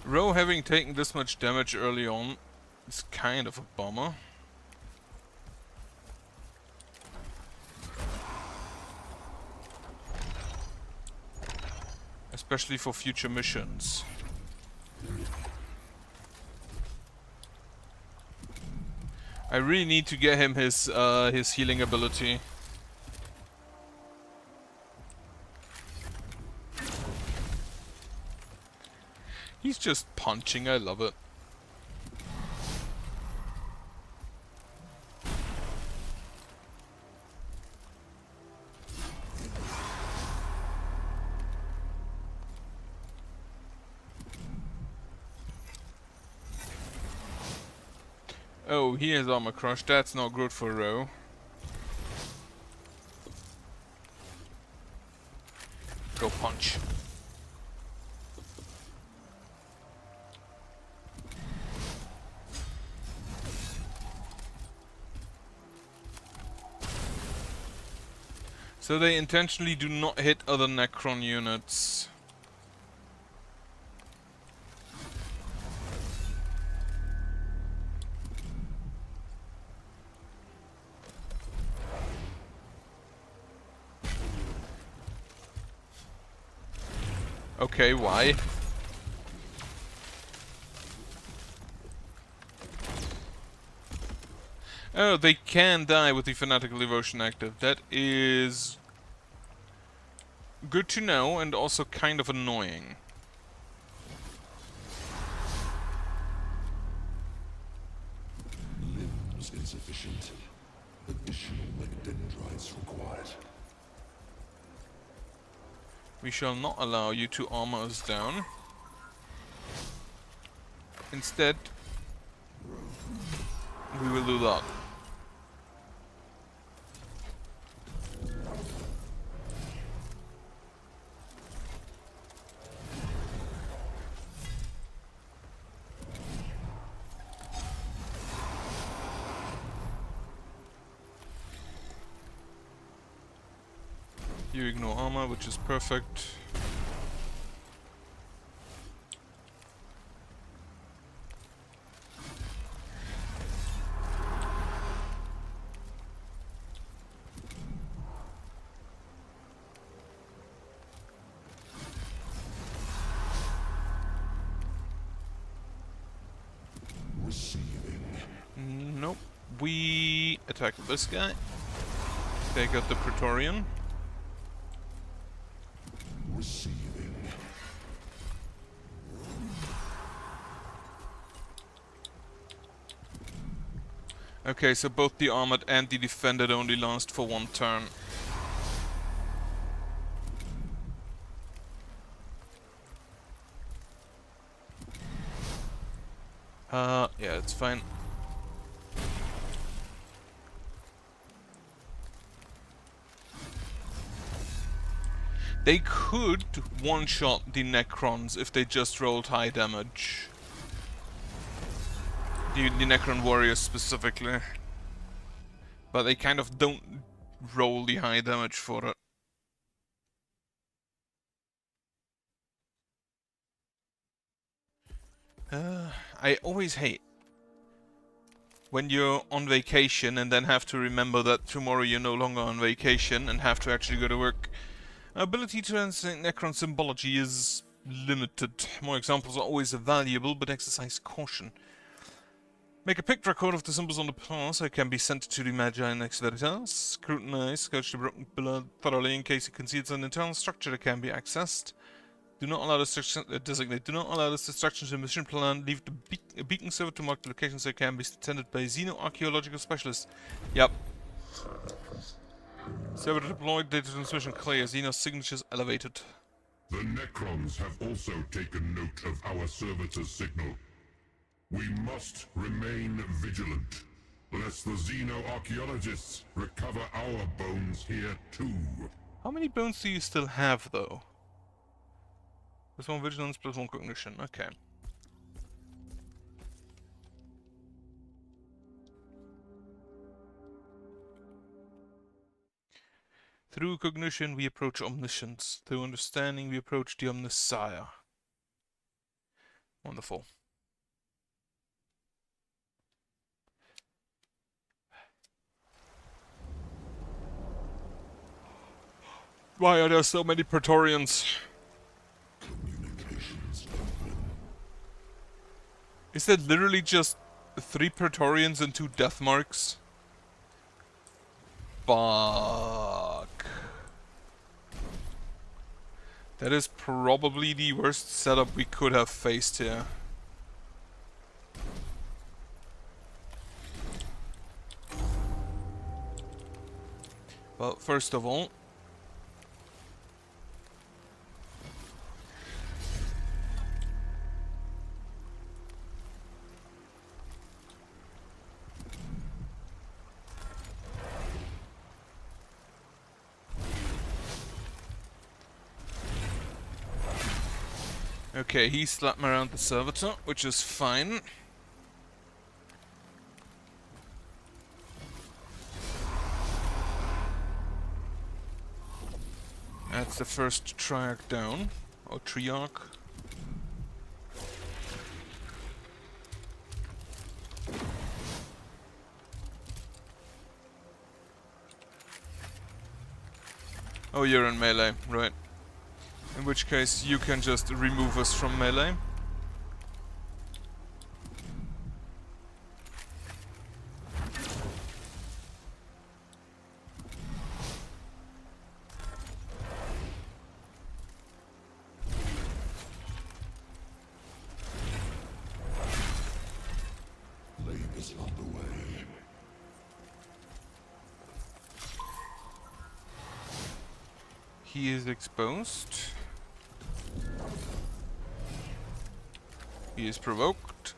Ro having taken this much damage early on is kind of a bummer. Especially for future missions. I really need to get him his healing ability. He's just punching, I love it. Oh, he has armor crush, that's not good for Ro. Go punch. So they intentionally do not hit other Necron units. Okay, why? Oh, they can die with the Fanatical Devotion active. That is good to know and also kind of annoying. Limbs insufficient. Additional dendrites required. We shall not allow you to armor us down. Instead, we will do that. You ignore armor, which is perfect. Nope. We attack this guy. Take out the Praetorian. Receiving. Okay, so both the armored and the defended only last for one turn. Yeah, it's fine. They could one-shot the Necrons if they just rolled high damage. The Necron warriors specifically. But they kind of don't roll the high damage for it. I always hate when you're on vacation and then have to remember that tomorrow you're no longer on vacation and have to actually go to work. Ability to translate Necron symbology is limited. More examples are always valuable, but exercise caution. Make a picked record of the symbols on the path so it can be sent to the Magi next Veritas. Scrutinize, scourge the broken blood thoroughly in case it conceals an internal structure that can be accessed. Do not allow destruction. Designate. Do not allow this destruction to the mission plan. Leave the beacon server to mark the location so it can be attended by xenoarchaeological specialists. Yep. Server deployed. Data transmission clear. Xeno signatures elevated. The Necrons have also taken note of our servitor's signal. We must remain vigilant, lest the xenoarchaeologists recover our bones here too. How many bones do you still have, though? +1 vigilance, +1 cognition. Okay. Through cognition, we approach omniscience. Through understanding, we approach the omniscire. Wonderful. Why are there so many Praetorians? Communications open. Is there literally just 3 Praetorians and 2 death marks? Fuck. That is probably the worst setup we could have faced here. Well, first of all, okay, he slapped me around the servitor, which is fine. That's the first triarch down, or triarch. Oh, you're in melee, right. In which case, you can just remove us from melee. Labor's underway. He is exposed. He is provoked.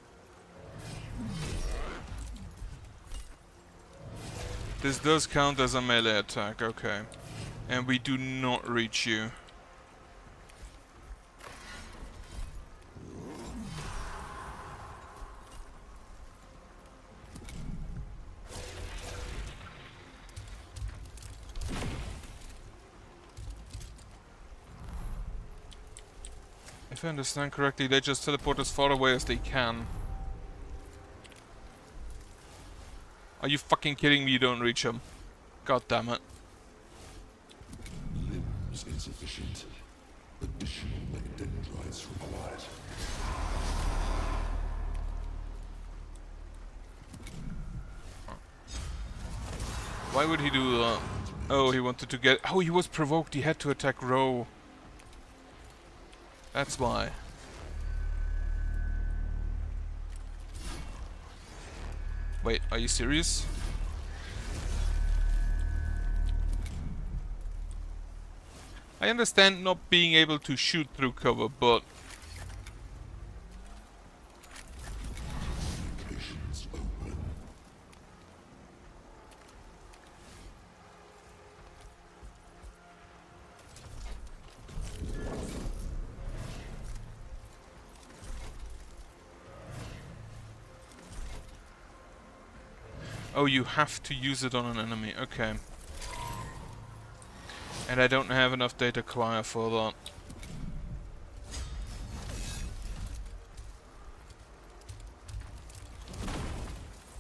This does count as a melee attack, okay. And we do not reach you. If I understand correctly, they just teleport as far away as they can. Are you fucking kidding me? You don't reach them. God damn it. Limbs insufficient. Additional dendrites required. Why would he do that? Oh, he wanted to get... Oh, he was provoked. He had to attack Ro. That's why. Wait, are you serious? I understand not being able to shoot through cover, but... Communications open. Oh, you have to use it on an enemy. Okay. And I don't have enough data acquire for that.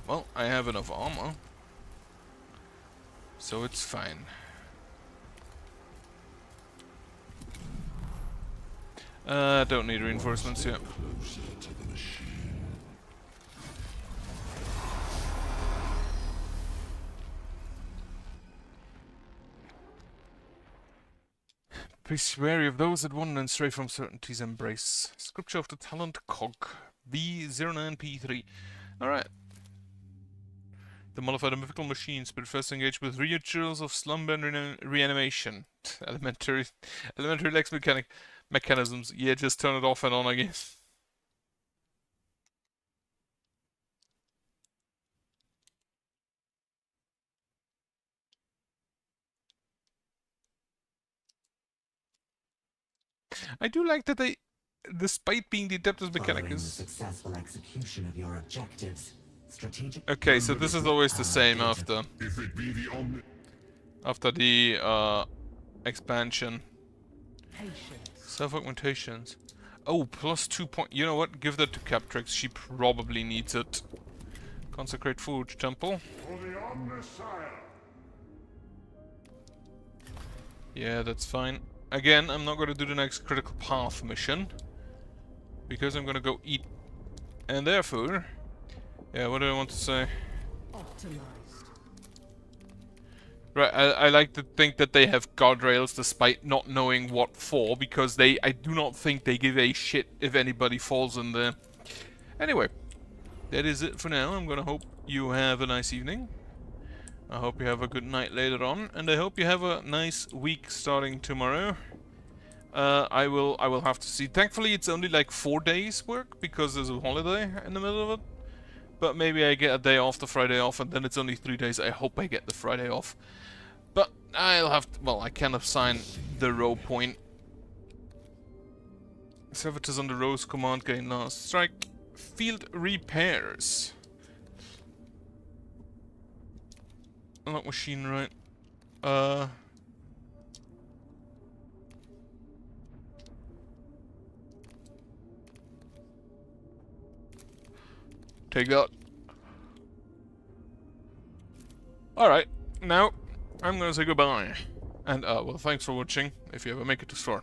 Well, I have enough armor. So it's fine. Don't need reinforcements yet. Closer to the machine. Be wary of those that wander and stray from certainty's embrace. Scripture of the Talent Cog. V09P3. Alright. To modify the mythical machines, but first engage with rituals of slumber and reanimation. Elementary lex mechanisms. Yeah, just turn it off and on again. I do like that they, despite being the Adeptus Following the Mechanicus... successful execution of your objectives, strategic... Okay, so this is always the same after... If it be the omni... After the, expansion. Patience. Self-augmentations. Oh, plus 2 point... You know what? Give that to Captrix. She probably needs it. Consecrate Forge Temple. For the Omnissiah. Yeah, that's fine. Again, I'm not going to do the next critical path mission. Because I'm going to go eat. And therefore... Yeah, what do I want to say? Optimized. Right, I like to think that they have guardrails despite not knowing what for. Because I do not think they give a shit if anybody falls in there. Anyway. That is it for now. I'm going to hope you have a nice evening. I hope you have a good night later on, and I hope you have a nice week starting tomorrow. I will have to see. Thankfully, it's only like 4 days work because there's a holiday in the middle of it. But maybe I get a day off, the Friday off, and then it's only 3 days. I hope I get the Friday off. But I'll have to, well, I can assign the row point. Servitors on the rows command gain last strike. Field repairs. Unlock machine, right? Take that. Alright, now I'm gonna say goodbye. And, well, thanks for watching, if you ever make it to store.